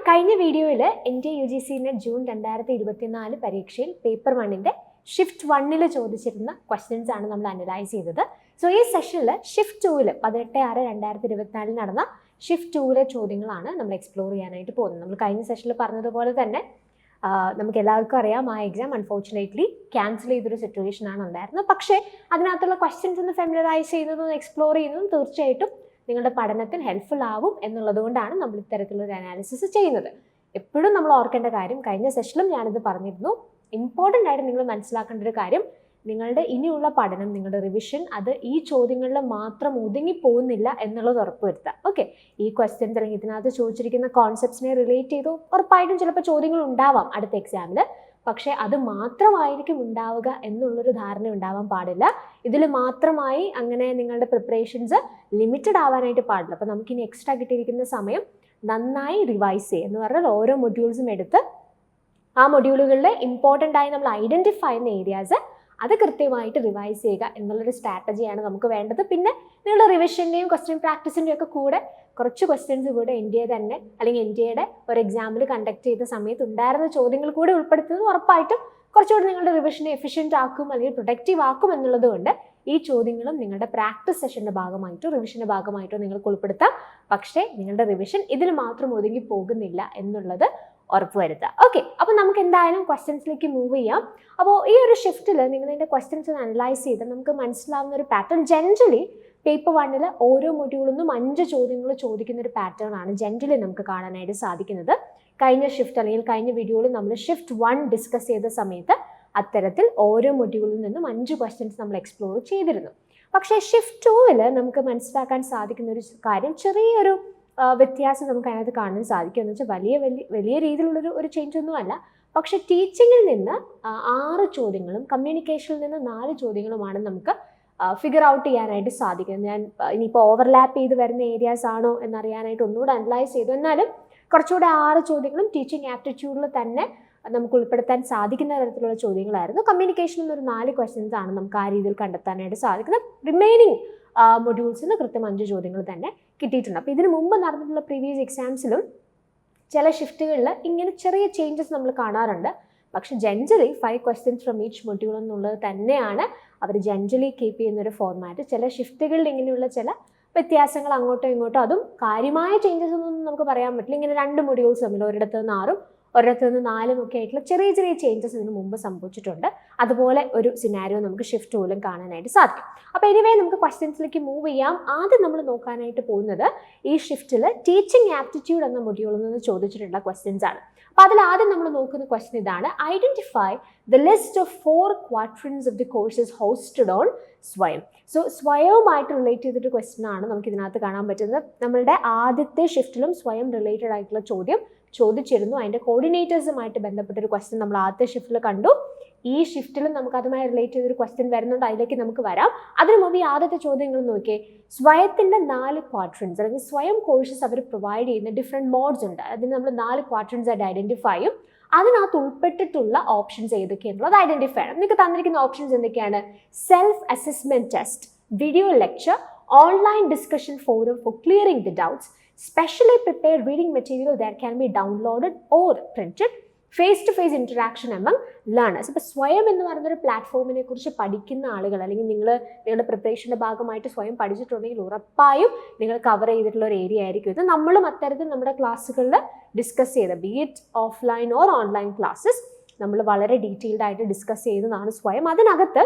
കഴിഞ്ഞ വീഡിയോയിൽ NTA UGC June 2024 പരീക്ഷയിൽ പേപ്പർ 1 ഷിഫ്റ്റ് 1 ചോദിച്ചിരുന്ന ക്വസ്റ്റ്യൻസ് ആണ് നമ്മൾ അനലൈസ് ചെയ്തത്. സോ ഈ സെഷനിൽ ഷിഫ്റ്റ് 2 18/6/2024 നടന്ന ഷിഫ്റ്റ് 2 ചോദ്യങ്ങളാണ് നമ്മൾ എക്സ്പ്ലോർ ചെയ്യാനായിട്ട് പോകുന്നത്. നമ്മൾ കഴിഞ്ഞ സെഷനിൽ പറഞ്ഞതുപോലെ തന്നെ നമുക്ക് എല്ലാവർക്കും അറിയാം ആ എക്സാം അൺഫോർച്ചുനേറ്റ്ലി ക്യാൻസൽ ചെയ്തൊരു സിറ്റുവേഷൻ ആണ് ഉണ്ടായിരുന്നത്. പക്ഷേ അതിനകത്തുള്ള ക്വസ്റ്റ്യൻസ് ഒന്ന് ഫെമിലറൈസ് ചെയ്യുന്നതും എക്സ്പ്ലോർ ചെയ്യുന്നതും തീർച്ചയായിട്ടും നിങ്ങളുടെ പഠനത്തിന് ഹെൽപ്ഫുൾ ആവും എന്നുള്ളത് കൊണ്ടാണ് നമ്മൾ ഇത്തരത്തിലൊരു അനാലിസിസ് ചെയ്യുന്നത്. എപ്പോഴും നമ്മൾ ഓർക്കേണ്ട കാര്യം, കഴിഞ്ഞ സെഷനിലും ഞാനിത് പറഞ്ഞിരുന്നു, ഇമ്പോർട്ടൻ്റ് ആയിട്ട് നിങ്ങൾ മനസ്സിലാക്കേണ്ട ഒരു കാര്യം, നിങ്ങളുടെ ഇനിയുള്ള പഠനം, നിങ്ങളുടെ റിവിഷൻ അത് ഈ ചോദ്യങ്ങളിൽ മാത്രം ഒതുങ്ങി പോകുന്നില്ല എന്നുള്ളത് ഉറപ്പുവരുത്തുക. ഓക്കെ, ഈ ക്വസ്റ്റ്യൻസ് അല്ലെങ്കിൽ ഇതിനകത്ത് ചോദിച്ചിരിക്കുന്ന കോൺസെപ്റ്റ്സിനെ റിലേറ്റ് ചെയ്തു ഉറപ്പായിട്ടും ചിലപ്പോൾ ചോദ്യങ്ങൾ ഉണ്ടാവാം അടുത്ത എക്സാമിൽ. പക്ഷേ അത് മാത്രമായിരിക്കും ഉണ്ടാവുക എന്നുള്ളൊരു ധാരണ ഉണ്ടാവാൻ പാടില്ല. ഇതിൽ മാത്രമായി അങ്ങനെ നിങ്ങളുടെ പ്രിപ്പറേഷൻസ് ലിമിറ്റഡ് ആവാനായിട്ട് പാടില്ല. അപ്പോൾ നമുക്കിനി എക്സ്ട്രാ കിട്ടിയിരിക്കുന്ന സമയം നന്നായി റിവൈസ് ചെയ്യുക എന്ന് പറഞ്ഞാൽ ഓരോ മൊഡ്യൂൾസും എടുത്ത് ആ മൊഡ്യൂളുകളിലെ ഇമ്പോർട്ടൻ്റ് ആയി നമ്മൾ ഐഡൻറ്റിഫൈ ചെയ്യുന്ന ഏരിയാസ് അത് കൃത്യമായിട്ട് റിവൈസ് ചെയ്യുക എന്നുള്ളൊരു സ്ട്രാറ്റജിയാണ് നമുക്ക് വേണ്ടത്. പിന്നെ നിങ്ങളുടെ റിവിഷൻ്റെയും ക്വസ്റ്റ്യൻ പ്രാക്ടീസിൻ്റെയും ഒക്കെ കൂടെ കുറച്ച് ക്വസ്റ്റ്യൻസ് കൂടെ NTA തന്നെ അല്ലെങ്കിൽ NTA ഒരു എക്സാമിൽ കണ്ടക്ട് ചെയ്ത സമയത്ത് ഉണ്ടായിരുന്ന ചോദ്യങ്ങൾ കൂടെ ഉൾപ്പെടുത്തുന്നത് ഉറപ്പായിട്ടും കുറച്ചുകൂടി നിങ്ങളുടെ റിവിഷനെ എഫിഷ്യൻ്റ് ആക്കും അല്ലെങ്കിൽ പ്രൊഡക്റ്റീവ് ആക്കും എന്നുള്ളത് കൊണ്ട് ഈ ചോദ്യങ്ങളും നിങ്ങളുടെ പ്രാക്ടീസ് സെഷൻ്റെ ഭാഗമായിട്ടോ റിവിഷൻ്റെ ഭാഗമായിട്ടോ നിങ്ങൾക്ക് ഉൾപ്പെടുത്താം. പക്ഷേ നിങ്ങളുടെ റിവിഷൻ ഇതിൽ മാത്രം ഒതുങ്ങി പോകുന്നില്ല എന്നുള്ളത് ഉറപ്പുവരുത്തുക. ഓക്കെ, അപ്പോൾ നമുക്ക് എന്തായാലും ക്വസ്റ്റ്യൻസിലേക്ക് മൂവ് ചെയ്യാം. അപ്പോൾ ഈ ഒരു ഷിഫ്റ്റിൽ നിങ്ങൾ ഇതിൻ്റെ ക്വസ്റ്റ്യൻസ് അനലൈസ് ചെയ്ത് നമുക്ക് മനസ്സിലാവുന്ന ഒരു പാറ്റേൺ, ജനറലി പേപ്പർ 1 ഓരോ മൊഡ്യൂളിൽ നിന്നും 5 ചോദ്യങ്ങൾ ചോദിക്കുന്ന ഒരു പാറ്റേൺ ആണ് ജനറലി നമുക്ക് കാണാനായിട്ട് സാധിക്കുന്നത്. കഴിഞ്ഞ ഷിഫ്റ്റ് അല്ലെങ്കിൽ കഴിഞ്ഞ വീഡിയോയിൽ നമ്മൾ ഷിഫ്റ്റ് 1 ഡിസ്കസ് ചെയ്ത സമയത്ത് അത്തരത്തിൽ ഓരോ മൊഡ്യൂളിൽ നിന്നും 5 ക്വസ്റ്റ്യൻസ് നമ്മൾ എക്സ്പ്ലോർ ചെയ്തിരുന്നു. പക്ഷേ ഷിഫ്റ്റ് 2 നമുക്ക് മനസ്സിലാക്കാൻ സാധിക്കുന്ന ഒരു കാര്യം, ചെറിയൊരു വ്യത്യാസം നമുക്ക് അതിനകത്ത് കാണാൻ സാധിക്കും. എന്ന് വെച്ചാൽ വലിയ രീതിയിലുള്ളൊരു ചേഞ്ച് ഒന്നുമല്ല. പക്ഷേ ടീച്ചിങ്ങിൽ നിന്ന് 6 ചോദ്യങ്ങളും കമ്മ്യൂണിക്കേഷനിൽ നിന്ന് 4 ചോദ്യങ്ങളുമാണ് നമുക്ക് ഫിഗർ ഔട്ട് ചെയ്യാനായിട്ട് സാധിക്കുന്നത്. ഞാൻ ഇനിയിപ്പോൾ ഓവർലാപ്പ് ചെയ്ത് വരുന്ന ഏരിയാസ് ആണോ എന്നറിയാനായിട്ട് ഒന്നുകൂടെ അനലൈസ് ചെയ്തു. എന്നാലും കുറച്ചുകൂടെ 6 ചോദ്യങ്ങളും ടീച്ചിങ് ആപ്റ്റിറ്റ്യൂഡിൽ തന്നെ നമുക്ക് ഉൾപ്പെടുത്താൻ സാധിക്കുന്ന തരത്തിലുള്ള ചോദ്യങ്ങളായിരുന്നു. കമ്മ്യൂണിക്കേഷനിൽ നിന്ന് ഒരു 4 ക്വസ്റ്റ്യൻസ് ആണ് നമുക്ക് ആ രീതിയിൽ കണ്ടെത്താനായിട്ട് സാധിക്കുന്നത്. റിമൈനിങ് മൊഡ്യൂൾസിന് കൃത്യം 5 ചോദ്യങ്ങൾ തന്നെ കിട്ടിയിട്ടുണ്ട്. അപ്പോൾ ഇതിന് മുമ്പ് നടന്നിട്ടുള്ള പ്രീവിയസ് എക്സാംസിലും ചില ഷിഫ്റ്റുകളിൽ ഇങ്ങനെ ചെറിയ ചേഞ്ചസ് നമ്മൾ കാണാറുണ്ട്. പക്ഷെ generally 5 questions from each module എന്നുള്ളത് തന്നെയാണ് അവർ ജനറലി കീപ്പ് ചെയ്യുന്നൊരു ഫോർമാറ്റ്. ചില ഷിഫ്റ്റുകളിൽ ഇങ്ങനെയുള്ള ചില വ്യത്യാസങ്ങൾ അങ്ങോട്ടോ ഇങ്ങോട്ടോ, അതും കാര്യമായ ചേഞ്ചസ് ഒന്നും നമുക്ക് പറയാൻ പറ്റില്ല. ഇങ്ങനെ 2 മൊഡ്യൂൾസ് തമ്മിൽ ഒരിടത്ത് നിന്ന് 6ഉം ഒരിടത്ത് നിന്ന് 4ഉം ഒക്കെ ആയിട്ടുള്ള ചെറിയ ചെറിയ ചേഞ്ചസ് ഇതിന് മുമ്പ് സംഭവിച്ചിട്ടുണ്ട്. അതുപോലെ ഒരു സിനാരിയോ നമുക്ക് ഷിഫ്റ്റ് പോലും കാണാനായിട്ട് സാധിക്കും. അപ്പോൾ എനിവേ നമുക്ക് ക്വസ്റ്റ്യൻസിലേക്ക് മൂവ് ചെയ്യാം. ആദ്യം നമ്മൾ നോക്കാനായിട്ട് പോകുന്നത് ഈ ഷിഫ്റ്റിൽ ടീച്ചിങ് ആപ്റ്റിറ്റ്യൂഡ് എന്ന മൊഡ്യൂളിൽ നിന്ന് ചോദിച്ചിട്ടുള്ള ക്വസ്റ്റ്യൻസ് ആണ്. അപ്പോൾ അതിൽ ആദ്യം നമ്മൾ നോക്കുന്ന ക്വസ്റ്റ്യൻ ഇതാണ്: identify the list of 4 quadrants of the courses hosted on സ്വയം. സോ സ്വയവുമായിട്ട് റിലേറ്റ് ചെയ്തിട്ട് ക്വസ്റ്റ്യൻ ആണ് നമുക്ക് ഇതിനകത്ത് കാണാൻ പറ്റുന്നത്. നമ്മളുടെ ആദ്യത്തെ ഷിഫ്റ്റിലും സ്വയം റിലേറ്റഡ് ആയിട്ടുള്ള ചോദ്യം ചോദിച്ചിരുന്നു. അതിൻ്റെ കോർഡിനേറ്റേഴ്സുമായിട്ട് ബന്ധപ്പെട്ടൊരു ക്വസ്റ്റ്യൻ നമ്മൾ ആദ്യത്തെ ഷിഫ്റ്റിൽ കണ്ടു. ഈ ഷിഫ്റ്റിലും നമുക്ക് അതുമായി റിലേറ്റ് ചെയ്തൊരു ക്വസ്റ്റ്യൻ വരുന്നുണ്ട്, അതിലേക്ക് നമുക്ക് വരാം. അതിനു മുമ്പ് ഈ ആദ്യത്തെ ചോദ്യങ്ങൾ നോക്കിയേ. സ്വയത്തിൻ്റെ 4 ക്വാഡ്രൻസ് അല്ലെങ്കിൽ സ്വയം കോഴ്സസ് അവർ പ്രൊവൈഡ് ചെയ്യുന്ന ഡിഫറെൻറ്റ് മോഡ്സ് ഉണ്ട്. അതിന് നമ്മൾ 4 ക്വാഡ്രൻസ് ആയിട്ട് ഐഡൻറ്റിഫൈ ചെയ്യും. അതിനകത്ത് ഉൾപ്പെട്ടിട്ടുള്ള ഓപ്ഷൻസ് ഏതൊക്കെയാണെന്നുള്ളത് ഐഡൻറ്റിഫൈ ചെയ്യണം. നിങ്ങൾക്ക് തന്നിരിക്കുന്ന ഓപ്ഷൻസ് എന്തൊക്കെയാണ്? Self assessment test, video lecture, online discussion forum for clearing the doubts, specially prepared reading material that can be downloaded or printed, face-to-face interaction among learners. ഇപ്പോൾ സ്വയം എന്ന് പറയുന്നൊരു പ്ലാറ്റ്ഫോമിനെ കുറിച്ച് പഠിക്കുന്ന ആളുകൾ, അല്ലെങ്കിൽ നിങ്ങളുടെ പ്രിപ്പറേഷൻ്റെ ഭാഗമായിട്ട് സ്വയം പഠിച്ചിട്ടുണ്ടെങ്കിൽ ഉറപ്പായും നിങ്ങൾ കവർ ചെയ്തിട്ടുള്ള ഒരു ഏരിയ ആയിരിക്കും ഇത്. നമ്മളും അത്തരത്തിൽ നമ്മുടെ ക്ലാസ്സുകളിൽ ഡിസ്കസ് ചെയ്ത, B it offline or online classes, നമ്മൾ വളരെ ഡീറ്റെയിൽഡ് ആയിട്ട് ഡിസ്കസ് ചെയ്തതാണ് സ്വയം. അതിനകത്ത്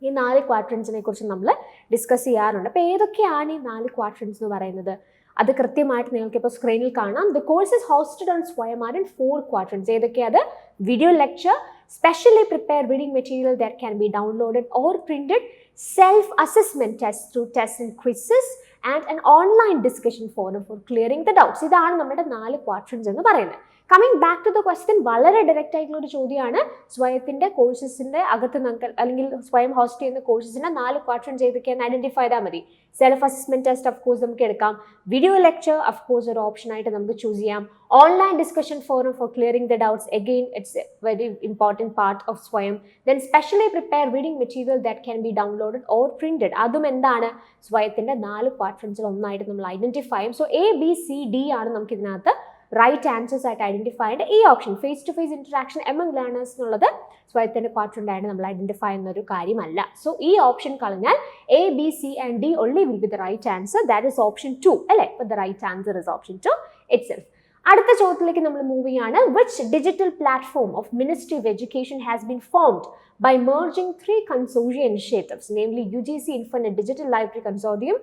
ഈ 4 ക്വാഡ്രൻസിനെ കുറിച്ച് നമ്മൾ ഡിസ്കസ് ചെയ്യാറുണ്ട്. അപ്പോൾ ഏതൊക്കെയാണ് ഈ 4 ക്വാഡ്രൻസ് എന്ന് പറയുന്നത്? അത് കൃത്യമായിട്ട് നിങ്ങൾക്കിപ്പോൾ സ്ക്രീനിൽ കാണാം. The courses hosted on Swayam are in 4 quadrants. ഏതൊക്കെയാണ്? Video lecture, specially prepared reading material that can be downloaded or printed, self assessment test through test and quizzes and an online discussion forum for clearing the doubts. ഇതാണ് നമ്മുടെ 4 quadrants എന്ന് പറയുന്നത്. Coming back to the question, വളരെ direct ആയിട്ടുള്ള ഒരു ചോദ്യമാണ്. സ്വയത്തിൻ്റെ കോഴ്സസിൻ്റെ അകത്ത് നമുക്ക് അല്ലെങ്കിൽ സ്വയം ഹോസ്റ്റ് ചെയ്യുന്ന കോഴ്സസിൻ്റെ 4 ക്വാഡ്രൻസ് ഏതൊക്കെയാണെന്ന് ഐഡൻറ്റിഫൈ ചെയ്താൽ മതി. Self assessment test of course നമുക്ക് എടുക്കാം. വീഡിയോ ലെക്ചർ ഓഫ് കോഴ്സ് ഒരു ഓപ്ഷനായിട്ട് നമുക്ക് ചൂസ് ചെയ്യാം. Online discussion forum for clearing the doubts, again it's a very important part of Swayam. Then specially prepare reading material that can be downloaded or printed. അതും എന്താണ്? സ്വയത്തിൻ്റെ 4 ക്വാഡ്രൻസിൽ ഒന്നായിട്ട് നമ്മൾ ഐഡൻറ്റിഫൈ ചെയ്യും. So A, B, C, D ആണ് നമുക്ക് ഇതിനകത്ത് റൈറ്റ് ആൻസേഴ്സ് ആയിട്ട് ഐഡന്റിഫൈ ചെയ്യേണ്ട ഈ option face to face interaction among learners എന്നുള്ളത് സ്വയത്തിന്റെ ക്വാഡ്രന്റ് നമ്മൾ ഐഡന്റിഫൈ ചെയ്യുന്ന ഒരു കാര്യമല്ല. സോ ഈ ഓപ്ഷൻ കളഞ്ഞാൽ A, B, C and D only will be the right answer. That is option 2 അല്ലേ? അപ്പോൾ the right answer is option 2 itself. അടുത്ത ചോദ്യത്തിലേക്ക് നമ്മൾ മൂവ് ചെയ്യാണ്. Which digital platform of Ministry of Education has been formed by merging 3 consortia initiatives, namely UGC Infinite Digital Library Consortium,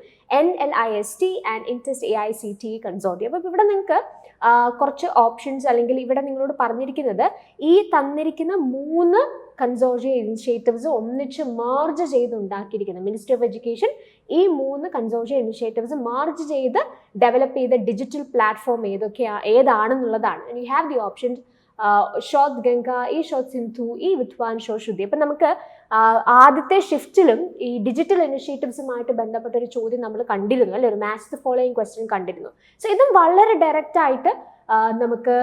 NLIST and INTEST AICTE Consortium. അപ്പോൾ ഇവിടെ നിങ്ങൾക്ക് കുറച്ച് options അല്ലെങ്കിൽ ഇവിടെ നിങ്ങളോട് പറഞ്ഞിരിക്കുന്നത് ഈ തന്നിരിക്കുന്ന 3 കൺസോർഷ്യ ഇനിഷ്യേറ്റീവ്സ് ഒന്നിച്ച് മാർജ് ചെയ്ത് ഉണ്ടാക്കിയിരിക്കുന്നത്. മിനിസ്ട്രി ഓഫ് എഡ്യൂക്കേഷൻ ഈ 3 കൺസോർഷ്യ ഇനിഷ്യേറ്റീവ്സ് മാർജ് ചെയ്ത് ഡെവലപ്പ് ചെയ്ത ഡിജിറ്റൽ പ്ലാറ്റ്ഫോം ഏതാണെന്നുള്ളതാണ്. You have the option Shodh Ganga, e Shodh Sindhu, ഈ വിദ്വാൻ ഷോ ശ്രുതി. അപ്പം നമുക്ക് ആദ്യത്തെ ഷിഫ്റ്റിലും ഈ ഡിജിറ്റൽ ഇനിഷ്യേറ്റീവ്സുമായിട്ട് ബന്ധപ്പെട്ട ഒരു ചോദ്യം നമ്മൾ കണ്ടിരുന്നു അല്ലെ, ഒരു മാച്ച് ദ ഫോളോയിങ് ക്വസ്റ്റ്യൻ കണ്ടിരുന്നു. സോ ഇതും വളരെ ഡയറക്റ്റ് ആയിട്ട് നമുക്ക്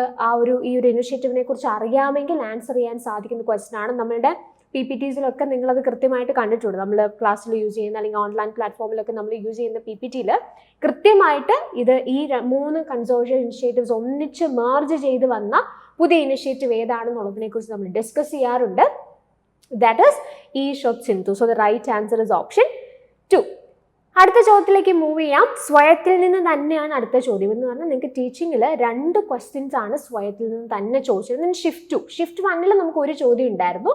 ഈ ഒരു ഇനിഷ്യേറ്റീവിനെ കുറിച്ച് അറിയാമെങ്കിൽ ആൻസർ ചെയ്യാൻ സാധിക്കുന്ന ക്വസ്റ്റ്യൻ ആണ്. നമ്മളുടെ PPTസിലൊക്കെ നിങ്ങളത് കൃത്യമായിട്ട് കണ്ടിട്ടുണ്ട്. നമ്മൾ ക്ലാസ്സിൽ യൂസ് ചെയ്യുന്ന അല്ലെങ്കിൽ ഓൺലൈൻ പ്ലാറ്റ്ഫോമിലൊക്കെ നമ്മൾ യൂസ് ചെയ്യുന്ന PPTയിൽ കൃത്യമായിട്ട് ഈ 3 കൺസോർഷ്യ ഇനിഷ്യേറ്റീവ്സ് ഒന്നിച്ച് മാർജ് ചെയ്ത് വന്ന പുതിയ ഇനിഷ്യേറ്റീവ് ഏതാണെന്നുള്ളതിനെ കുറിച്ച് നമ്മൾ ഡിസ്കസ് ചെയ്യാറുണ്ട്. That is e Shodh Sindhu. So the right answer is option 2. അടുത്ത ചോദ്യത്തിലേക്ക് മൂവ് ചെയ്യാം. സ്വയത്തിൽ നിന്ന് തന്നെയാണ് അടുത്ത ചോദ്യം എന്ന് പറഞ്ഞാൽ നിങ്ങൾക്ക് ടീച്ചിങ്ങിൽ 2 ക്വസ്റ്റ്യൻസ് ആണ് സ്വയത്തിൽ നിന്ന് തന്നെ ചോദിച്ചത്. ഷിഫ്റ്റ് 1 നമുക്ക് ഒരു ചോദ്യം ഉണ്ടായിരുന്നു,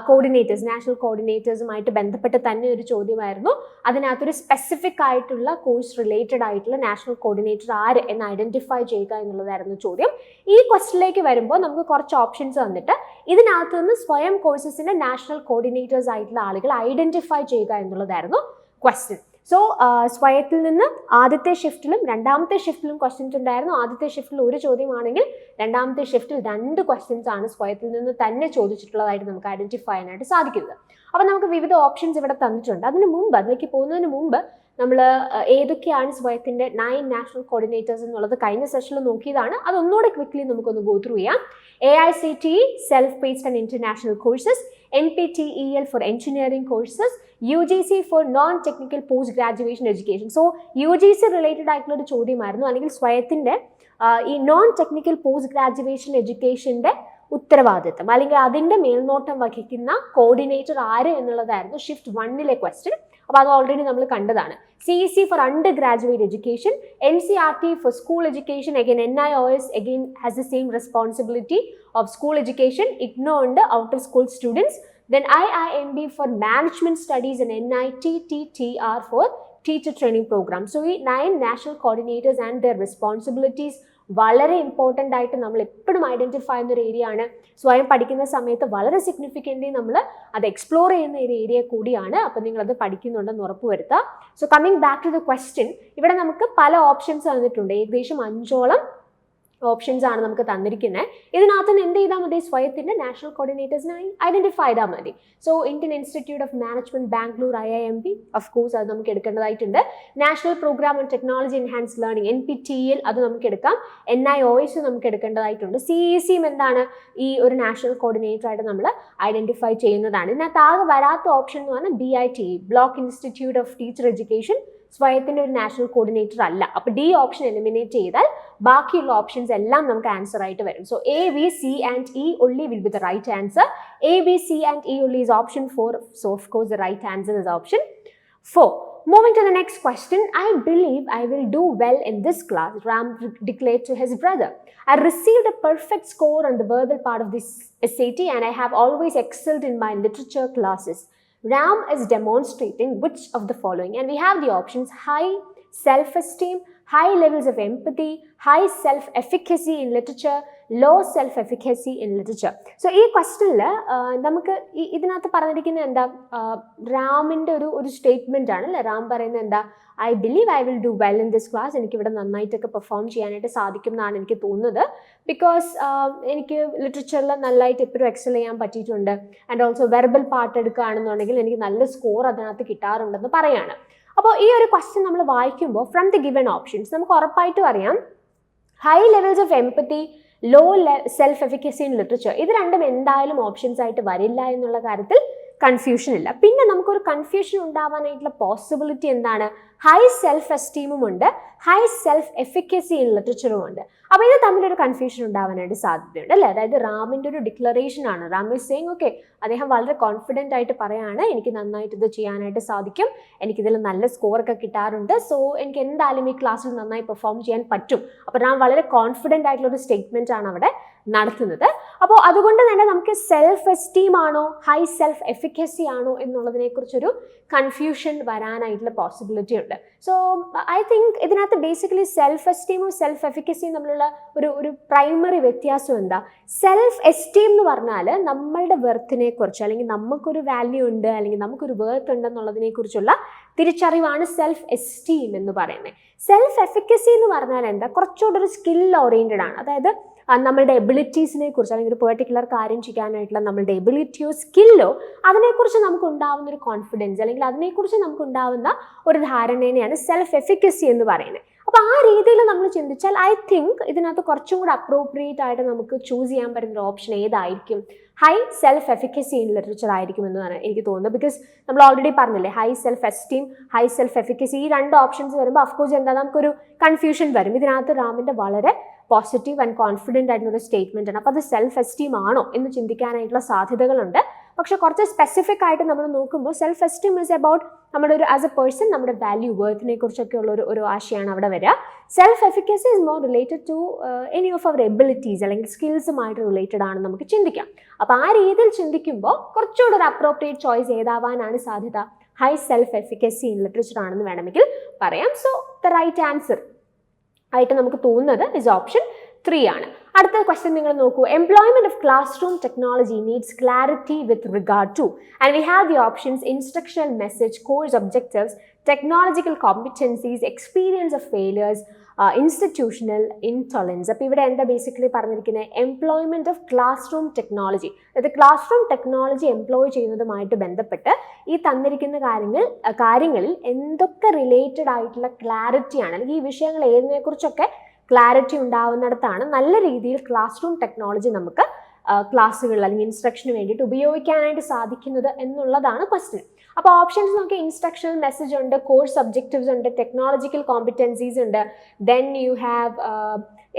കോർഡിനേറ്റേഴ്സ്, നാഷണൽ കോർഡിനേറ്റേഴ്സുമായിട്ട് ബന്ധപ്പെട്ട് തന്നെ ഒരു ചോദ്യമായിരുന്നു. അതിനകത്തൊരു സ്പെസിഫിക് ആയിട്ടുള്ള കോഴ്സ് റിലേറ്റഡ് ആയിട്ടുള്ള നാഷണൽ കോർഡിനേറ്റർ ആര് എന്ന് ഐഡന്റിഫൈ ചെയ്യുക എന്നുള്ളതായിരുന്നു ചോദ്യം. ഈ ക്വസ്റ്റ്യനിലേക്ക് വരുമ്പോൾ നമുക്ക് കുറച്ച് ഓപ്ഷൻസ് തന്നിട്ട് ഇതിനകത്ത് നിന്ന് സ്വയം കോഴ്സസിന്റെ നാഷണൽ കോർഡിനേറ്റേഴ്സ് ആയിട്ടുള്ള ആളുകൾ ഐഡന്റിഫൈ ചെയ്യുക എന്നുള്ളതായിരുന്നു ക്വസ്റ്റ്യൻ. സോ സ്വയത്തിൽ നിന്ന് ആദ്യത്തെ ഷിഫ്റ്റിലും രണ്ടാമത്തെ ഷിഫ്റ്റിലും ക്വസ്റ്റ്യൻസ് ഉണ്ടായിരുന്നു. ആദ്യത്തെ ഷിഫ്റ്റിൽ ഒരു ചോദ്യമാണെങ്കിൽ രണ്ടാമത്തെ ഷിഫ്റ്റിൽ 2 ക്വസ്റ്റ്യൻസ് ആണ് സ്വയത്തിൽ നിന്ന് തന്നെ ചോദിച്ചിട്ടുള്ളതായിട്ട് നമുക്ക് ഐഡന്റിഫൈ ചെയ്യാനായിട്ട് സാധിക്കുന്നത്. അപ്പോൾ നമുക്ക് വിവിധ ഓപ്ഷൻസ് ഇവിടെ തന്നിട്ടുണ്ട്. അതിലേക്ക് പോകുന്നതിന് മുമ്പ് നമ്മൾ ഏതൊക്കെയാണ് സ്വയത്തിൻ്റെ 9 നാഷണൽ കോർഡിനേറ്റേഴ്സ് എന്നുള്ളത് കഴിഞ്ഞ സെഷനിൽ നോക്കിയതാണ്. അതൊന്നുകൂടെ ക്വിക്ക്ലി നമുക്കൊന്ന് ഗോ ത്രൂ ചെയ്യാം. AICTE self paced and international courses, NPTEL for engineering courses, UGC for non-technical post-graduation education. So UGC related ആയിട്ടുള്ള ഒരു ചോദ്യമായിരുന്നു, അല്ലെങ്കിൽ സ്വയത്തിൻ്റെ ഈ നോൺ ടെക്നിക്കൽ പോസ്റ്റ് ഗ്രാജുവേഷൻ എഡ്യൂക്കേഷൻ്റെ ഉത്തരവാദിത്വം അല്ലെങ്കിൽ അതിൻ്റെ മേൽനോട്ടം വഹിക്കുന്ന കോർഡിനേറ്റർ ആര് എന്നുള്ളതായിരുന്നു ഷിഫ്റ്റ് 1 ക്വസ്റ്റ്യൻ. അപ്പോൾ അത് ഓൾറെഡി നമ്മൾ കണ്ടതാണ്. CEC for undergraduate education, NCERT for school education, again NIOS again has the same responsibility of school education, IGNOU and outer school students, then IIMB for management studies and NITTTR for teacher training program. So ഈ 9 national coordinators and their responsibilities വളരെ important ആയിട്ട് നമ്മൾ എപ്പോഴും identify ചെയ്യുന്ന ഒരു area ആണ്. സ്വയം പഠിക്കുന്ന സമയത്ത് വളരെ സിഗ്നിഫിക്കൻ്റ്ലി നമ്മൾ അത് എക്സ്പ്ലോർ ചെയ്യുന്ന ഒരു ഏരിയ കൂടിയാണ്. അപ്പോൾ നിങ്ങളത് പഠിക്കുന്നുണ്ടെന്ന് ഉറപ്പുവരുത്തുക. So coming back to the question, ഇവിടെ നമുക്ക് പല ഓപ്ഷൻസ് തന്നിട്ടുണ്ട്. ഏകദേശം 5ഓളം ഓപ്ഷൻസ് ആണ് നമുക്ക് തന്നിരിക്കുന്നത്. ഇതിനകത്ത് നിന്ന് എന്ത് ചെയ്താൽ മതി? സ്വയത്തിൻ്റെ നാഷണൽ കോർഡിനേറ്റേഴ്സിനായി ഐഡൻറ്റിഫൈ ചെയ്താൽ മതി. So Indian Institute of Management Bangalore IIMB of course അത് നമുക്ക് എടുക്കേണ്ടതായിട്ടുണ്ട്. National Programme on Technology Enhance Learning NPTEL അത് നമുക്ക് എടുക്കാം. NIOS നമുക്ക് എടുക്കേണ്ടതായിട്ടുണ്ട്. CEC എന്താണ്? ഈ ഒരു നാഷണൽ കോർഡിനേറ്റർ ആയിട്ട് നമ്മൾ ഐഡൻറ്റിഫൈ ചെയ്യുന്നതാണ്. ഇതിനകത്ത് ആകെ വരാത്ത ഓപ്ഷൻ എന്ന് പറഞ്ഞാൽ BITE Block Institute of Teacher Education സ്വയത്തിൻ്റെ ഒരു നാഷണൽ കോർഡിനേറ്റർ അല്ല. അപ്പോൾ D ഓപ്ഷൻ എലിമിനേറ്റ് ചെയ്താൽ ബാക്കിയുള്ള ഓപ്ഷൻസ് എല്ലാം നമുക്ക് ആൻസർ ആയിട്ട് വരും. So A, B, C and E only will be the right answer. A, B, C and E only is option 4. So of course the right answer is option 4. Moving to the next question. I believe I will do well in this class, Ram declared to his brother. I received a perfect score on the verbal part of this SAT and I have always excelled in my literature classes. Ram is demonstrating which of the following? And we have the options: high self-esteem, high levels of empathy, high self-efficacy in literature, low self-efficacy in literature. So ഈ ക്വസ്റ്റനിൽ നമുക്ക് ഇതിനകത്ത് പറഞ്ഞിരിക്കുന്നത് എന്താ? റാമിൻ്റെ ഒരു statement ആണ് അല്ലേ? റാം പറയുന്നത് എന്താ? I believe I will do well in this class. എനിക്കിവിടെ നന്നായിട്ടൊക്കെ പെർഫോം ചെയ്യാനായിട്ട് സാധിക്കും എന്നാണ് എനിക്ക് തോന്നുന്നത്. ബിക്കോസ് എനിക്ക് ലിറ്ററേച്ചറിൽ നല്ലതായിട്ട് എപ്പോഴും എക്സൽ ചെയ്യാൻ പറ്റിയിട്ടുണ്ട്. ആൻഡ് ഓൾസോ വെർബൽ പാർട്ട് എടുക്കുകയാണെന്നുണ്ടെങ്കിൽ എനിക്ക് നല്ല സ്കോർ അതിനകത്ത് കിട്ടാറുണ്ടെന്ന് പറയാണ്. അപ്പോൾ ഈ ഒരു ക്വസ്റ്റ്യൻ നമ്മൾ വായിക്കുമ്പോൾ ഫ്രം ദി ഗിവൺ ഓപ്ഷൻസ് നമുക്ക് ഉറപ്പായിട്ടും അറിയാം high levels of empathy, low self efficacy in literature, ഇത് രണ്ടും എന്തായാലും ഓപ്ഷൻസ് ആയിട്ട് വരില്ല എന്നുള്ള കാര്യത്തിൽ കൺഫ്യൂഷൻ ഇല്ല. പിന്നെ നമുക്കൊരു കൺഫ്യൂഷൻ ഉണ്ടാവാനായിട്ടുള്ള പോസിബിലിറ്റി എന്താണ്? ഹൈ സെൽഫ് എസ്റ്റീമും ഉണ്ട്, ഹൈ സെൽഫ് എഫിക്കസി ഇൻ ലിറ്ററേച്ചറും ഉണ്ട്. അപ്പോൾ ഇത് തമ്മിലൊരു കൺഫ്യൂഷൻ ഉണ്ടാവാനായിട്ട് സാധ്യതയുണ്ട് അല്ലേ? അതായത് റാമിൻ്റെ ഒരു ഡിക്ലറേഷൻ ആണ്. റാം ഈസ് സെയിങ് ഓക്കെ, അദ്ദേഹം വളരെ കോൺഫിഡൻ്റ് ആയിട്ട് പറയാണ് എനിക്ക് നന്നായിട്ട് ഇത് ചെയ്യാനായിട്ട് സാധിക്കും, എനിക്കിതിൽ നല്ല സ്കോറൊക്കെ കിട്ടാറുണ്ട്, സോ എനിക്ക് എന്തായാലും ഈ ക്ലാസ്സിൽ നന്നായി പെർഫോം ചെയ്യാൻ പറ്റും. അപ്പോൾ റാം വളരെ കോൺഫിഡൻ്റ് ആയിട്ടുള്ളൊരു സ്റ്റേറ്റ്മെൻ്റ് ആണ് അവിടെ നടത്തുന്നത്. അപ്പോൾ അതുകൊണ്ട് തന്നെ നമുക്ക് സെൽഫ് എസ്റ്റീം ആണോ ഹൈ സെൽഫ് എഫിക്കസി ആണോ എന്നുള്ളതിനെക്കുറിച്ചൊരു കൺഫ്യൂഷൻ വരാനായിട്ടുള്ള പോസിബിലിറ്റി ഉണ്ട്. സോ ഐ തിങ്ക് ഇതിനകത്ത് ബേസിക്കലി സെൽഫ് എസ്റ്റീമും സെൽഫ് എഫിക്കസിയും തമ്മിലുള്ള ഒരു പ്രൈമറി വ്യത്യാസം എന്താ? സെൽഫ് എസ്റ്റീം എന്ന് പറഞ്ഞാൽ നമ്മളുടെ വെർത്തിനെ കുറിച്ച്, അല്ലെങ്കിൽ നമുക്കൊരു വാല്യൂ ഉണ്ട്, അല്ലെങ്കിൽ നമുക്കൊരു വെർത്ത് ഉണ്ടെന്നുള്ളതിനെ കുറിച്ചുള്ള തിരിച്ചറിവാണ് സെൽഫ് എസ്റ്റീം എന്ന് പറയുന്നത്. സെൽഫ് എഫിക്കസി എന്ന് പറഞ്ഞാൽ എന്താ? കുറച്ചുകൂടെ ഒരു സ്കിൽ ഓറിയൻറ്റഡ് ആണ്. അതായത് നമ്മളുടെ എബിലിറ്റീസിനെ കുറിച്ച്, അല്ലെങ്കിൽ ഒരു പെർട്ടിക്കുലർ കാര്യം ചെയ്യാനായിട്ടുള്ള നമ്മളുടെ എബിലിറ്റിയോ സ്കില്ലോ അതിനെക്കുറിച്ച് നമുക്ക് ഉണ്ടാവുന്ന ഒരു കോൺഫിഡൻസ്, അല്ലെങ്കിൽ അതിനെക്കുറിച്ച് നമുക്ക് ഉണ്ടാവുന്ന ഒരു ധാരണേനെയാണ് സെൽഫ് എഫിക്കസി എന്ന് പറയുന്നത്. അപ്പോൾ ആ രീതിയിൽ നമ്മൾ ചിന്തിച്ചാൽ ഐ തിങ്ക് ഇതിനകത്ത് കുറച്ചും കൂടെ അപ്രോപ്രിയേറ്റ് ആയിട്ട് നമുക്ക് ചൂസ് ചെയ്യാൻ പറ്റുന്ന ഒരു ഓപ്ഷൻ ഏതായിരിക്കും? High self efficacy in literature ആയിരിക്കും എന്നാണ് എനിക്ക് തോന്നുന്നത്. ബിക്കോസ് നമ്മൾ ഓൾറെഡി പറഞ്ഞില്ലേ, high self esteem, high self efficacy, ഈ രണ്ട് ഓപ്ഷൻസ് വരുമ്പോൾ അഫ്കോഴ്സ് എന്താ നമുക്കൊരു കൺഫ്യൂഷൻ വരും. ഇതിനകത്ത് റാമിൻ്റെ വളരെ പോസിറ്റീവ് ആൻഡ് കോൺഫിഡൻ്റ് ആയിട്ടുള്ള സ്റ്റേറ്റ്മെൻ്റ് ആണ്. അപ്പോൾ അത് സെൽഫ് എസ്റ്റീം ആണോ എന്ന് ചിന്തിക്കാനായിട്ടുള്ള സാധ്യതകളുണ്ട്. പക്ഷെ കുറച്ച് സ്പെസിഫിക് ആയിട്ട് നമ്മൾ നോക്കുമ്പോൾ സെൽഫ് എസ്റ്റീം ഇസ് അബൌട്ട് നമ്മുടെ ഒരു ആസ് എ പേഴ്സൺ നമ്മുടെ വാല്യൂ വർത്തിനെ കുറിച്ചൊക്കെ ഉള്ള ഒരു ആശയമാണ് അവിടെ വരിക. Self efficacy is more related to any of our abilities അല്ലെങ്കിൽ സ്കിൽസുമായിട്ട് റിലേറ്റഡ് ആണെന്ന് നമുക്ക് ചിന്തിക്കാം. അപ്പോൾ ആ രീതിയിൽ ചിന്തിക്കുമ്പോൾ കുറച്ചുകൂടെ ഒരു അപ്രോപ്രിയേറ്റ് ചോയ്സ് ഏതാവാനാണ് സാധ്യത? High self efficacy in literature ആണെന്ന് വേണമെങ്കിൽ പറയാം. സോ ദ റൈറ്റ് ആൻസർ ആയിട്ട് നമുക്ക് തോന്നുന്നത് ഇസ് ഓപ്ഷൻ 3 ആണ്. അടുത്ത ക്വസ്റ്റ്യൻ നിങ്ങൾ നോക്കൂ. Employment of class room technology needs clarity with regard to, and we have the options instructional message, course objectives, technological competencies, experience of failures, institutional intolerance. അപ്പോൾ ഇവിടെ എന്താ ബേസിക്കലി പറഞ്ഞിരിക്കുന്നത്? Employment of class room technology, അതായത് class room technology employ ചെയ്യുന്നതുമായിട്ട് ബന്ധപ്പെട്ട് ഈ തന്നിരിക്കുന്ന കാര്യങ്ങളിൽ എന്തൊക്കെ റിലേറ്റഡ് ആയിട്ടുള്ള ക്ലാരിറ്റിയാണ്, അല്ലെങ്കിൽ ഈ വിഷയങ്ങൾ ഏതിനെക്കുറിച്ചൊക്കെ ക്ലാരിറ്റി ഉണ്ടാവുന്നിടത്താണ് നല്ല രീതിയിൽ ക്ലാസ് റൂം ടെക്നോളജി നമുക്ക് ക്ലാസ്സുകളിൽ അല്ലെങ്കിൽ ഇൻസ്ട്രക്ഷന് വേണ്ടിയിട്ട് ഉപയോഗിക്കാനായിട്ട് സാധിക്കുന്നത് എന്നുള്ളതാണ് ക്വസ്റ്റ്യൻ. അപ്പോൾ ഓപ്ഷൻസ് നോക്കി, ഇൻസ്ട്രക്ഷണൽ മെസ്സേജ് ഉണ്ട്, കോഴ്സ് ഒബ്ജക്റ്റീവ്സ് ഉണ്ട്, ടെക്നോളജിക്കൽ കോമ്പറ്റൻസീസ് ഉണ്ട്, then you have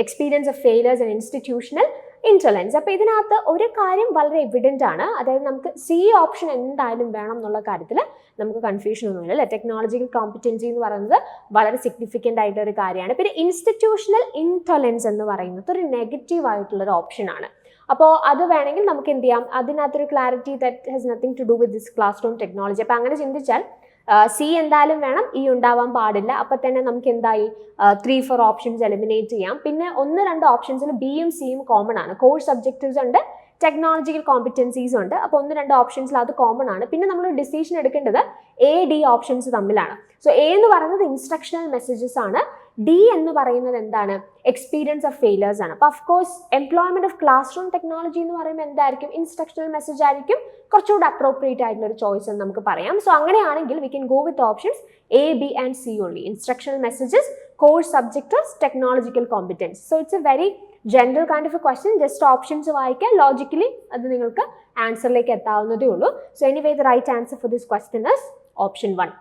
experience of failures and institutional intolerance. അപ്പോൾ ഇതിനകത്ത് ഒരു കാര്യം വളരെ എവിഡൻ്റ് ആണ്, അതായത് നമുക്ക് സി ഓപ്ഷൻ എന്തായാലും വേണം എന്നുള്ള കാര്യത്തിൽ നമുക്ക് കൺഫ്യൂഷൻ ഒന്നുമില്ല അല്ലേ? ടെക്നോളജിക്കൽ കോമ്പറ്റൻസി എന്ന് പറയുന്നത് വളരെ സിഗ്നിഫിക്കൻ്റ് ആയിട്ടുള്ള ഒരു കാര്യമാണ്. പിന്നെ ഇൻസ്റ്റിറ്റ്യൂഷണൽ ഇൻടോളറൻസ് എന്ന് പറയുന്നത് ഒരു നെഗറ്റീവ് ആയിട്ടുള്ളൊരു ഓപ്ഷനാണ്. അപ്പോൾ അത് വേണമെങ്കിൽ നമുക്ക് എന്ത് ചെയ്യാം, അതിനകത്തൊരു clarity that has nothing to do with this class room technology. അപ്പോൾ അങ്ങനെ ചിന്തിച്ചാൽ സി എന്തായാലും വേണം, ഇ ഉണ്ടാവാൻ പാടില്ല. അപ്പോൾ തന്നെ നമുക്ക് എന്തായി 3-4 ഓപ്ഷൻസ് എലിമിനേറ്റ് ചെയ്യാം. പിന്നെ 1-2 ഓപ്ഷൻസിൽ ബിയും സിയും കോമൺ ആണ്. കോഴ്സ് ഒബ്ജക്റ്റീവ്സ് ഉണ്ട്, ടെക്നോളജിക്കൽ കോമ്പറ്റൻസീസ് ഉണ്ട്. അപ്പോൾ 1-2 ഓപ്ഷൻസിൽ അത് കോമൺ ആണ്. പിന്നെ നമ്മൾ ഡിസിഷൻ എടുക്കേണ്ടത് എ ഡി ഓപ്ഷൻസ് തമ്മിലാണ്. സോ എ എന്ന് പറയുന്നത് ഇൻസ്ട്രക്ഷണൽ മെസ്സേജസ് ആണ്, ഡി എന്ന് പറയുന്നത് എന്താണ്? എക്സ്പീരിയൻസ് ഓഫ് ഫെയിലിയേഴ്സ് ആണ്. അപ്പോൾ of course employment of class room technology എന്ന് പറയുമ്പോൾ എന്തായിരിക്കും? ഇൻസ്ട്രക്ഷണൽ മെസ്സേജ് ആയിരിക്കും കുറച്ചുകൂടി അപ്രോപ്രിയേറ്റ് ആയിട്ടുള്ള ഒരു ചോയ്സ് എന്ന് നമുക്ക് പറയാം. സോ അങ്ങനെയാണെങ്കിൽ we can go with options A B and C only. Instructional messages, course objectives, technological competence. So it's a very general kind of a question. Just options വായിക്കുക, logically അത് നിങ്ങൾക്ക് ആൻസറിലേക്ക് എത്താവുന്നതേ ഉള്ളൂ. So anyway the right answer for this question is option 1.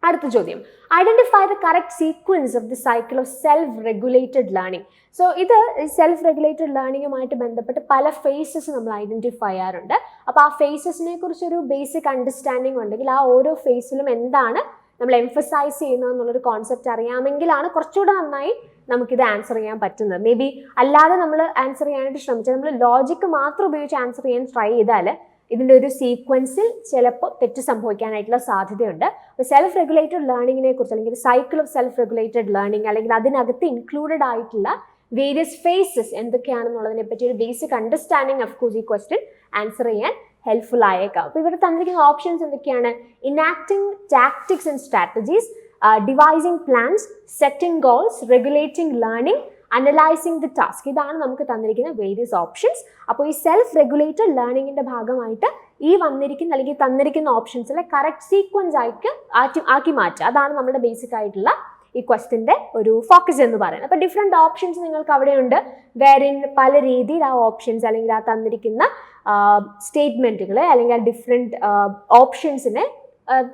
അടുത്ത ചോദ്യം, identify the correct sequence of the cycle of self regulated learning. So ഇത് self regulated ലേണിംഗുമായിട്ട് ബന്ധപ്പെട്ട് പല ഫേസസ് നമ്മൾ ഐഡന്റിഫൈ ചെയ്യാറുണ്ട്. അപ്പോൾ ആ ഫേസസിനെ കുറിച്ചൊരു ബേസിക് അണ്ടർസ്റ്റാൻഡിങ് ഉണ്ടെങ്കിൽ ആ ഓരോ ഫേസിലും എന്താണ് നമ്മൾ എംഫസൈസ് ചെയ്യുന്നത് എന്നുള്ളൊരു കോൺസെപ്റ്റ് അറിയാമെങ്കിലാണ് കുറച്ചുകൂടെ നന്നായി നമുക്കിത് ആൻസർ ചെയ്യാൻ പറ്റുന്നത്. മേ ബി അല്ലാതെ നമ്മൾ ആൻസർ ചെയ്യാനായിട്ട് ശ്രമിച്ചാൽ, നമ്മൾ ലോജിക്ക് മാത്രം ഉപയോഗിച്ച് ആൻസർ ചെയ്യാൻ ട്രൈ ചെയ്താൽ ഇതിൻ്റെ ഒരു സീക്വൻസിൽ ചിലപ്പോൾ തെറ്റ് സംഭവിക്കാനായിട്ടുള്ള സാധ്യതയുണ്ട്. അപ്പോൾ സെൽഫ് റെഗുലേറ്റഡ് ലേണിങ്ങിനെ കുറിച്ച്, അല്ലെങ്കിൽ cycle of self regulated learning, അല്ലെങ്കിൽ അതിനകത്ത് ഇൻക്ലൂഡഡ് ആയിട്ടുള്ള വേരിയസ് ഫേസസ് എന്തൊക്കെയാണെന്നുള്ളതിനെ പറ്റി ഒരു ബേസിക് അണ്ടർസ്റ്റാൻഡിങ് ഓഫ് കോഴ്സ് ഈ ക്വസ്റ്റ്യൻ ആൻസർ ചെയ്യാൻ ഹെൽപ്ഫുൾ ആയേക്കാം. അപ്പോൾ ഇവിടെ തന്നിരിക്കുന്ന ഓപ്ഷൻസ് എന്തൊക്കെയാണ്? Enacting tactics and strategies, devising plans, setting goals, regulating learning, analysing the task. ഇതാണ് നമുക്ക് തന്നിരിക്കുന്ന വേരിയസ് ഓപ്ഷൻസ്. അപ്പോൾ ഈ സെൽഫ് റെഗുലേറ്റഡ് ലേണിങ്ങിൻ്റെ ഭാഗമായിട്ട് ഈ വന്നിരിക്കുന്ന അല്ലെങ്കിൽ തന്നിരിക്കുന്ന ഓപ്ഷൻസിലെ കറക്റ്റ് സീക്വൻസ് ആക്കി മാറ്റുക. അതാണ് നമ്മുടെ ബേസിക് ആയിട്ടുള്ള ഈ ക്വസ്റ്റിന്റെ ഒരു ഫോക്കസ് എന്ന് പറയുന്നത്. അപ്പോൾ ഡിഫറെൻറ്റ് ഓപ്ഷൻസ് നിങ്ങൾക്ക് അവിടെയുണ്ട്, വേറിൻ പല രീതിയിൽ ആ ഓപ്ഷൻസ് അല്ലെങ്കിൽ ആ തന്നിരിക്കുന്ന സ്റ്റേറ്റ്മെന്റുകൾ അല്ലെങ്കിൽ ആ ഡിഫറെൻറ്റ് ഓപ്ഷൻസിനെ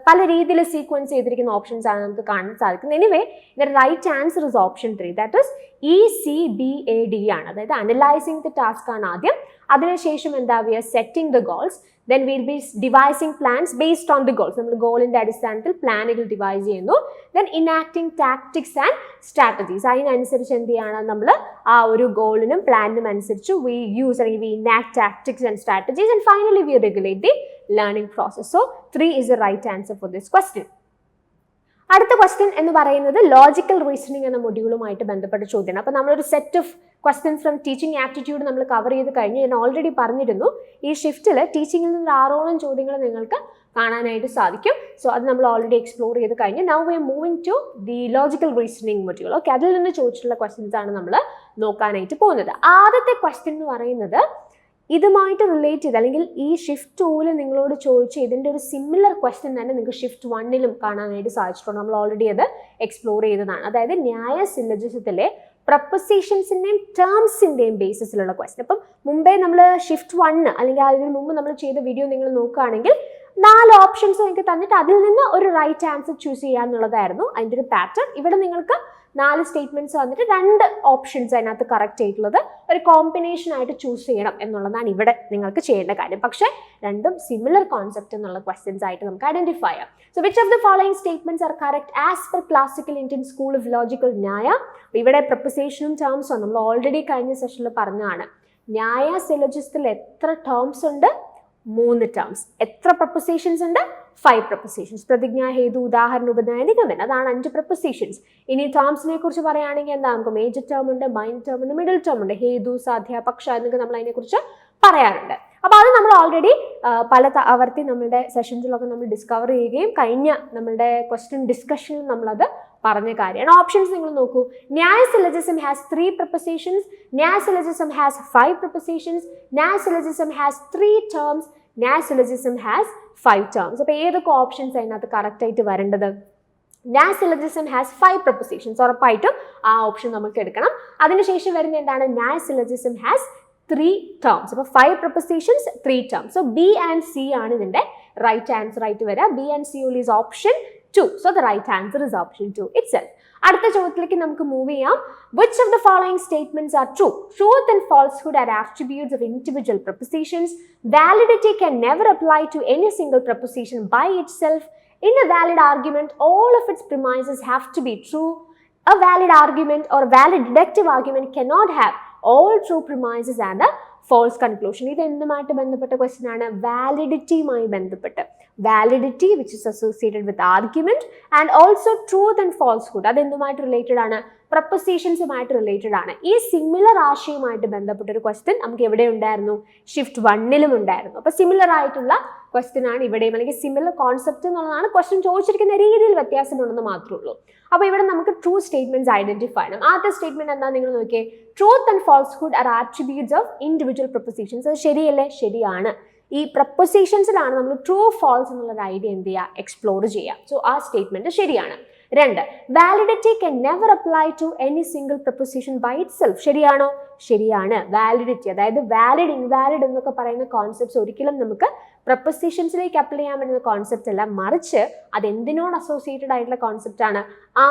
പല രീതിയിൽ സീക്വൻസ് ചെയ്തിരിക്കുന്ന ഓപ്ഷൻസ് ആണ് നമുക്ക് കാണാൻ സാധിക്കുന്നത്. Anyway the right answer is option 3, that is ECBAD ആണ്. അതായത് അനലൈസിങ് ദ ടാസ്ക് ആണ് ആദ്യം, അതിനുശേഷം എന്താ we are setting the goals, then we'll be devising plans based on the goals. നമ്മൾ ഗോളിന്റെ അടിസ്ഥാനത്തിൽ പ്ലാനുകൾ ഡിവൈസ് ചെയ്യുന്നു. then enacting tactics and strategies. അതിനനുസരിച്ച് എന്ത് ചെയ്യണം, നമ്മൾ ആ ഒരു ഗോളിനും പ്ലാനിനും അനുസരിച്ച് we use അല്ലെങ്കിൽ we enact tactics and strategies, and finally we regulate the learning process. So 3 is the right answer for this question. അടുത്ത ക്വസ്റ്റ്യൻ എന്ന് പറയുന്നത് ലോജിക്കൽ റീസണിങ് എന്ന മൊഡ്യൂളുമായിട്ട് ബന്ധപ്പെട്ട ചോദ്യമാണ്. അപ്പോൾ നമ്മളൊരു set of questions from teaching aptitude നമ്മൾ കവർ ചെയ്ത് കഴിഞ്ഞ് ഞാൻ ഓൾറെഡി പറഞ്ഞിരുന്നു ഈ ഷിഫ്റ്റിൽ ടീച്ചിങ്ങിൽ നിന്ന് 6ഓളം ചോദ്യങ്ങൾ നിങ്ങൾക്ക് കാണാനായിട്ട് സാധിക്കും. സോ അത് നമ്മൾ ഓൾറെഡി എക്സ്പ്ലോർ ചെയ്ത് കഴിഞ്ഞ് now we are moving to the logical reasoning module. Okay, അതിൽ നിന്ന് ചോദിച്ചിട്ടുള്ള ക്വസ്റ്റ്യൻസ് ആണ് നമ്മൾ നോക്കാനായിട്ട് പോകുന്നത്. ആദ്യത്തെ ക്വസ്റ്റ്യൻ എന്ന് പറയുന്നത് ഇതുമായിട്ട് റിലേറ്റ് ചെയ്ത് അല്ലെങ്കിൽ ഈ ഷിഫ്റ്റ് 2-ൽ നിങ്ങളോട് ചോദിച്ച ഇതിൻ്റെ ഒരു സിമിലർ ക്വസ്റ്റ്യൻ തന്നെ നിങ്ങൾക്ക് ഷിഫ്റ്റ് 1-ലും കാണാനായിട്ട് സാധിച്ചിട്ടുണ്ട്. നമ്മൾ ഓൾറെഡി അത് എക്സ്പ്ലോർ ചെയ്തതാണ്. അതായത് ന്യായ സില്ലജിസത്തിലെ പ്രപ്പോസിഷൻസിൻ്റെയും ടേംസിൻ്റെയും ബേസിസിലുള്ള ക്വസ്റ്റ്യൻ. അപ്പം മുമ്പേ നമ്മൾ ഷിഫ്റ്റ് 1 അല്ലെങ്കിൽ അതിന് മുമ്പ് നമ്മൾ ചെയ്ത വീഡിയോ നിങ്ങൾ നോക്കുകയാണെങ്കിൽ 4 ഓപ്ഷൻസ് നിങ്ങൾക്ക് തന്നിട്ട് അതിൽ നിന്ന് ഒരു റൈറ്റ് ആൻസർ ചൂസ് ചെയ്യുക എന്നുള്ളതായിരുന്നു അതിൻ്റെ ഒരു പാറ്റേൺ. ഇവിടെ നിങ്ങൾക്ക് 4 സ്റ്റേറ്റ്മെന്റ്സ് വന്നിട്ട് 2 ഓപ്ഷൻസ് അതിനകത്ത് കറക്റ്റ് ആയിട്ടുള്ളത് ഒരു കോമ്പിനേഷൻ ആയിട്ട് ചൂസ് ചെയ്യണം എന്നുള്ളതാണ് ഇവിടെ നിങ്ങൾക്ക് ചെയ്യേണ്ട കാര്യം. പക്ഷേ രണ്ടും സിമിലർ കോൺസെപ്റ്റ് എന്നുള്ള ക്വസ്റ്റ്യൻസ് ആയിട്ട് നമുക്ക് ഐഡന്റിഫൈ ചെയ്യാം. So which of the following statements are correct as per classical Indian school of logical ന്യായ? ഇവിടെ പ്രപ്പോസിഷനും ടേംസും നമ്മൾ ഓൾറെഡി കഴിഞ്ഞ സെഷനിൽ പറഞ്ഞതാണ്. ന്യായ സിലോജിസത്തിൽ എത്ര ടേംസ് ഉണ്ട്? 3 ടേംസ്. എത്ര പ്രപ്പോസിഷൻസ് ഉണ്ട്? 5 പ്രപ്പോസിഷൻസ്. പ്രതിജ്ഞ, ഹേതു, ഉദാഹരണം, ഉപനയന, നിഗമനം, അതാണ് 5 പ്രപ്പോസിഷൻസ്. ഇനി ടേംസിനെ കുറിച്ച് പറയുകയാണെങ്കിൽ എന്താ, നമുക്ക് മേജർ ടേം ഉണ്ട്, മൈനർ ടേം ഉണ്ട്, മിഡിൽ ടേം ഉണ്ട്, ഹേതു, സാധ്യ, പക്ഷ എന്നൊക്കെ നമ്മൾ അതിനെക്കുറിച്ച് പറയാറുണ്ട്. അപ്പോൾ അത് നമ്മൾ ഓൾറെഡി പല ആവർത്തി നമ്മളുടെ സെഷൻസിലൊക്കെ നമ്മൾ ഡിസ്കവർ ചെയ്യുകയും കഴിഞ്ഞ നമ്മളുടെ ക്വസ്റ്റ്യൻ ഡിസ്കഷനിൽ നമ്മളത് പറഞ്ഞ കാര്യമാണ്. ഓപ്ഷൻസ് നിങ്ങൾ നോക്കൂ. ന്യായ സിലോജിസം ഹാസ് 3 പ്രപ്പോസിഷൻസ്, ന്യായ സിലോജിസം ഹാസ് 5 പ്രപ്പോസിഷൻസ്, ന്യായ സിലോജിസം ഹാസ് 3 ടേംസ്, ന്യായ സിലോജിസം ഹാസ് 5 ടേംസ്. അപ്പോൾ ഏതൊക്കെ ഓപ്ഷൻസ് അതിനകത്ത് കറക്റ്റ് ആയിട്ട് വരേണ്ടത്? ന്യായ സിലോജിസം ഹാസ് 5 പ്രപ്പോസിഷൻസ്, ഉറപ്പായിട്ടും ആ ഓപ്ഷൻ നമുക്ക് എടുക്കണം. അതിനുശേഷം വരുന്ന എന്താണ്? ന്യായ സിലോജിസം ഹാസ് 3 ടേംസ്. അപ്പോൾ 5 prepositions, 3 terms. So B and C ആണ് ഇതിന്റെ റൈറ്റ് ആൻസർ ആയിട്ട് വരിക. B and C all is option 2. So the right answer is option 2 itself. അടുത്ത ചോദ്യത്തിലേക്ക് നമുക്ക് മൂവ് ചെയ്യാം. Which of the following statements are true? Truth and falsehood are attributes of individual prepositions. Validity can never apply to any single preposition by itself. In a valid argument, all of its premises have to be true. A valid argument or valid deductive argument cannot have all true premises and a false conclusion. ഇത് എന്തുമായിട്ട് ബന്ധപ്പെട്ട question ആണ്? വാലിഡിറ്റിയുമായി ബന്ധപ്പെട്ട്. Validity which is associated with argument and also truth and falsehood. അത് എന്തുമായിട്ട് related ആണ്? പ്രപ്പോസിഷൻസുമായിട്ട് related ആണ്. ഈ similar ആശയവുമായിട്ട് ബന്ധപ്പെട്ട ഒരു ക്വസ്റ്റ്യൻ നമുക്ക് എവിടെ ഉണ്ടായിരുന്നു? ഷിഫ്റ്റ് 1-ലും ഉണ്ടായിരുന്നു. അപ്പോൾ സിമിലർ ആയിട്ടുള്ള ക്വസ്റ്റ്യൻ ആണ് ഇവിടെയും, അല്ലെങ്കിൽ സിമിലർ കോൺസെപ്റ്റ് എന്നുള്ളതാണ്. ക്വസ്റ്റ്യൻ ചോദിച്ചിരിക്കുന്ന രീതിയിൽ വ്യത്യാസമുണ്ടെന്ന് മാത്രമേ ഉള്ളൂ. അപ്പോൾ ഇവിടെ നമുക്ക് ട്രൂ സ്റ്റേറ്റ്മെന്റ്സ് ഐഡന്റിഫൈ ചെയ്യണം. ആദ്യത്തെ സ്റ്റേറ്റ്മെന്റ് എന്താ നിങ്ങൾ നോക്കിയേ? Truth and falsehood are attributes of individual propositions. അത് ശരിയല്ലേ? ശരിയാണ്. ഈ പ്രപ്പോസിഷൻസിലാണ് നമ്മൾ ട്രൂ ഫാൾസ് എന്നുള്ള ഐഡിയ എന്ത് ചെയ്യുക? എക്സ്പ്ലോർ ചെയ്യുക. സോ ആ സ്റ്റേറ്റ്മെന്റ് ശരിയാണ്. 2, validity can never apply to any single preposition by itself. ശരിയാണോ? ശരിയാണ്. വാലിഡിറ്റി, അതായത് വാലിഡ് ഇൻവാലിഡ് എന്നൊക്കെ പറയുന്ന കോൺസെപ്റ്റ്സ് ഒരിക്കലും നമുക്ക് പ്രപ്പോസിഷൻസിലേക്ക് അപ്ലൈ ചെയ്യാൻ പറ്റുന്ന കോൺസെപ്റ്റ് അല്ല, മറിച്ച് അത് എന്തിനോട് അസോസിയേറ്റഡ് ആയിട്ടുള്ള കോൺസെപ്റ്റ് ആണ്?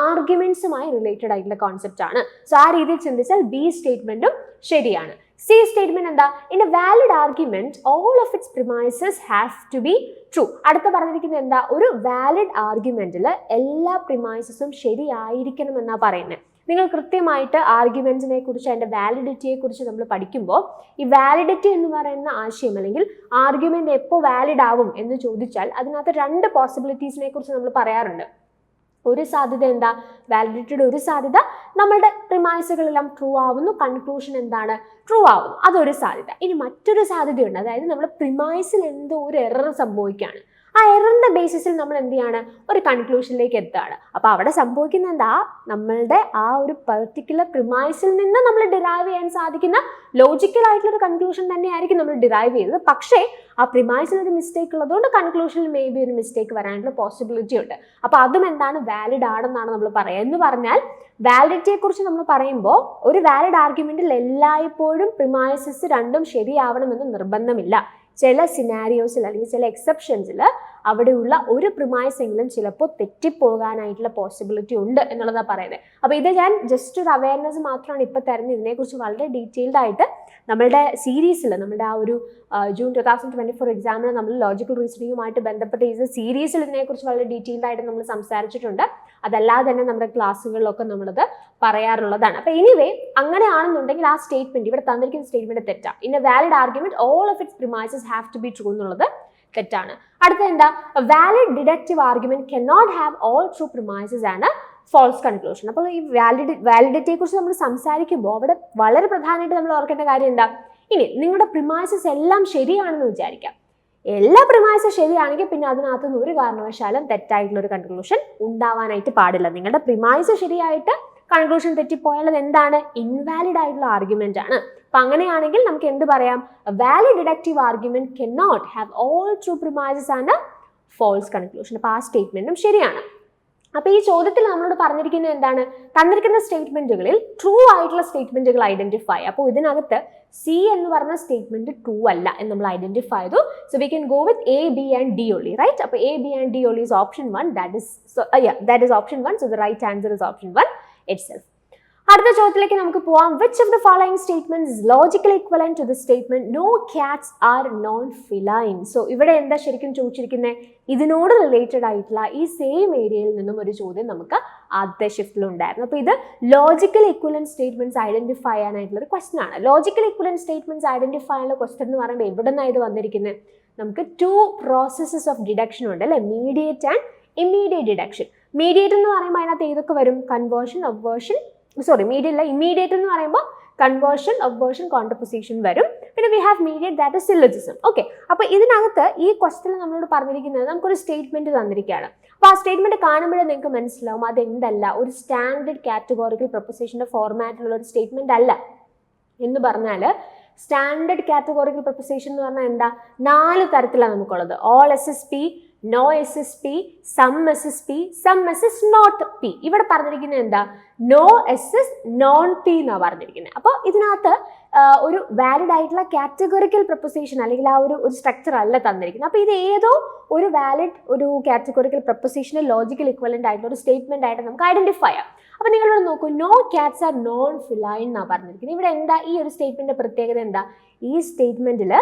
ആർഗ്യുമെന്റ്സുമായി റിലേറ്റഡ് ആയിട്ടുള്ള കോൺസെപ്റ്റ് ആണ്. സോ ആ രീതിയിൽ ചിന്തിച്ചാൽ ബി സ്റ്റേറ്റ്മെന്റും ശരിയാണ്. സി സ്റ്റേറ്റ്മെന്റ് എന്താ? In a valid argument all of its premises have to be true. അടുത്ത പറഞ്ഞിരിക്കുന്നത് എന്താ? ഒരു വാലിഡ് ആർഗ്യുമെന്റിൽ എല്ലാ പ്രിമൈസസും ശരിയായിരിക്കണം എന്നാ പറയുന്നത്. നിങ്ങൾ കൃത്യമായിട്ട് ആർഗ്യുമെന്റ്സിനെ കുറിച്ച് അതിന്റെ വാലിഡിറ്റിയെ കുറിച്ച് നമ്മൾ പഠിക്കുമ്പോൾ ഈ വാലിഡിറ്റി എന്ന് പറയുന്ന ആശയം അല്ലെങ്കിൽ ആർഗ്യുമെന്റ് എപ്പോൾ വാലിഡ് ആവും എന്ന് ചോദിച്ചാൽ അതിനകത്ത് 2 പോസിബിലിറ്റീസിനെ കുറിച്ച് നമ്മൾ പറയാറുണ്ട്. ഒരു സാധ്യത എന്താ? വാലിഡിറ്റിയുടെ ഒരു സാധ്യത നമ്മളുടെ പ്രിമൈസുകളെല്ലാം ട്രൂ ആവുന്നു, കൺക്ലൂഷൻ എന്താണ്? ട്രൂ ആവുന്നു, അതൊരു സാധ്യത. ഇനി മറ്റൊരു സാധ്യതയുണ്ട്, അതായത് നമ്മുടെ പ്രിമൈസിൽ എന്തോ ഒരു എറർ സംഭവിക്കുകയാണ്. ആ എററിന്റെ ബേസിസിൽ നമ്മൾ എന്ത് ചെയ്യാണ്, ഒരു കൺക്ലൂഷനിലേക്ക് എത്തുകയാണ്. അപ്പോൾ അവിടെ സംഭവിക്കുന്ന എന്താ, നമ്മളുടെ ആ ഒരു പെർട്ടിക്കുലർ പ്രിമൈസിൽ നിന്ന് നമ്മൾ ഡിറൈവ് ചെയ്യാൻ സാധിക്കുന്ന ലോജിക്കൽ ആയിട്ടുള്ള ഒരു കൺക്ലൂഷൻ തന്നെയായിരിക്കും നമ്മൾ ഡിറൈവ് ചെയ്തത്. പക്ഷേ ആ പ്രിമൈസിൽ ഒരു മിസ്റ്റേക്ക് ഉള്ളതുകൊണ്ട് കൺക്ലൂഷനിൽ മേ ബി ഒരു മിസ്റ്റേക്ക് വരാനുള്ള പോസിബിലിറ്റി ഉണ്ട്. അപ്പോൾ അതും എന്താണ്, വാലിഡ് ആണെന്നാണ് നമ്മൾ പറയുക. എന്ന് പറഞ്ഞാൽ വാലിഡിറ്റിയെ കുറിച്ച് നമ്മൾ പറയുമ്പോൾ ഒരു വാലിഡ് ആർഗ്യുമെന്റിൽ എല്ലായ്പ്പോഴും പ്രിമൈസസ് രണ്ടും ശരിയാവണമെന്ന് നിർബന്ധമില്ല. ചില സിനാരിയോസിൽ അല്ലെങ്കിൽ ചില എക്സെപ്ഷൻസിൽ അവിടെയുള്ള ഒരു പ്രിമൈസ് എങ്കിലും ചിലപ്പോൾ തെറ്റിപ്പോകാനായിട്ടുള്ള പോസിബിലിറ്റി ഉണ്ട് എന്നുള്ളതാണ് പറയുന്നത്. അപ്പോൾ ഇത് ഞാൻ ജസ്റ്റ് ഒരു അവയർനെസ് മാത്രമാണ് ഇപ്പോൾ തരുന്നത്. ഇതിനെക്കുറിച്ച് വളരെ ഡീറ്റെയിൽഡ് ആയിട്ട് നമ്മളുടെ സീരീസിൽ, നമ്മുടെ ആ ഒരു ജൂൺ 2024 എക്സാമിന് നമ്മൾ ലോജിക്കൽ റീസണിങ്ങുമായിട്ട് ബന്ധപ്പെട്ട ഈ സീരീസിൽ ഇതിനെക്കുറിച്ച് വളരെ ഡീറ്റെയിൽഡ് ആയിട്ട് നമ്മൾ സംസാരിച്ചിട്ടുണ്ട്. അതല്ലാതെ തന്നെ നമ്മുടെ ക്ലാസ്സുകളിലൊക്കെ നമ്മളത് പറയാറുള്ളതാണ്. അപ്പോൾ എനിവേ അങ്ങനെയാണെന്നുണ്ടെങ്കിൽ ആ സ്റ്റേറ്റ്മെന്റ്, ഇവിടെ തന്നിരിക്കുന്ന സ്റ്റേറ്റ്മെന്റ് തെറ്റാണ്. In a valid argument all of its premises have to be true എന്നുള്ളത് തെറ്റാണ്. അടുത്ത എന്താ, valid deductive argument can not have all true premises and false conclusion. അപ്പോൾ ഈ വാലിഡിറ്റിയെ കുറിച്ച് നമ്മൾ സംസാരിക്കുമ്പോൾ അവിടെ വളരെ പ്രധാനമായിട്ട് നമ്മൾ ഓർക്കേണ്ട കാര്യം എന്താ, ഇനി നിങ്ങളുടെ പ്രിമൈസസ് എല്ലാം ശരിയാണെന്ന് വിചാരിക്കാം. എല്ലാ പ്രിമൈസസ് ശരിയാണെങ്കിൽ പിന്നെ അതിനകത്തുനിന്ന് ഒരു കാരണവശാലും തെറ്റായിട്ടുള്ള ഒരു കൺക്ലൂഷൻ ഉണ്ടാവാനായിട്ട് പാടില്ല. നിങ്ങളുടെ പ്രിമൈസ് ശരിയായിട്ട് കൺക്ലൂഷൻ തെറ്റിപ്പോയാൽ അത് എന്താണ്, ഇൻവാലിഡ് ആയിട്ടുള്ള ആർഗ്യുമെന്റ് ആണ്. അപ്പൊ അങ്ങനെയാണെങ്കിൽ നമുക്ക് എന്ത് പറയാം, valid deductive argument can not have all true premises and false conclusion. അപ്പൊ ആ സ്റ്റേറ്റ്മെന്റും ശരിയാണ്. അപ്പൊ ഈ ചോദ്യത്തിൽ നമ്മളോട് പറഞ്ഞിരിക്കുന്നത് എന്താണ്, തന്നിരിക്കുന്ന സ്റ്റേറ്റ്മെന്റുകളിൽ ട്രൂ ആയിട്ടുള്ള സ്റ്റേറ്റ്മെന്റുകൾ ഐഡന്റിഫൈ. അപ്പോൾ ഇതിനകത്ത് സി എന്ന് പറഞ്ഞ സ്റ്റേറ്റ്മെന്റ് ട്രൂ അല്ല എന്ന് നമ്മൾ ഐഡന്റിഫൈ ചെയ്തു. So we can go with A, B and D only, right? അപ്പോൾ A, B and D only is option 1. That is option 1. So the right answer is option 1 itself. അടുത്ത ചോദ്യത്തിലേക്ക് നമുക്ക് പോവാം. Which of the following statements is logically equivalent to the statement no cats are non-feline? So ഇവിടെ എന്താ ശരിക്കും ചോദിച്ചിരിക്കുന്നത്, ഇതിനോട് related ആയിട്ടുള്ള ഈ സെയിം ഏരിയയിൽ നിന്നും ഒരു ചോദ്യം നമുക്ക് ആദ്യത്തെ ഷിഫ്റ്റിൽ ഉണ്ടായിരുന്നു. അപ്പോൾ ഇത് ലോജിക്കൽ ഇക്വലന്റ് സ്റ്റേറ്റ്മെന്റ്സ് ഐഡന്റിഫൈ ചെയ്യാനായിട്ടുള്ള ഒരു ക്വസ്റ്റൻ ആണ്. ലോജിക്കൽ ഇക്വലന്റ് സ്റ്റേറ്റ്മെന്റ്സ് ഐഡന്റിഫൈ ചെയ്യാനുള്ള ക്വസ്റ്റൻ എന്ന് പറയുമ്പോൾ എവിടെ നിന്നാണ് ഇത് വന്നിരിക്കുന്നത്, നമുക്ക് 2 പ്രോസസ്സസ് ഓഫ് ഡിഡക്ഷൻ ഉണ്ട് അല്ലെ, മീഡിയേറ്റ് ആൻഡ് ഇമ്മീഡിയറ്റ് ഡിഡക്ഷൻ. മീഡിയേറ്റ് എന്ന് പറയുമ്പോൾ അതിനകത്ത് ഏതൊക്കെ വരും, കൺവേർഷൻ, ഒബ്വേർഷൻ, ഇമ്മീഡിയറ്റ് എന്ന് പറയുമ്പോൾ കൺവേർഷൻ, ഒബ്വേർഷൻ, കോൺട്രപൊസിഷൻ വരും. പിന്നെ we have mediate, that is syllogism. Okay, അപ്പോൾ ഇതിനകത്ത് ഈ ക്വസ്റ്റനിൽ നമ്മളോട് പറഞ്ഞിരിക്കുന്നത് നമുക്കൊരു സ്റ്റേറ്റ്മെന്റ് തന്നിരിക്കുകയാണ്. അപ്പോൾ ആ സ്റ്റേറ്റ്മെന്റ് കാണുമ്പോഴേ നിങ്ങൾക്ക് മനസ്സിലാവും അതെന്തല്ല, ഒരു സ്റ്റാൻഡേർഡ് കാറ്റഗോറിക്കൽ പ്രൊപ്പോസിഷന്റെ ഫോർമാറ്റിലുള്ള ഒരു സ്റ്റേറ്റ്മെന്റ് അല്ല. എന്ന് പറഞ്ഞാൽ സ്റ്റാൻഡേർഡ് കാറ്റഗോറിക്കൽ പ്രൊപ്പോസിഷൻ എന്ന് പറഞ്ഞാൽ എന്താ, 4 തരത്തിലാണ് നമുക്കുള്ളത്. All SSP, no SSP, some SSP, some SS not P. ഇവിടെ പറഞ്ഞിരിക്കുന്നത് എന്താ, നോ SS നോൺ P എന്നാണ് പറഞ്ഞിരിക്കുന്നത്. അപ്പോൾ ഇതിനകത്ത് ഒരു വാലിഡ് ആയിട്ടുള്ള കാറ്റഗോറിക്കൽ പ്രൊപ്പോസിഷൻ അല്ലെങ്കിൽ ആ ഒരു സ്ട്രക്ചർ അല്ല തന്നിരിക്കുന്നത്. അപ്പോൾ ഇത് ഏതോ ഒരു വാലിഡ് ഒരു കാറ്റഗോറിക്കൽ പ്രൊപ്പോസിഷന് ലോജിക്കൽ ഇക്വലന്റ് ആയിട്ടുള്ള ഒരു സ്റ്റേറ്റ്മെന്റ് ആയിട്ട് നമുക്ക് ഐഡന്റിഫൈ ചെയ്യാം. അപ്പോൾ നിങ്ങളിവിടെ നോക്കൂ, നോ ക്യാറ്റ്സ് ആർ നോൺ ഫിലൈൻ എന്നാണ് പറഞ്ഞിരിക്കുന്നത്. ഇവിടെ എന്താ ഈ ഒരു സ്റ്റേറ്റ്മെന്റ് പ്രത്യേകത എന്താ, ഈ സ്റ്റേറ്റ്മെന്റിൽ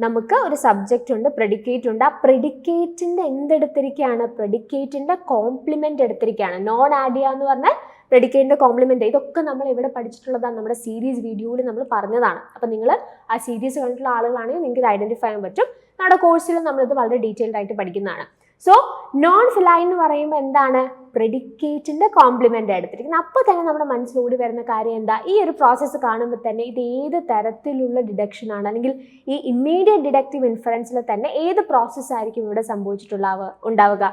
നമുക്ക് ഒരു സബ്ജക്റ്റ് ഉണ്ട്, പ്രെഡിക്കേറ്റ് ഉണ്ട്. ആ പ്രെഡിക്കേറ്റിന്റെ എന്തെടുത്തിരിക്കുകയാണ്, പ്രെഡിക്കേറ്റിന്റെ കോംപ്ലിമെന്റ് എടുത്തിരിക്കുകയാണ്. നോൺ ആഡ് ചെയ്യുക എന്ന് പറഞ്ഞാൽ പ്രെഡിക്കേറ്റിന്റെ കോംപ്ലിമെന്റ്. ഇതൊക്കെ നമ്മൾ ഇവിടെ പഠിച്ചിട്ടുള്ളതാണ്, നമ്മുടെ സീരീസ് വീഡിയോയിൽ നമ്മൾ പറഞ്ഞതാണ്. അപ്പം നിങ്ങൾ ആ സീരീസ് കണ്ടിട്ടുള്ള ആളുകളാണെങ്കിൽ നിങ്ങൾക്ക് ഇത് ഐഡന്റിഫൈ ചെയ്യാൻ പറ്റും. നമ്മുടെ കോഴ്സിൽ നമ്മളിത് വളരെ ഡീറ്റെയിൽഡ് ആയിട്ട് പഠിക്കുന്നതാണ്. സോ നോൺ ഫിലൈൻ എന്ന് പറയുമ്പോൾ എന്താണ്, പ്രെഡിക്കേറ്റിന്റെ കോംപ്ലിമെന്റ് എടുത്തിരിക്കുന്നത്. അപ്പോൾ തന്നെ നമ്മുടെ മനസ്സിലൂടി വരുന്ന കാര്യം എന്താ, ഈ ഒരു പ്രോസസ്സ് കാണുമ്പോൾ തന്നെ ഇത് ഏത് തരത്തിലുള്ള ഡിഡക്ഷൻ ആണ്, അല്ലെങ്കിൽ ഈ ഇമ്മീഡിയറ്റ് ഡിഡക്റ്റീവ് ഇൻഫറൻസിൽ തന്നെ ഏത് പ്രോസസ്സ് ആയിരിക്കും ഇവിടെ ഉണ്ടാവുക.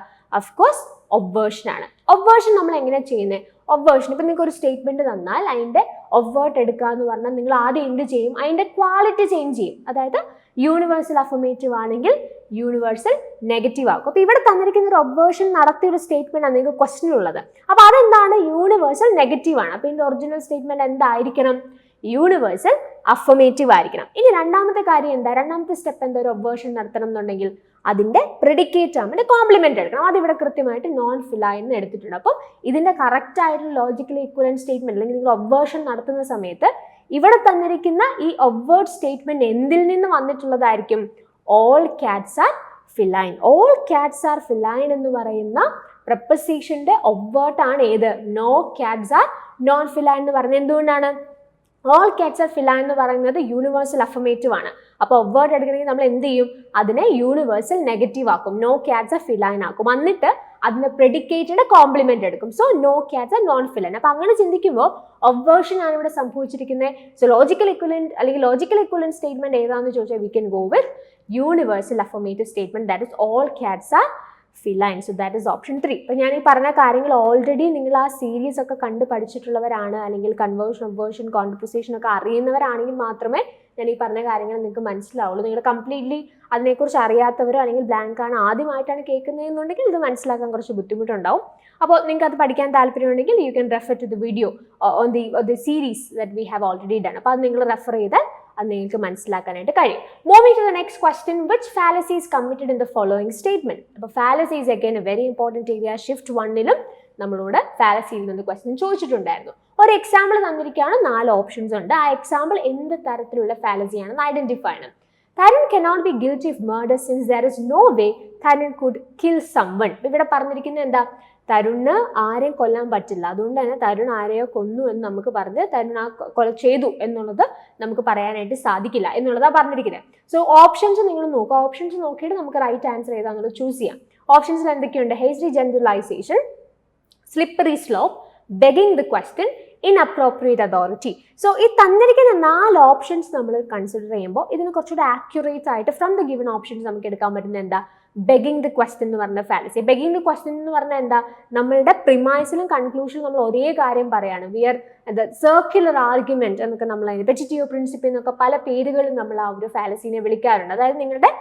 അഫ്കോഴ്സ് ഒബ്വേർഷൻ ആണ്. ഒബ്വേർഷൻ നമ്മൾ എങ്ങനെയാണ് ചെയ്യുന്നത്, ഒബ്വേർഷൻ ഇപ്പം നിങ്ങൾക്ക് ഒരു സ്റ്റേറ്റ്മെന്റ് തന്നാൽ അതിൻ്റെ ഒബ്വേർട്ട് എടുക്കുക എന്ന് പറഞ്ഞാൽ നിങ്ങൾ ആദ്യം എന്ത് ചെയ്യും, അതിൻ്റെ ക്വാളിറ്റി ചേഞ്ച് ചെയ്യും. അതായത് യൂണിവേഴ്സൽ അഫർമേറ്റീവ് ആണെങ്കിൽ യൂണിവേഴ്സൽ നെഗറ്റീവ് ആക്കും. അപ്പോൾ ഇവിടെ തന്നിരിക്കുന്ന ഒരു ഒബ്വേർഷൻ നടത്തിയ ഒരു സ്റ്റേറ്റ്മെന്റ് ആണ് നിങ്ങൾക്ക് ക്വസ്റ്റനിലുള്ളത്. അപ്പോൾ അതെന്താണ്, യൂണിവേഴ്സൽ നെഗറ്റീവ് ആണ്. അപ്പോൾ ഇതിൻ്റെ ഒറിജിനൽ സ്റ്റേറ്റ്മെന്റ് എന്തായിരിക്കണം, യൂണിവേഴ്സൽ അഫർമേറ്റീവ് ആയിരിക്കണം. ഇനി രണ്ടാമത്തെ കാര്യം എന്താ, രണ്ടാമത്തെ സ്റ്റെപ്പ് എന്താ, ഒരു ഒബ്വേർഷൻ നടത്തണം എന്നുണ്ടെങ്കിൽ അതിൻ്റെ പ്രെഡിക്കേറ്റ് ആകുമ്പോൾ കോംപ്ലിമെന്റ് എടുക്കണം. അതിവിടെ കൃത്യമായിട്ട് നോൺ ഫിലൈൻ എന്ന് എടുത്തിട്ടുണ്ട്. അപ്പോൾ ഇതിൻ്റെ കറക്റ്റ് ആയിട്ടുള്ള ലോജിക്കലി ഇക്വലന്റ് സ്റ്റേറ്റ്മെന്റ് അല്ലെങ്കിൽ നിങ്ങൾ ഒബ്വേർഷൻ നടത്തുന്ന സമയത്ത് ഇവിടെ തന്നിരിക്കുന്ന ഈ ഒബ്വേർഡ് സ്റ്റേറ്റ്മെന്റ് എന്തിൽ നിന്ന് വന്നിട്ടുള്ളതായിരിക്കും, all cats are feline. All cats are feline എന്ന് പറയുന്ന പ്രപ്പോസിഷന്റെ ഒബ്വേർട്ട് ആണ് ഏത്, no cats are non feline എന്ന് പറയുന്നത്. എന്തുകൊണ്ടാണ്, ഓൾ ക്യാറ്റ്സ് ആർ ഫിലൈൻ എന്ന് പറയുന്നത് യൂണിവേഴ്സൽ അഫർമേറ്റീവ് ആണ്. അപ്പോൾ ഒബ്വേർട്ട് എടുക്കണമെങ്കിൽ നമ്മൾ എന്ത് ചെയ്യും, അതിനെ യൂണിവേഴ്സൽ നെഗറ്റീവ് ആക്കും, നോ ക്യാറ്റ്സ് ആർ ഫിലൈൻ ആക്കും. എന്നിട്ട് അതിന് പ്രെഡിക്കേറ്റഡ് കോംപ്ലിമെന്റ് എടുക്കും. So no cats are non feline. അപ്പോൾ അങ്ങനെ ചിന്തിക്കുമ്പോൾ ഒബ്വേർഷൻ ആണ് ഇവിടെ സംഭവിച്ചിരിക്കുന്നത്. സോ ലോജിക്കൽ ഇക്വലന്റ് അല്ലെങ്കിൽ ലോജിക്കൽ ഇക്വലന്റ് സ്റ്റേറ്റ്മെന്റ് ഏതാണെന്ന് ചോദിച്ചാൽ we can go with universal affirmative statement, that is all cats are feline. So that is option 3. അപ്പോൾ ഞാൻ ഈ പറഞ്ഞ കാര്യങ്ങൾ ഓൾറെഡി നിങ്ങൾ ആ സീരീസ് ഒക്കെ കണ്ട് പഠിച്ചിട്ടുള്ളവരാണ്, അല്ലെങ്കിൽ കൺവേർഷൻ, ഒബ്വേർഷൻ, കോൺട്രപ്പോസിഷൻ ഒക്കെ അറിയുന്നവരാണെങ്കിൽ മാത്രമേ ഞാൻ ഈ പറഞ്ഞ കാര്യങ്ങൾ നിങ്ങൾക്ക് മനസ്സിലാവുള്ളൂ. നിങ്ങൾ കംപ്ലീറ്റ്ലി അതിനെക്കുറിച്ച് അറിയാത്തവരോ അല്ലെങ്കിൽ ബ്ലാങ്ക് ആണ് ആദ്യമായിട്ടാണ് കേൾക്കുന്നതെന്നുണ്ടെങ്കിൽ ഇത് മനസ്സിലാക്കാൻ കുറച്ച് ബുദ്ധിമുട്ടുണ്ടാവും. അപ്പോൾ നിങ്ങൾക്ക് അത് പഠിക്കാൻ താല്പര്യമുണ്ടെങ്കിൽ you can refer to the video on the series that we have already done. അപ്പോൾ അത് നിങ്ങൾ റെഫർ ചെയ്താൽ അത് നിങ്ങൾക്ക് മനസ്സിലാക്കാനായിട്ട് കഴിയും. Moving to the next question, which fallacy is committed in the following statement. അപ്പോൾ fallacy is again a very important area. Shift 1-ലും നമ്മളോട് ഫാലസിയിൽ നിന്ന് ക്വസ്റ്റ്യൻ ചോദിച്ചിട്ടുണ്ടായിരുന്നു. ഒരു എക്സാമ്പിൾ തന്നിരിക്കുകയാണ്, 4 ഓപ്ഷൻസ് ഉണ്ട്. ആ എക്സാമ്പിൾ എന്ത് തരത്തിലുള്ള ഫാലസിയാണെന്ന് ഐഡന്റിഫൈ ചെയ്യണം. Tarun cannot be guilty of murder since there is no way Tarun could kill someone. ഇവിടെ പറഞ്ഞിരിക്കുന്നത് എന്താ? തരുണിന് ആരെയും കൊല്ലാൻ പറ്റില്ല, അതുകൊണ്ട് തന്നെ തരുൺ ആരെയോ കൊന്നു എന്ന് നമുക്ക് പറഞ്ഞ് തരുൺ ആ കൊല ചെയ്തു എന്നുള്ളത് നമുക്ക് പറയാനായിട്ട് സാധിക്കില്ല എന്നുള്ളതാണ് പറഞ്ഞിരിക്കുന്നത്. സോ ഓപ്ഷൻസ് നിങ്ങൾ നോക്കുക. ഓപ്ഷൻസ് നോക്കിയിട്ട് നമുക്ക് റൈറ്റ് ആൻസർ ഏതാണെന്നുള്ളത് ചൂസ് ചെയ്യാം. ഓപ്ഷൻസിൽ എന്തൊക്കെയുണ്ട്? Hasty generalization, slippery slope, begging the question, inappropriate authority. So ഈ തന്നിരിക്കുന്ന 4 ഓപ്ഷൻസ് നമ്മൾ കൺസിഡർ ചെയ്യുമ്പോൾ ഇതിന് കുറച്ചുകൂടെ ആക്യുറേറ്റ് ആയിട്ട് ഫ്രം ദ ഗിവൺ ഓപ്ഷൻസ് നമുക്ക് എടുക്കാൻ പറ്റുന്ന എന്താ? ബെഗിങ് ദ ക്വസ്റ്റ്യൻ എന്ന് പറഞ്ഞ ഫാലസി. ബെഗിങ് ദ ക്വസ്റ്റ്യൻ എന്ന് പറഞ്ഞാൽ എന്താ? നമ്മളുടെ പ്രിമൈസിലും കൺക്ലൂഷനും നമ്മൾ ഒരേ കാര്യം പറയാണ്. വി ആർ സർക്കുലർ ആർഗ്യുമെന്റ് എന്നൊക്കെ നമ്മൾ റിപ്പറ്റിറ്റീവ് പ്രിൻസിപ്പിൾ എന്നൊക്കെ പല പേരുകളും നമ്മൾ ആ ഒരു ഫാലസിനെ വിളിക്കാറുണ്ട്. അതായത് നിങ്ങളുടെ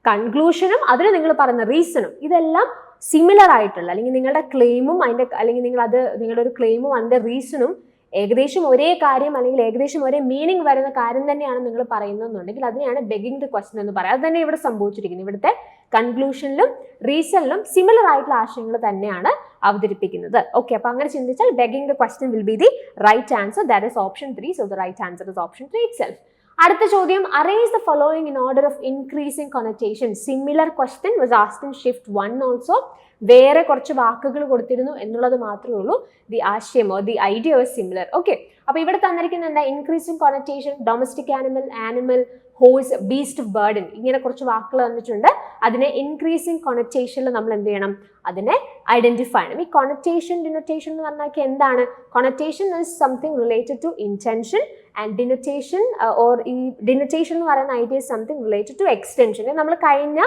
കൺക്ലൂഷനും അതിന് നിങ്ങൾ പറയുന്ന റീസണും ഇതെല്ലാം സിമിലർ ആയിട്ടുള്ള, അല്ലെങ്കിൽ നിങ്ങളുടെ ക്ലെയിമും അതിൻ്റെ, അല്ലെങ്കിൽ നിങ്ങളുടെ ഒരു ക്ലെയിമും അതിൻ്റെ റീസണും ഏകദേശം ഒരേ കാര്യം അല്ലെങ്കിൽ ഏകദേശം ഒരേ മീനിങ് വരുന്ന കാര്യം തന്നെയാണ് നിങ്ങൾ പറയുന്നതെന്നുണ്ടെങ്കിൽ അതിനെയാണ് ബെഗിങ് ദ ക്വസ്റ്റ്യൻ എന്ന് പറയുക. അത് തന്നെ ഇവിടെ സംഭവിച്ചിരിക്കുന്നത്. ഇവിടുത്തെ കൺക്ലൂഷനിലും റീസണിലും സിമിലർ ആയിട്ടുള്ള ആശയങ്ങൾ തന്നെയാണ് അവതരിപ്പിക്കുന്നത്. ഓക്കെ, അപ്പോൾ അങ്ങനെ ചിന്തിച്ചാൽ begging the question will be the right answer. That is option 3. So the right answer is option 3 itself. അടുത്ത ചോദ്യം, arrange the following in order of increasing connotation. Similar question was asked in shift 1 also. വേറെ കുറച്ച് വാക്കുകൾ കൊടുത്തിരുന്നു എന്നുള്ളത് മാത്രമേ ഉള്ളൂ. The ആശയമോ the idea was similar. Okay, അപ്പോൾ ഇവിടെ തന്നിരിക്കുന്ന എന്താ? Increasing connotation, domestic animal, horse, beast, burden, ഇങ്ങനെ കുറച്ച് വാക്കുകൾ തന്നിട്ടുണ്ട്. അതിനെ ഇൻക്രീസിംഗ് കൊണറ്റേഷനിൽ നമ്മൾ എന്ത് ചെയ്യണം? അതിനെ ഐഡന്റിഫൈ ചെയ്യണം. ഈ കൊണറ്റേഷൻ ഡിനോറ്റേഷൻ എന്ന് പറഞ്ഞാൽ എന്താണ്? Connotation is something related to intention and denotation or ഈ ഡിനോറ്റേഷൻ എന്ന് പറയുന്ന idea is something related to extension. നമ്മൾ കഴിഞ്ഞ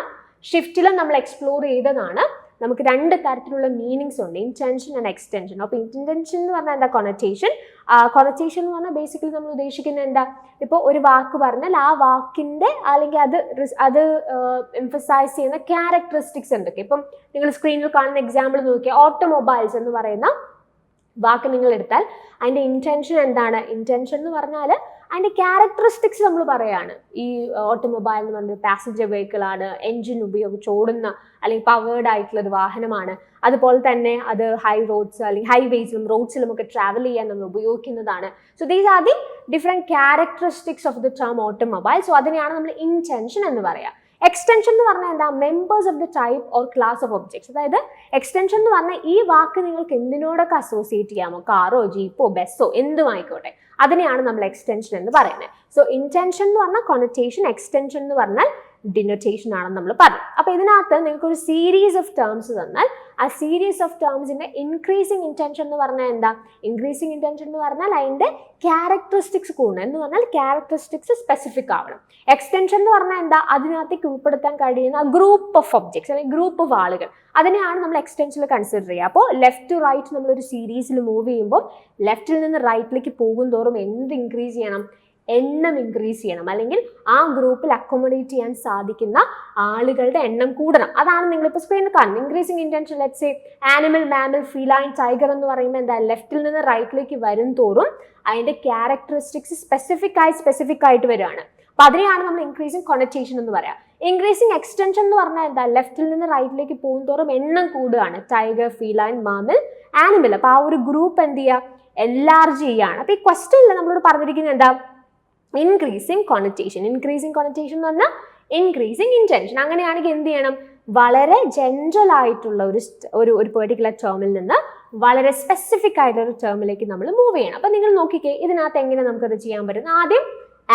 ഷിഫ്റ്റിലും നമ്മൾ എക്സ്പ്ലോർ ചെയ്തതാണ്. നമുക്ക് 2 തരത്തിലുള്ള മീനിങ്സ് ഉണ്ട്, ഇന്റൻഷൻ ആൻഡ് എക്സ്റ്റൻഷൻ. അപ്പോൾ ഇന്റൻഷൻ എന്ന് പറഞ്ഞാൽ എന്താ? കൊണറ്റേഷൻ. കൊണറ്റേഷൻ എന്ന് പറഞ്ഞാൽ ബേസിക്കലി നമ്മൾ ഉദ്ദേശിക്കുന്നത് എന്താ? ഇപ്പോൾ ഒരു വാക്ക് പറഞ്ഞാൽ ആ വാക്കിൻ്റെ അല്ലെങ്കിൽ അത് എംഫസൈസ് ചെയ്യുന്ന ക്യാരക്ടറിസ്റ്റിക്സ് എന്തൊക്കെ. ഇപ്പം നിങ്ങൾ സ്ക്രീനിൽ കാണുന്ന എക്സാമ്പിൾ നോക്കിയാൽ ഓട്ടോമൊബൈൽസ് എന്ന് പറയുന്ന വാക്ക് നിങ്ങൾ എടുത്താൽ അതിൻ്റെ ഇൻറ്റൻഷൻ എന്താണ്? ഇൻറ്റൻഷൻ എന്ന് പറഞ്ഞാൽ അതിൻ്റെ ക്യാരക്ടറിസ്റ്റിക്സ് നമ്മൾ പറയാണ്. ഈ ഓട്ടോമൊബൈൽ എന്ന് പറഞ്ഞൊരു പാസഞ്ചർ വെഹിക്കിൾ ആണ്, എൻജിൻ ഉപയോഗിച്ച് ഓടുന്ന അല്ലെങ്കിൽ പവേർഡ് ആയിട്ടുള്ള ഒരു വാഹനമാണ്. അതുപോലെ തന്നെ അത് ഹൈ റോഡ്സ് അല്ലെങ്കിൽ ഹൈവേസിലും റോഡ്സിലും ഒക്കെ ട്രാവൽ ചെയ്യാൻ നമ്മൾ ഉപയോഗിക്കുന്നതാണ്. So these are the different characteristics of the term automobile. So അതിനെയാണ് നമ്മൾ ഇൻറ്റൻഷൻ എന്ന് പറയുക. എക്സ്റ്റൻഷൻ എന്ന് പറഞ്ഞാൽ എന്താ? Members of the type or class of objects. അതായത് എക്സ്റ്റൻഷൻ എന്ന് പറഞ്ഞാൽ ഈ വാക്ക് നിങ്ങൾക്ക് എന്തിനോടൊക്കെ അസോസിയേറ്റ് ചെയ്യാമോ? കാറോ ജീപ്പോ ബസ്സോ എന്തും ആയിക്കോട്ടെ, അതിനെയാണ് നമ്മൾ എക്സ്റ്റൻഷൻ എന്ന് പറയുന്നത്. സോ ഇന്റൻഷൻ എന്ന് പറഞ്ഞാൽ കൊണറ്റേഷൻ, എക്സ്റ്റൻഷൻ എന്ന് പറഞ്ഞാൽ ഡിനോറ്റേഷൻ ആണെന്ന് നമ്മൾ പറഞ്ഞു. അപ്പോൾ ഇതിനകത്ത് നിങ്ങൾക്ക് ഒരു സീരീസ് ഓഫ് ടേംസ് തന്നാൽ ആ സീരീസ് ഓഫ് ടേംസിന്റെ ഇൻക്രീസിങ് ഇന്റൻഷൻ എന്ന് പറഞ്ഞാൽ എന്താ? ഇൻക്രീസിങ് ഇന്റൻഷൻ എന്ന് പറഞ്ഞാൽ അതിന്റെ ക്യാരക്ടറിസ്റ്റിക്സ് കൂടണം എന്ന് പറഞ്ഞാൽ ക്യാരക്ടറിസ്റ്റിക്സ് സ്പെസിഫിക് ആവണം. എക്സ്റ്റൻഷൻ എന്ന് പറഞ്ഞാൽ എന്താ? അതിനകത്തേക്ക് ഉൾപ്പെടുത്താൻ കഴിയുന്ന ഗ്രൂപ്പ് ഓഫ് ഒബ്ജക്ട്സ് അല്ലെങ്കിൽ ഗ്രൂപ്പ് ഓഫ് ആളുകൾ, അതിനെയാണ് നമ്മൾ എക്സ്റ്റൻഷനിൽ കൺസിഡർ ചെയ്യുക. അപ്പോൾ ലെഫ്റ്റ് ടു റൈറ്റ് നമ്മളൊരു സീരീസിൽ മൂവ് ചെയ്യുമ്പോൾ ലെഫ്റ്റിൽ നിന്ന് റൈറ്റിലേക്ക് പോകും തോറും എന്ത് ഇൻക്രീസ് ചെയ്യണം? എണ്ണം ഇൻക്രീസ് ചെയ്യണം, അല്ലെങ്കിൽ ആ ഗ്രൂപ്പിൽ അക്കോമഡേറ്റ് ചെയ്യാൻ സാധിക്കുന്ന ആളുകളുടെ എണ്ണം കൂടണം. അതാണ് നിങ്ങളിപ്പോൾ സ്ക്രീനിൽ കാണുന്നത്. Increasing intention, let's say animal, mammal, feline, tiger എന്ന് പറയുമ്പോൾ എന്താ? ലെഫ്റ്റിൽ നിന്ന് റൈറ്റിലേക്ക് വരും തോറും അതിന്റെ ക്യാരക്ടറിസ്റ്റിക്സ് സ്പെസിഫിക് ആയിട്ട് വരികയാണ്. അപ്പൊ അതിനെയാണ് നമ്മൾ ഇൻക്രീസിങ് കൊണറ്റേഷൻ എന്ന് പറയാം. ഇൻക്രീസിങ് എക്സ്റ്റൻഷൻ എന്ന് പറഞ്ഞാൽ എന്താ? ലെഫ്റ്റിൽ നിന്ന് റൈറ്റിലേക്ക് പോകും തോറും എണ്ണം കൂടുകയാണ്. Tiger, feline, mammal, animal. അപ്പൊ ആ ഒരു ഗ്രൂപ്പ് എന്ത് ചെയ്യുക? എൻലാർജ് ചെയ്യുകയാണ്. അപ്പൊ ഈ ക്വസ്റ്റ്യനിൽ നമ്മളോട് പറഞ്ഞിരിക്കുന്നത് എന്താ? ഇൻക്രീസിങ് കൊണറ്റേഷൻ. ഇൻക്രീസിങ് കൊണറ്റേഷൻ എന്ന് പറഞ്ഞാൽ ഇൻക്രീസിങ് ഇന്റൻഷൻ. അങ്ങനെയാണെങ്കിൽ എന്ത് ചെയ്യണം? വളരെ ജനറൽ ആയിട്ടുള്ള ഒരു പെർട്ടിക്കുലർ ടേമിൽ നിന്ന് വളരെ സ്പെസിഫിക് ആയിട്ടുള്ള ഒരു ടേമിലേക്ക് നമ്മൾ മൂവ് ചെയ്യണം. അപ്പൊ നിങ്ങൾ നോക്കിക്കേ, ഇതിനകത്ത് എങ്ങനെ നമുക്കത് ചെയ്യാൻ പറ്റും? ആദ്യം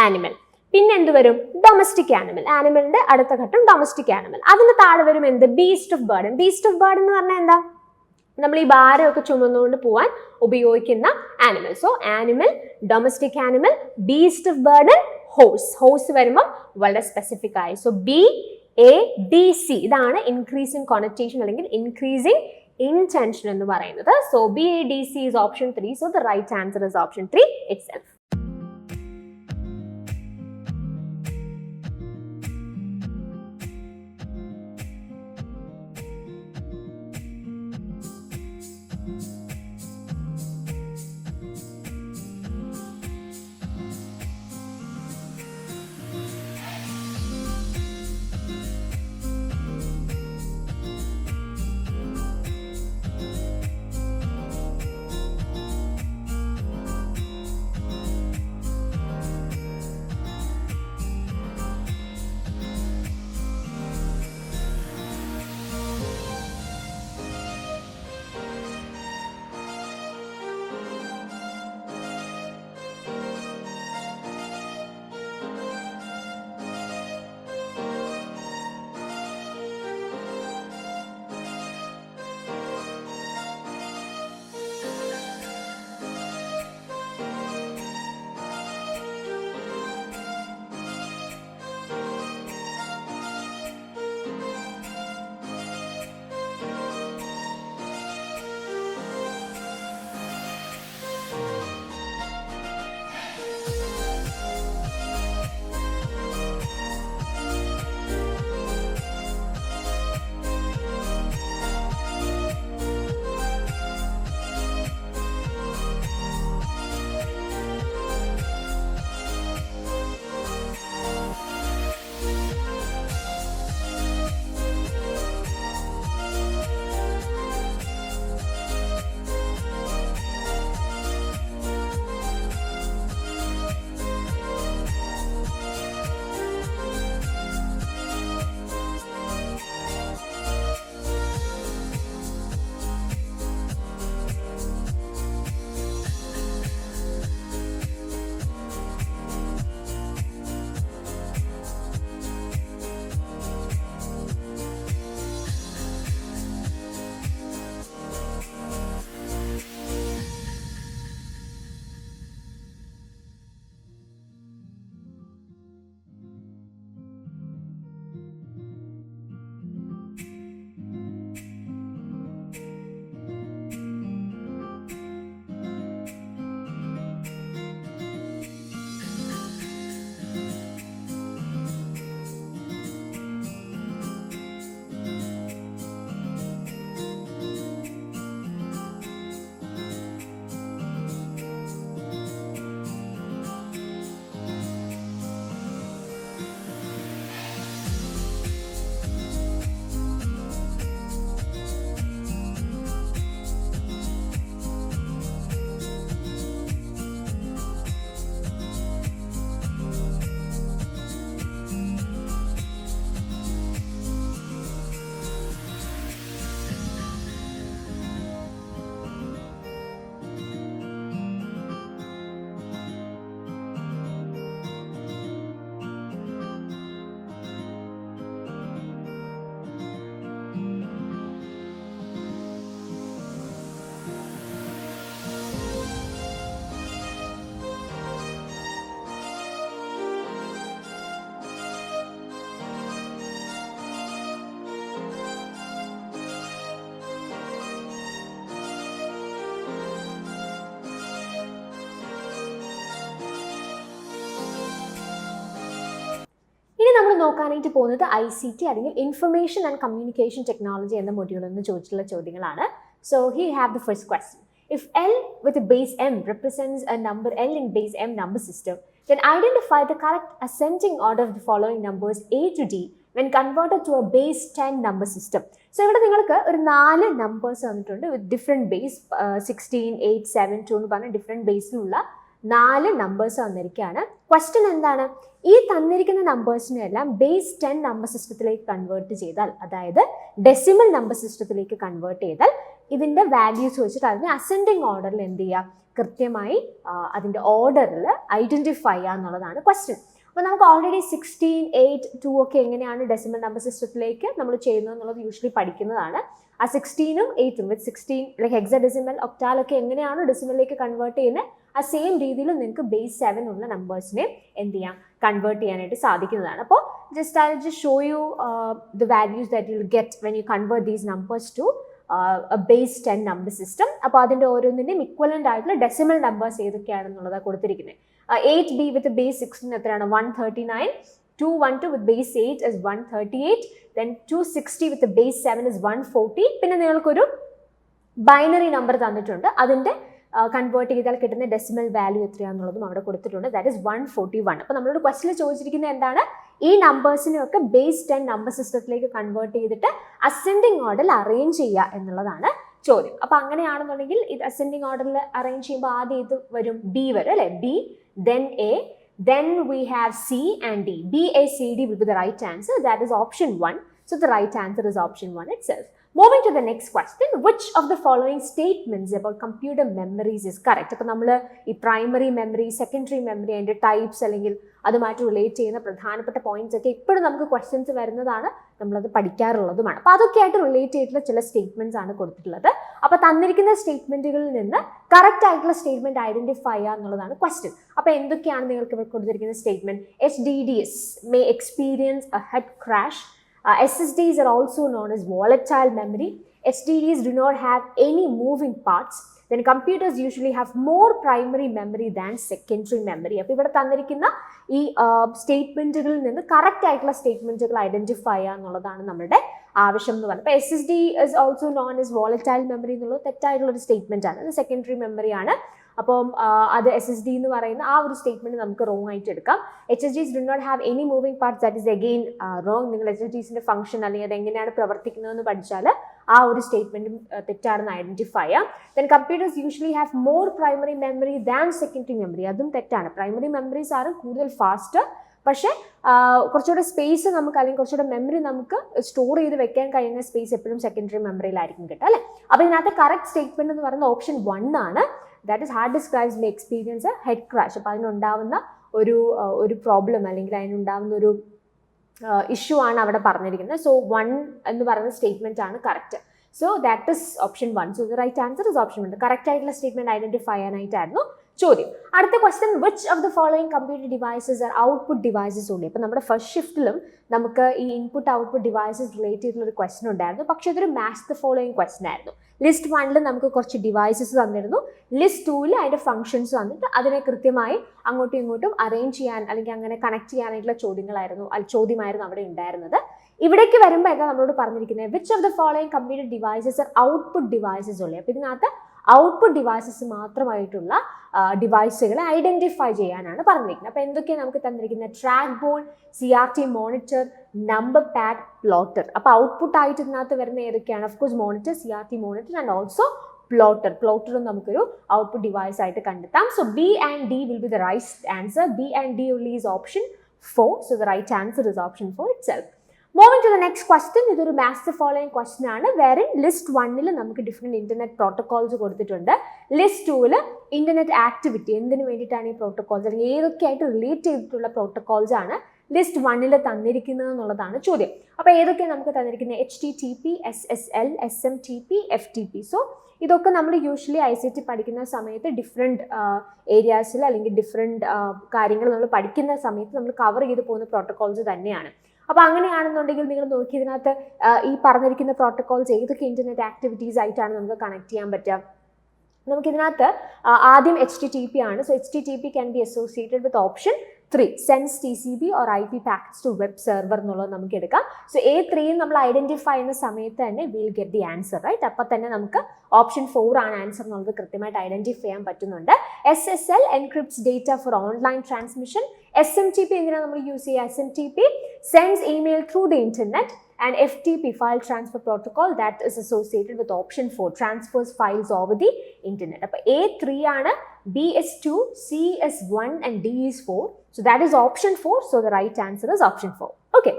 ആനിമൽ, പിന്നെ എന്ത് വരും? Domestic animal. ആനിമലിന്റെ അടുത്ത ഘട്ടം ഡൊമസ്റ്റിക് ആനിമൽ. അതിന് താഴെ വരും എന്ത്? Beast of burden. Beast of burden എന്ന് പറഞ്ഞാൽ എന്താ? നമ്മൾ ഈ ഭാരമൊക്കെ ചുമന്നുകൊണ്ട് പോവാൻ ഉപയോഗിക്കുന്ന animal. So animal, domestic animal, beast of burden, horse വരുമ്പോൾ വളരെ സ്പെസിഫിക് ആയി. സോ BADC ഇതാണ് ഇൻക്രീസിങ് കൊണറ്റേഷൻ അല്ലെങ്കിൽ ഇൻക്രീസിങ് intention എന്ന് പറയുന്നത്. So BADC is option 3. So the right answer is option 3 itself. നോക്കാനായിട്ട് പോകുന്നത് ICT അല്ലെങ്കിൽ ഇൻഫർമേഷൻ ആൻഡ് കമ്മ്യൂണിക്കേഷൻ ടെക്നോളജി എന്ന മൊഡ്യൂളിൽ നിന്ന് ചോദിച്ചിട്ടുള്ള ചോദ്യങ്ങളാണ്. So here you have the first question. If L with a base m represents a number L in base m number system, then identify the correct ascending order of the following numbers A to D when converted to a base 10 number system. So ഇവിടെ നിങ്ങൾക്ക് ഒരു 4 numbers തന്നിട്ടുണ്ട് with different base 16, 8, 7, 2 എന്ന് പറഞ്ഞ different ബേസിലുള്ള 4 numbers തന്നിരിക്കുകയാണ്. Question എന്താണ്? ഈ തന്നിരിക്കുന്ന നമ്പേഴ്സിനെ എല്ലാം ബേസ് 10 നമ്പർ സിസ്റ്റത്തിലേക്ക് കൺവേർട്ട് ചെയ്താൽ, അതായത് ഡെസിമൽ നമ്പർ സിസ്റ്റത്തിലേക്ക് കൺവേർട്ട് ചെയ്താൽ ഇതിൻ്റെ വാല്യൂസ് വെച്ചിട്ട് അതിനെ അസെൻഡിങ് ഓർഡറിൽ എന്ത് ചെയ്യുക, കൃത്യമായി അതിൻ്റെ ഓർഡറിൽ ഐഡൻറ്റിഫൈ ചെയ്യുക എന്നുള്ളതാണ് ക്വസ്റ്റ്യൻ. അപ്പോൾ നമുക്ക് ഓൾറെഡി 16, 8, 2 ഒക്കെ എങ്ങനെയാണ് ഡെസിമൽ നമ്പർ സിസ്റ്റത്തിലേക്ക് നമ്മൾ ചെയ്യുന്നത് എന്നുള്ളത് യൂഷ്വലി പഠിക്കുന്നതാണ്. ആ 16ഉം 8ഉം വിത്ത് 16 ലൈക്ക് ഹെക്സാഡെസിമൽ ഒക്ടാലൊക്കെ എങ്ങനെയാണോ ഡെസിമലിലേക്ക് കൺവേർട്ട് ചെയ്യുന്നത് ആ സെയിം രീതിയിൽ നിങ്ങൾക്ക് ബേസ് 7 ഉള്ള നമ്പേഴ്സിനെ എന്ത് ചെയ്യാം കൺവേർട്ട് ചെയ്യാനായിട്ട് സാധിക്കുന്നതാണ്. അപ്പോൾ just I just show you the values that you will get when you convert these numbers to base 10 number system. അപ്പോൾ അതിൻ്റെ ഓരോന്നിൻ്റെയും ഇക്വലൻ്റ് ആയിട്ടുള്ള ഡെസിമൽ നമ്പേഴ്സ് ഏതൊക്കെയാണെന്നുള്ളതാണ് കൊടുത്തിരിക്കുന്നത്. 8b വിത്ത് ബേസ് 16 എത്രയാണ് 139, 212 with base 8 is 138, then 260 with the base 7 is 140. പിന്നെ നിങ്ങൾക്കൊരു binary number തന്നിട്ടുണ്ട്, അതിൻ്റെ കൺവേർട്ട് ചെയ്താൽ കിട്ടുന്ന ഡെസിമൽ വാല്യൂ എത്രയാണെന്നുള്ളതും അവിടെ കൊടുത്തിട്ടുണ്ട്, ദാറ്റ് ഇസ് 141. അപ്പോൾ നമ്മളോട് ക്വസ്റ്റിൽ ചോദിച്ചിരിക്കുന്നത് എന്താണ്, ഈ നമ്പേഴ്സിനെയൊക്കെ ബേസ് 10 നമ്പർ സിസ്റ്റത്തിലേക്ക് കൺവേർട്ട് ചെയ്തിട്ട് അസെൻഡിങ് ഓർഡറിൽ അറേഞ്ച് ചെയ്യുക എന്നുള്ളതാണ് ചോദ്യം. അപ്പോൾ അങ്ങനെയാണെന്നുണ്ടെങ്കിൽ ഇത് അസെൻഡിങ് ഓർഡറിൽ അറേഞ്ച് ചെയ്യുമ്പോൾ ആദ്യം ഇത് വരും ബി വരും അല്ലേ, B then A, then we have C and D. B, A, C, D will be the right answer. That is option 1. So the right answer is option 1 itself. Moving to the next question, which of the following statements about computer memories is correct? അപ്പോൾ നമ്മൾ ഈ primary memory, secondary memory, അതിൻ്റെ types അല്ലെങ്കിൽ അതുമായിട്ട് relate ചെയ്യുന്ന പ്രധാനപ്പെട്ട points ഒക്കെ ഇപ്പോഴും നമുക്ക് ക്വസ്റ്റ്യൻസ് വരുന്നതാണ്, നമ്മളത് പഠിക്കാറുള്ളതുമാണ്. അപ്പോൾ അതൊക്കെ ആയിട്ട് റിലേറ്റ് ചെയ്തിട്ടുള്ള ചില സ്റ്റേറ്റ്മെന്റ്സ് ആണ് കൊടുത്തിട്ടുള്ളത്. അപ്പോൾ തന്നിരിക്കുന്ന സ്റ്റേറ്റ്മെന്റുകളിൽ നിന്ന് കറക്റ്റ് ആയിട്ടുള്ള സ്റ്റേറ്റ്മെന്റ് ഐഡന്റിഫൈ ചെയ്യുക എന്നുള്ളതാണ് ക്വസ്റ്റ്യൻ. അപ്പോൾ എന്തൊക്കെയാണ് നിങ്ങൾക്ക് ഇവിടെ കൊടുത്തിരിക്കുന്ന statement? HDDs may experience a head crash. SSDs are also known as volatile memory. HDDs do not have any moving parts. Then computers usually have more primary memory than secondary memory. അപ്പോൾ ഇവിടെ തന്നിരിക്കുന്ന ഈ സ്റ്റേറ്റ്മെന്റുകളിൽ നിന്ന് correct ആയിട്ടുള്ള സ്റ്റേറ്റ്മെന്റുകൾ identify ചെയ്യുക എന്നുള്ളതാണ് നമ്മുടെ ആവശ്യം എന്ന് പറയുന്നത്. അപ്പോൾ SSD is also known as volatile memory എന്നുള്ളത് തെറ്റായിട്ടുള്ളൊരു സ്റ്റേറ്റ്മെന്റ് ആണ്, അത് സെക്കൻഡറി മെമ്മറി ആണ്. അപ്പം അത് SSD എന്ന് പറയുന്ന ആ ഒരു സ്റ്റേറ്റ്മെന്റ് നമുക്ക് റോങ് ആയിട്ട് എടുക്കാം. HSDs do not have any moving parts, that is again wrong. നിങ്ങൾ HSDസിന്റെ ഫംഗ്ഷൻ അല്ലെങ്കിൽ അത് എങ്ങനെയാണ് പ്രവർത്തിക്കുന്നതെന്ന് പഠിച്ചാൽ ആ ഒരു സ്റ്റേറ്റ്മെന്റും തെറ്റാണെന്ന് ഐഡന്റിഫൈ ചെയ്യാം. Then computers usually have more primary memory than secondary memory, അതും തെറ്റാണ്. പ്രൈമറി മെമ്മറീസ് ആണ് കൂടുതൽ ഫാസ്റ്റ്, പക്ഷേ കുറച്ചുകൂടെ സ്പേസ് നമുക്ക് അല്ലെങ്കിൽ കുറച്ചുകൂടെ മെമ്മറി നമുക്ക് സ്റ്റോർ ചെയ്ത് വെക്കാൻ കഴിയുന്ന സ്പേസ് എപ്പോഴും സെക്കൻഡറി മെമ്മറിയിലായിരിക്കും കിട്ടുക അല്ലേ. അപ്പോൾ ഇതിനകത്ത് കറക്റ്റ് സ്റ്റേറ്റ്മെന്റ് എന്ന് പറയുന്നത് ഓപ്ഷൻ 1 ആണ്, that is hard disk drives may experience head crash. അപ്പോൾ അതിനുണ്ടാവുന്ന ഒരു പ്രോബ്ലം അല്ലെങ്കിൽ അതിനുണ്ടാവുന്ന ഒരു ഇഷ്യൂ ആണ് അവിടെ പറഞ്ഞിരിക്കുന്നത്. സോ 1 എന്ന് പറയുന്ന സ്റ്റേറ്റ്മെന്റ് ആണ് correct. So that is option 1. So the right answer is option 1. Correct ആയിട്ടുള്ള സ്റ്റേറ്റ്മെന്റ് ഐഡന്റിഫൈ ചെയ്യാനായിട്ടായിരുന്നു ചോദ്യം. അടുത്ത question, which of the following computer devices are output devices only. അപ്പോൾ നമ്മുടെ ഫസ്റ്റ് ഷിഫ്റ്റിലും നമുക്ക് ഈ ഇൻപുട്ട് ഔട്ട്പുട്ട് ഡിവൈസസ് റിലേറ്റ് ചെയ്തിട്ടുള്ള ഒരു ക്വസ്റ്റ്യൻ ഉണ്ടായിരുന്നു, പക്ഷേ ഇതൊരു മാച്ച് ദ ഫോളോയിങ് ക്വസ്റ്റ്യൻ ആയിരുന്നു. ലിസ്റ്റ് 1 നമുക്ക് കുറച്ച് ഡിവൈസസ് തന്നിരുന്നു, ലിസ്റ്റ് 2 അതിൻ്റെ ഫംഗ്ഷൻസ് വന്നിട്ട് അതിനെ കൃത്യമായി അങ്ങോട്ടും ഇങ്ങോട്ടും അറേഞ്ച് ചെയ്യാൻ അല്ലെങ്കിൽ അങ്ങനെ കണക്ട് ചെയ്യാനായിട്ടുള്ള ചോദ്യമായിരുന്നു അവിടെ ഉണ്ടായിരുന്നത്. ഇവിടേക്ക് വരുമ്പോൾ എന്താ നമ്മളോട് പറഞ്ഞിരിക്കുന്നത്, which of the following computer devices are output devices ഉള്ളത്. അപ്പോൾ ഇതിനകത്ത് ഔട്ട്പുട്ട് ഡിവൈസസ് മാത്രമായിട്ടുള്ള ഡിവൈസുകളെ ഐഡന്റിഫൈ ചെയ്യാനാണ് പറഞ്ഞിരിക്കുന്നത്. അപ്പോൾ എന്തൊക്കെയാണ് നമുക്ക് തന്നിരിക്കുന്നത്, track board, CRT monitor, number pad, plotter. അപ്പോൾ ഔട്ട്പുട്ട് ആയിട്ട് ഇതിനകത്ത് വരുന്ന ഏതൊക്കെയാണ്, of course monitor, CRT monitor and also പ്ലോട്ടറും നമുക്കൊരു ഔട്ട്പുട്ട് ഡിവൈസ് ആയിട്ട് കണ്ടെത്താം. So B and D will be the right answer. B and D only is option 4. So the right answer is option 4 itself. Moving to the next question, ഇതൊരു match the following question ആണ്. വേറെ list 1 നമുക്ക് different internet protocols കൊടുത്തിട്ടുണ്ട്. List 2 internet activity, എന്തിനു വേണ്ടിയിട്ടാണ് ഈ protocols അല്ലെങ്കിൽ ഏതൊക്കെയായിട്ട് relate ചെയ്തിട്ടുള്ള പ്രോട്ടോകോൾസ് ആണ് ലിസ്റ്റ് 1 തന്നിരിക്കുന്നത് എന്നുള്ളതാണ് ചോദ്യം. അപ്പോൾ ഏതൊക്കെയാണ് നമുക്ക് തന്നിരിക്കുന്നത്, HTTP, SSL, SMTP, FTP. So ഇതൊക്കെ നമ്മൾ യൂഷ്വലി ICT പഠിക്കുന്ന സമയത്ത് ഡിഫറെൻറ്റ് ഏരിയാസിൽ അല്ലെങ്കിൽ ഡിഫറെൻറ്റ് കാര്യങ്ങൾ നമ്മൾ പഠിക്കുന്ന സമയത്ത് നമ്മൾ കവർ ചെയ്ത് പോകുന്ന പ്രോട്ടോകോൾസ് തന്നെയാണ്. അപ്പോൾ അങ്ങനെയാണെന്നുണ്ടെങ്കിൽ നിങ്ങൾ നോക്കി ഇതിനകത്ത് ഈ പറഞ്ഞിരിക്കുന്ന പ്രോട്ടോകോൾസ് ഏതൊക്കെ ഇന്റർനെറ്റ് ആക്ടിവിറ്റീസ് ആയിട്ടാണ് നമുക്ക് കണക്ട് ചെയ്യാൻ പറ്റുക. നമുക്കിതിനകത്ത് ആദ്യം HTTP ആണ്. So HTTP can be associated with option 3, sends TCP or IP packets to web server എന്നുള്ളത് നമുക്ക് എടുക്കാം. സോ A3 നമ്മൾ ഐഡന്റിഫൈ ചെയ്യുന്ന സമയത്ത് തന്നെ will get the answer right. അപ്പോൾ തന്നെ നമുക്ക് ഓപ്ഷൻ 4 ആണ് ആൻസർ എന്നുള്ളത് കൃത്യമായിട്ട് ഐഡന്റിഫൈ ചെയ്യാൻ പറ്റുന്നുണ്ട്. SSL encrypts data for online transmission. SMTP എന്തിനാണ് നമ്മൾ യൂസ് ചെയ്യുക, SMTP sends email through the internet. And FTP, file transfer protocol, that is associated with option 4, transfers files over the internet. അപ്പോൾ A3 ആണ്, B is 2, C is 1 and D is 4. So that is option 4. So the right answer is option 4. Okay.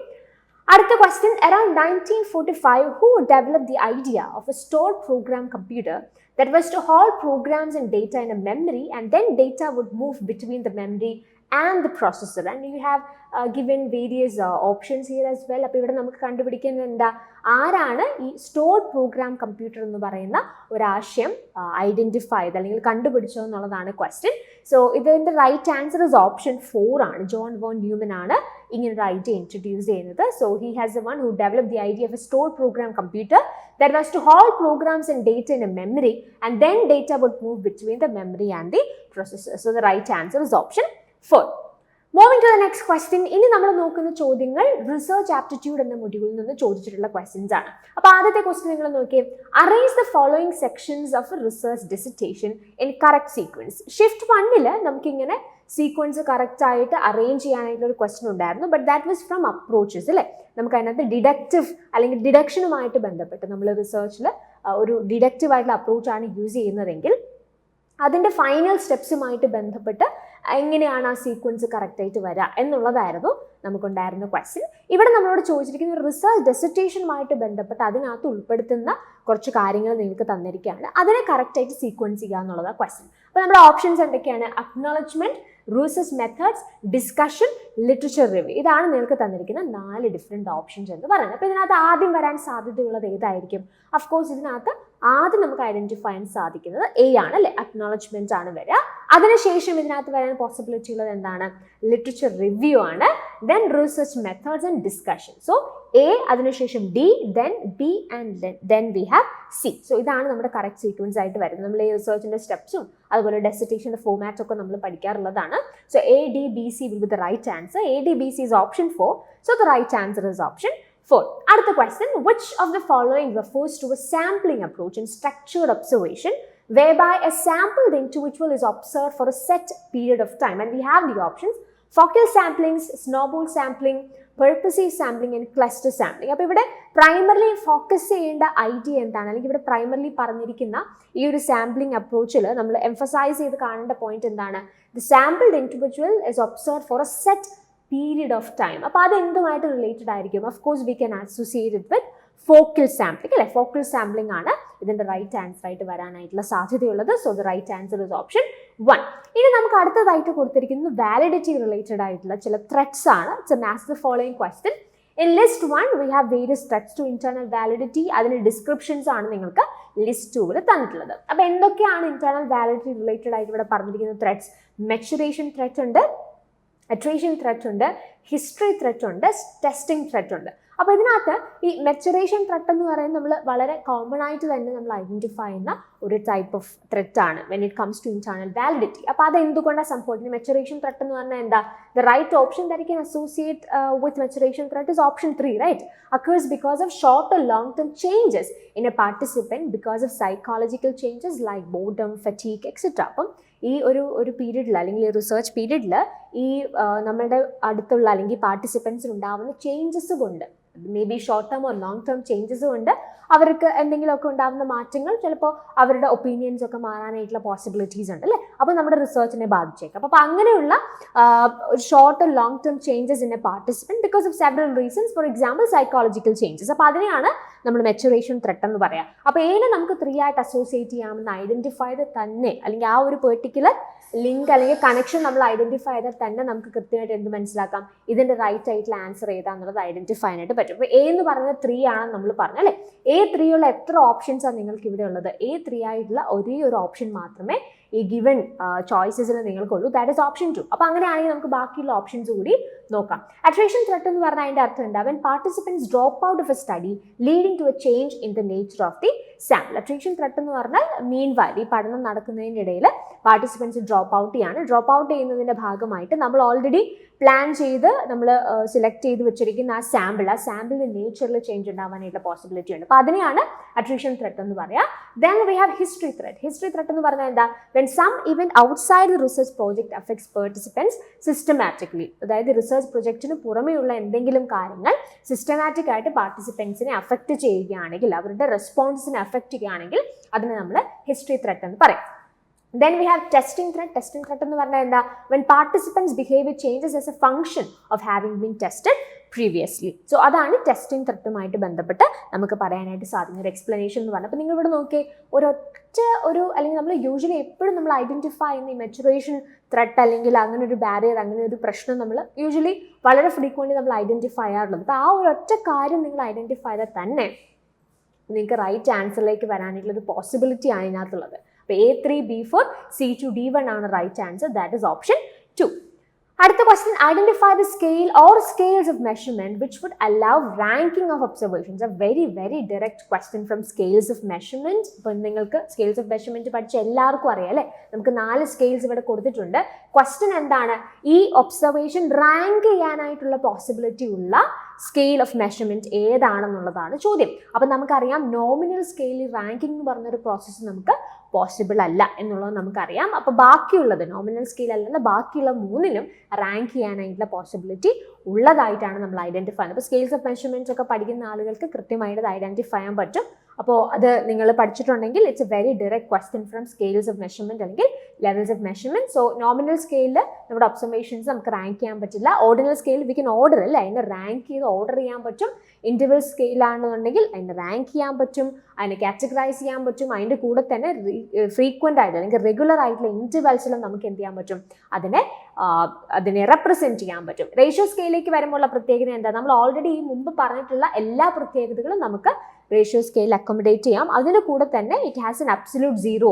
അടുത്ത question, around 1945, who developed the idea of a stored program computer that was to hold programs and data in a memory and then data would move between the memory and the processor, and you have given various options here as well. അപ്പോൾ ഇവിടെ നമുക്ക് കണ്ടുപിടിക്കുന്നത് എന്താ, ആരാണ് ഈ stored programme computer എന്ന് പറയുന്ന ഒരാശയം ഐഡന്റിഫൈ ചെയ്ത് അല്ലെങ്കിൽ കണ്ടുപിടിച്ചോ എന്നുള്ളതാണ് ക്വസ്റ്റ്യൻ. സോ ഇതിൻ്റെ റൈറ്റ് ആൻസർ ഇസ് ഓപ്ഷൻ 4 ആണ്. ജോൺ വോൺ ന്യൂമൻ ആണ് ഇങ്ങനെ ഒരു ഐഡിയ ഇൻട്രൊഡ്യൂസ് ചെയ്യുന്നത്. So he has the one who developed the idea of A stored programme computer that was to hold programs and data in a memory, and then data would move between the memory and the processor. So the right answer is option 4. Moving to the next question. ഇനി നമ്മൾ നോക്കുന്ന ചോദ്യങ്ങൾ research aptitude എന്ന മൊഡ്യൂളിൽ നിന്ന് ചോദിച്ചിട്ടുള്ള questions ആണ്. അപ്പോൾ ആദ്യത്തെ ക്വസ്റ്റ്യൻ നിങ്ങൾ നോക്കിയേ, arrange the following sections of A research dissertation in correct sequence. Shift 1 നമുക്കിങ്ങനെ സീക്വൻസ് കറക്റ്റ് ആയിട്ട് അറേഞ്ച് ചെയ്യാനായിട്ടുള്ള ഒരു ക്വസ്റ്റ്യൻ ഉണ്ടായിരുന്നു. But that was from approaches അല്ലേ. നമുക്ക് അതിനകത്ത് ഡിഡക്റ്റീവ് അല്ലെങ്കിൽ ഡിഡക്ഷനുമായിട്ട് ബന്ധപ്പെട്ട് നമ്മൾ റിസർച്ചിൽ ഒരു ഡിഡക്റ്റീവ് ആയിട്ടുള്ള അപ്രോച്ചാണ് യൂസ് ചെയ്യുന്നതെങ്കിൽ അതിൻ്റെ ഫൈനൽ സ്റ്റെപ്സുമായിട്ട് ബന്ധപ്പെട്ട് എങ്ങനെയാണ് ആ സീക്വൻസ് കറക്റ്റായിട്ട് വരിക എന്നുള്ളതായിരുന്നു നമുക്കുണ്ടായിരുന്ന ക്വസ്റ്റ്യൻ. ഇവിടെ നമ്മളോട് ചോദിച്ചിരിക്കുന്ന ഒരു റിസർച്ച് ഡെസർട്ടേഷനുമായിട്ട് ബന്ധപ്പെട്ട് അതിനകത്ത് ഉൾപ്പെടുത്തുന്ന കുറച്ച് കാര്യങ്ങൾ നിങ്ങൾക്ക് തന്നിരിക്കുകയാണ്. അതിനെ കറക്റ്റായിട്ട് സീക്വൻസ് ചെയ്യുക എന്നുള്ളതാണ് ക്വസ്റ്റ്യൻ. അപ്പോൾ നമ്മുടെ ഓപ്ഷൻസ് എന്തൊക്കെയാണ്? Acknowledgement, research methods, discussion, literature review. ഇതാണ് നിങ്ങൾക്ക് തന്നിരിക്കുന്ന 4 ഡിഫറെൻറ്റ് ഓപ്ഷൻസ് എന്ന് പറയുന്നത്. അപ്പോൾ ഇതിനകത്ത് ആദ്യം വരാൻ സാധ്യതയുള്ളത് ഏതായിരിക്കും? അഫ്കോഴ്സ് ഇതിനകത്ത് ആദ്യം നമുക്ക് ഐഡന്റിഫൈ ചെയ്യാൻ സാധിക്കുന്നത് എ ആണ് അല്ലേ, അക്നോളജ്മെന്റ് ആണ് വരിക. അതിനുശേഷം ഇതിനകത്ത് വരാൻ പോസിബിലിറ്റി ഉള്ളത് എന്താണ്? ലിറ്ററേച്ചർ റിവ്യൂ ആണ്. Then research methods and discussion. So A, അതിനുശേഷം D, then B and then we have C. So ഇതാണ് നമ്മുടെ കറക്റ്റ് സീക്വൻസ് ആയിട്ട് വരുന്നത്. നമ്മൾ ഈ റിസർച്ചിന്റെ സ്റ്റെപ്സും അതുപോലെ ഡെസർട്ടേഷന്റെ ഫോമാറ്റ് ഒക്കെ നമ്മൾ പഠിക്കാറുള്ളതാണ്. So A, D, B, C will be the right answer. A, D, B, C is option 4. So the right answer is option 4. അടുത്ത question, which of the following refers to a sampling approach in structured observation whereby a sampled individual is observed for a set period of time? And we have the options: focal samplings, snowball sampling, purposive sampling and cluster sampling. അപ്പോൾ ഇവിടെ primarily focus ചെയ്യേണ്ട idea എന്താണ്, അല്ലെങ്കിൽ ഇവിടെ primarily പറഞ്ഞിരിക്കുന്ന ഈ ഒരു sampling അപ്രോച്ചിൽ നമ്മൾ എംഫസൈസ് ചെയ്ത് കാണേണ്ട പോയിന്റ് എന്താണ്? The sampled individual is observe for a set period of time. അപ്പോൾ അത് എന്തുമായിട്ട് റിലേറ്റഡ് ആയിരിക്കും? Of course we can associate it with focal sampling അല്ലെ. ഫോക്കൽ സാമ്പിളിംഗ് ആണ് ഇതിന്റെ റൈറ്റ് ആൻസർ ആയിട്ട് വരാനായിട്ടുള്ള സാധ്യതയുള്ളത്. So the right answer is option 1. ഇനി നമുക്ക് അടുത്തതായിട്ട് കൊടുത്തിരിക്കുന്നത് വാലിഡിറ്റി റിലേറ്റഡ് ആയിട്ടുള്ള ചില ത്രെഡ്സ് ആണ്. It's match the following question. In list 1 we have various threads to internal validity. അതിന് ഡിസ്ക്രിപ്ഷൻസ് ആണ് നിങ്ങൾക്ക് ലിസ്റ്റ് 2 തന്നിട്ടുള്ളത്. അപ്പോൾ എന്തൊക്കെയാണ് ഇന്റേണൽ വാലിഡിറ്റി റിലേറ്റഡ് ആയിട്ട് ഇവിടെ പറഞ്ഞിരിക്കുന്ന ത്രെഡ്സ്? മെച്ചുറേഷൻ ത്രെഡ് ഉണ്ട്, അട്രീഷൻ ത്രെഡ് ഉണ്ട്, ഹിസ്റ്ററി ത്രെഡ് ഉണ്ട്, ടെസ്റ്റിംഗ് ത്രെഡ് ഉണ്ട്. അപ്പോൾ ഇതിനകത്ത് ഈ മെച്ചുറേഷൻ ത്രെഡ് എന്ന് പറയുന്നത് നമ്മൾ വളരെ കോമൺ ആയിട്ട് തന്നെ നമ്മൾ ഐഡന്റിഫൈ ചെയ്യുന്ന ഒരു ടൈപ്പ് ഓഫ് ത്രെഡ് ആണ് when it comes to internal validity. അപ്പോൾ അത് എന്തുകൊണ്ടാണ് സംഭവിക്കുന്നത്? മെച്ചുറേഷൻ ത്രെഡ് എന്ന് പറഞ്ഞാൽ എന്താ? The right option that you can associate with maturation thread is option 3, right? occurs because of short or long term changes in a participant because of psychological changes like boredom, fatigue, etc. അപ്പം ഈ ഒരു പീരീഡിൽ അല്ലെങ്കിൽ research പീരീഡിൽ ഈ നമ്മുടെ അടുത്തുള്ള അല്ലെങ്കിൽ പാർട്ടിസിപ്പൻസിന് ഉണ്ടാവുന്ന ചേഞ്ചസ് കൊണ്ട്, may be short term or long term changes കൊണ്ട് അവർക്ക് എന്തെങ്കിലുമൊക്കെ ഉണ്ടാകുന്ന മാറ്റങ്ങൾ ചിലപ്പോൾ അവരുടെ ഒപ്പീനിയൻസ് ഒക്കെ മാറാനായിട്ടുള്ള പോസിബിലിറ്റീസ് ഉണ്ട് അല്ലേ. അപ്പോൾ നമ്മുടെ റിസർച്ചിനെ ബാധിച്ചേക്കാം. അപ്പോൾ അങ്ങനെയുള്ള short or long term changes in A participant because of several reasons, for example psychological changes. അപ്പോൾ അതിനെയാണ് നമ്മൾ മെച്ചുറേഷൻ ത്രെഡ് എന്ന് പറയാം. അപ്പോൾ ഏതിനെ നമുക്ക് 3 ആയിട്ട് അസോസിയേറ്റ് ചെയ്യാമെന്ന് ഐഡന്റിഫൈ ചെയ്ത് തന്നെ, അല്ലെങ്കിൽ ആ ഒരു പെർട്ടിക്കുലർ ലിങ്ക് അല്ലെങ്കിൽ കണക്ഷൻ നമ്മൾ ഐഡന്റിഫൈ ചെയ്താൽ തന്നെ നമുക്ക് കൃത്യമായിട്ട് എന്ത് മനസ്സിലാക്കാം? ഇതിന്റെ റൈറ്റ് ആയിട്ടുള്ള ആൻസർ ഏതാന്നുള്ളത് ഐഡന്റിഫൈ ആയിട്ട് പറ്റും. അപ്പോൾ എ എന്ന് പറയുന്നത് 3 ആണെന്ന് നമ്മൾ പറഞ്ഞു അല്ലേ. A3 ഉള്ള എത്ര ഓപ്ഷൻസ് ആണ് നിങ്ങൾക്ക് ഇവിടെ ഉള്ളത്? A3 ആയിട്ടുള്ള ഒരേ ഒരു ഓപ്ഷൻ മാത്രമേ ഈ ഗിവൻ ചോയ്സസിൽ നിങ്ങൾക്കുള്ളൂ, ദാറ്റ് ഇസ് ഓപ്ഷൻ 2. അപ്പോൾ അങ്ങനെയാണെങ്കിൽ നമുക്ക് ബാക്കിയുള്ള ഓപ്ഷൻസ് കൂടി നോക്കാം. അട്രാക്ഷൻ ത്രെഡ് എന്ന് പറഞ്ഞാൽ അതിൻ്റെ അർത്ഥം എന്താ? When participants drop out of a study leading to a change in the nature of the sample. Attrition thread എന്ന് പറഞ്ഞാൽ മീൻ വൈൽ ഈ പഠനം നടക്കുന്നതിനിടയിൽ പാർട്ടിസിപ്പൻസ് ഡ്രോപ്പ് ഔട്ട് ചെയ്യാണ്. ഡ്രോപ്പ് ഔട്ട് ചെയ്യുന്നതിൻ്റെ ഭാഗമായിട്ട് നമ്മൾ ഓൾറെഡി പ്ലാൻ ചെയ്ത് നമ്മൾ സെലക്ട് ചെയ്ത് വെച്ചിരിക്കുന്ന ആ സാമ്പിളിൻ്റെ നേച്ചറിൽ ചേഞ്ച് ഉണ്ടാവാനായിട്ടുള്ള പോസിബിലിറ്റി ഉണ്ട്. അപ്പോൾ അതിനെയാണ് അട്രീഷൻ ത്രെഡ് എന്ന് പറയാം. Then we have history thread. History thread എന്ന് പറഞ്ഞാൽ എന്താ? When some event outside the research project affects participants systematically. അതായത് റിസർച്ച് പ്രൊജക്റ്റിന് പുറമെയുള്ള എന്തെങ്കിലും കാര്യങ്ങൾ സിസ്റ്റമാറ്റിക് ആയിട്ട് പാർട്ടിസിപ്പൻസിനെ അഫക്റ്റ് ചെയ്യുകയാണെങ്കിൽ, അവരുടെ റെസ്പോൺസിനെ അഫക്റ്റ് ചെയ്യുകയാണെങ്കിൽ അതിനെ നമ്മൾ ഹിസ്റ്ററി ത്രെഡ് എന്ന് പറയും. Then we have testing thread. Testing thread എന്ന് പറഞ്ഞാൽ എന്താ? When participants' behavior changes as a function of having been tested, previously. So അതാണ് ടെസ്റ്റിംഗ് ത്രെറ്റുമായിട്ട് ബന്ധപ്പെട്ട് നമുക്ക് പറയാനായിട്ട് സാധിക്കുന്ന ഒരു എക്സ്പ്ലനേഷൻ എന്ന് പറഞ്ഞാൽ. അപ്പോൾ നിങ്ങൾ ഇവിടെ നോക്കിയേ, അല്ലെങ്കിൽ നമ്മൾ യൂഷ്വലി എപ്പോഴും നമ്മൾ ഐഡന്റിഫൈ ചെയ്യുന്ന ഈ മെച്ചുറേഷൻ ത്രെറ്റ് അല്ലെങ്കിൽ അങ്ങനെ ഒരു ബാരിയർ, അങ്ങനെ ഒരു പ്രശ്നം നമ്മൾ യൂഷ്വലി വളരെ ഫ്രീക്വൻ്റ് നമ്മൾ ഐഡന്റിഫൈ ചെയ്യാറുള്ളത്. അപ്പോൾ ആ ഒരൊറ്റ കാര്യം നിങ്ങൾ ഐഡന്റിഫൈ ചെയ്താൽ തന്നെ നിങ്ങൾക്ക് റൈറ്റ് ആൻസറിലേക്ക് വരാനായിട്ടുള്ള ഒരു പോസിബിലിറ്റി ആണ് ഇതിനകത്തുള്ളത്. അപ്പോൾ A3, B4, C2, D1 ആണ് right answer. That is option 2. അടുത്ത question, identify the scale or scales of measurement which would allow ranking of observations. A very very direct question from scales of measurement. ഇപ്പം നിങ്ങൾക്ക് scales of measurement പഠിച്ച എല്ലാവർക്കും അറിയാം അല്ലേ, നമുക്ക് 4 scales ഇവിടെ കൊടുത്തിട്ടുണ്ട്. ക്വസ്റ്റ്യൻ എന്താണ്, ഈ ഒബ്സർവേഷൻ റാങ്ക് ചെയ്യാനായിട്ടുള്ള പോസിബിലിറ്റി ഉള്ള സ്കെയിൽ ഓഫ് മെഷർമെന്റ് ഏതാണെന്നുള്ളതാണ് ചോദ്യം. അപ്പം നമുക്കറിയാം നോമിനൽ സ്കെയിലിൽ റാങ്കിങ് എന്ന് പറഞ്ഞൊരു പ്രോസസ്സ് നമുക്ക് പോസിബിൾ അല്ല എന്നുള്ളത് നമുക്കറിയാം. അപ്പോൾ ബാക്കിയുള്ളത് നോമിനൽ സ്കെയിൽ അല്ലാതെ ബാക്കിയുള്ള 3നും റാങ്ക് ചെയ്യാനായിട്ടുള്ള പോസിബിലിറ്റി ഉള്ളതായിട്ടാണ് നമ്മൾ ഐഡന്റിഫൈ ചെയ്യുന്നത്. അപ്പോൾ സ്കെയിൽസ് ഓഫ് മെഷർമെന്റ്സ് ഒക്കെ പഠിക്കുന്ന ആളുകൾക്ക് കൃത്യമായിട്ട് അത് ഐഡന്റിഫൈ ചെയ്യാൻ പറ്റും. അപ്പോൾ അത് നിങ്ങൾ പഠിച്ചിട്ടുണ്ടെങ്കിൽ it's a very direct question from scales of measurement അല്ലെങ്കിൽ levels of measurement. So nominal സ്കെയിലിൽ നമ്മുടെ ഒബ്സർവേഷൻസ് നമുക്ക് റാങ്ക് ചെയ്യാൻ പറ്റില്ല. Ordinal scale we can order അല്ലേ, അതിനെ റാങ്ക് ചെയ്ത് ഓർഡർ ചെയ്യാൻ പറ്റും. ഇന്റർവൽ സ്കെയിലാണെന്നുണ്ടെങ്കിൽ അതിനെ റാങ്ക് ചെയ്യാൻ പറ്റും, അതിനെ കാറ്റഗറൈസ് ചെയ്യാൻ പറ്റും. അതിൻ്റെ കൂടെ തന്നെ ഫ്രീക്വൻ്റ് ആയിട്ട് അല്ലെങ്കിൽ റെഗുലർ ആയിട്ടുള്ള ഇൻ്റർവെൽസിലും നമുക്ക് എന്ത് ചെയ്യാൻ പറ്റും, അതിനെ റെപ്രസെൻറ്റ് ചെയ്യാൻ പറ്റും. റേഷ്യോ സ്കെയിലേക്ക് വരുമ്പോൾ പ്രത്യേകത എന്താ, നമ്മൾ ഓൾറെഡി ഈ മുമ്പ് പറഞ്ഞിട്ടുള്ള എല്ലാ പ്രത്യേകതകളും നമുക്ക് റേഷ്യോ സ്കെയിൽ അക്കോമഡേറ്റ് ചെയ്യാം. അതിൻ്റെ കൂടെ തന്നെ it has N absolute zero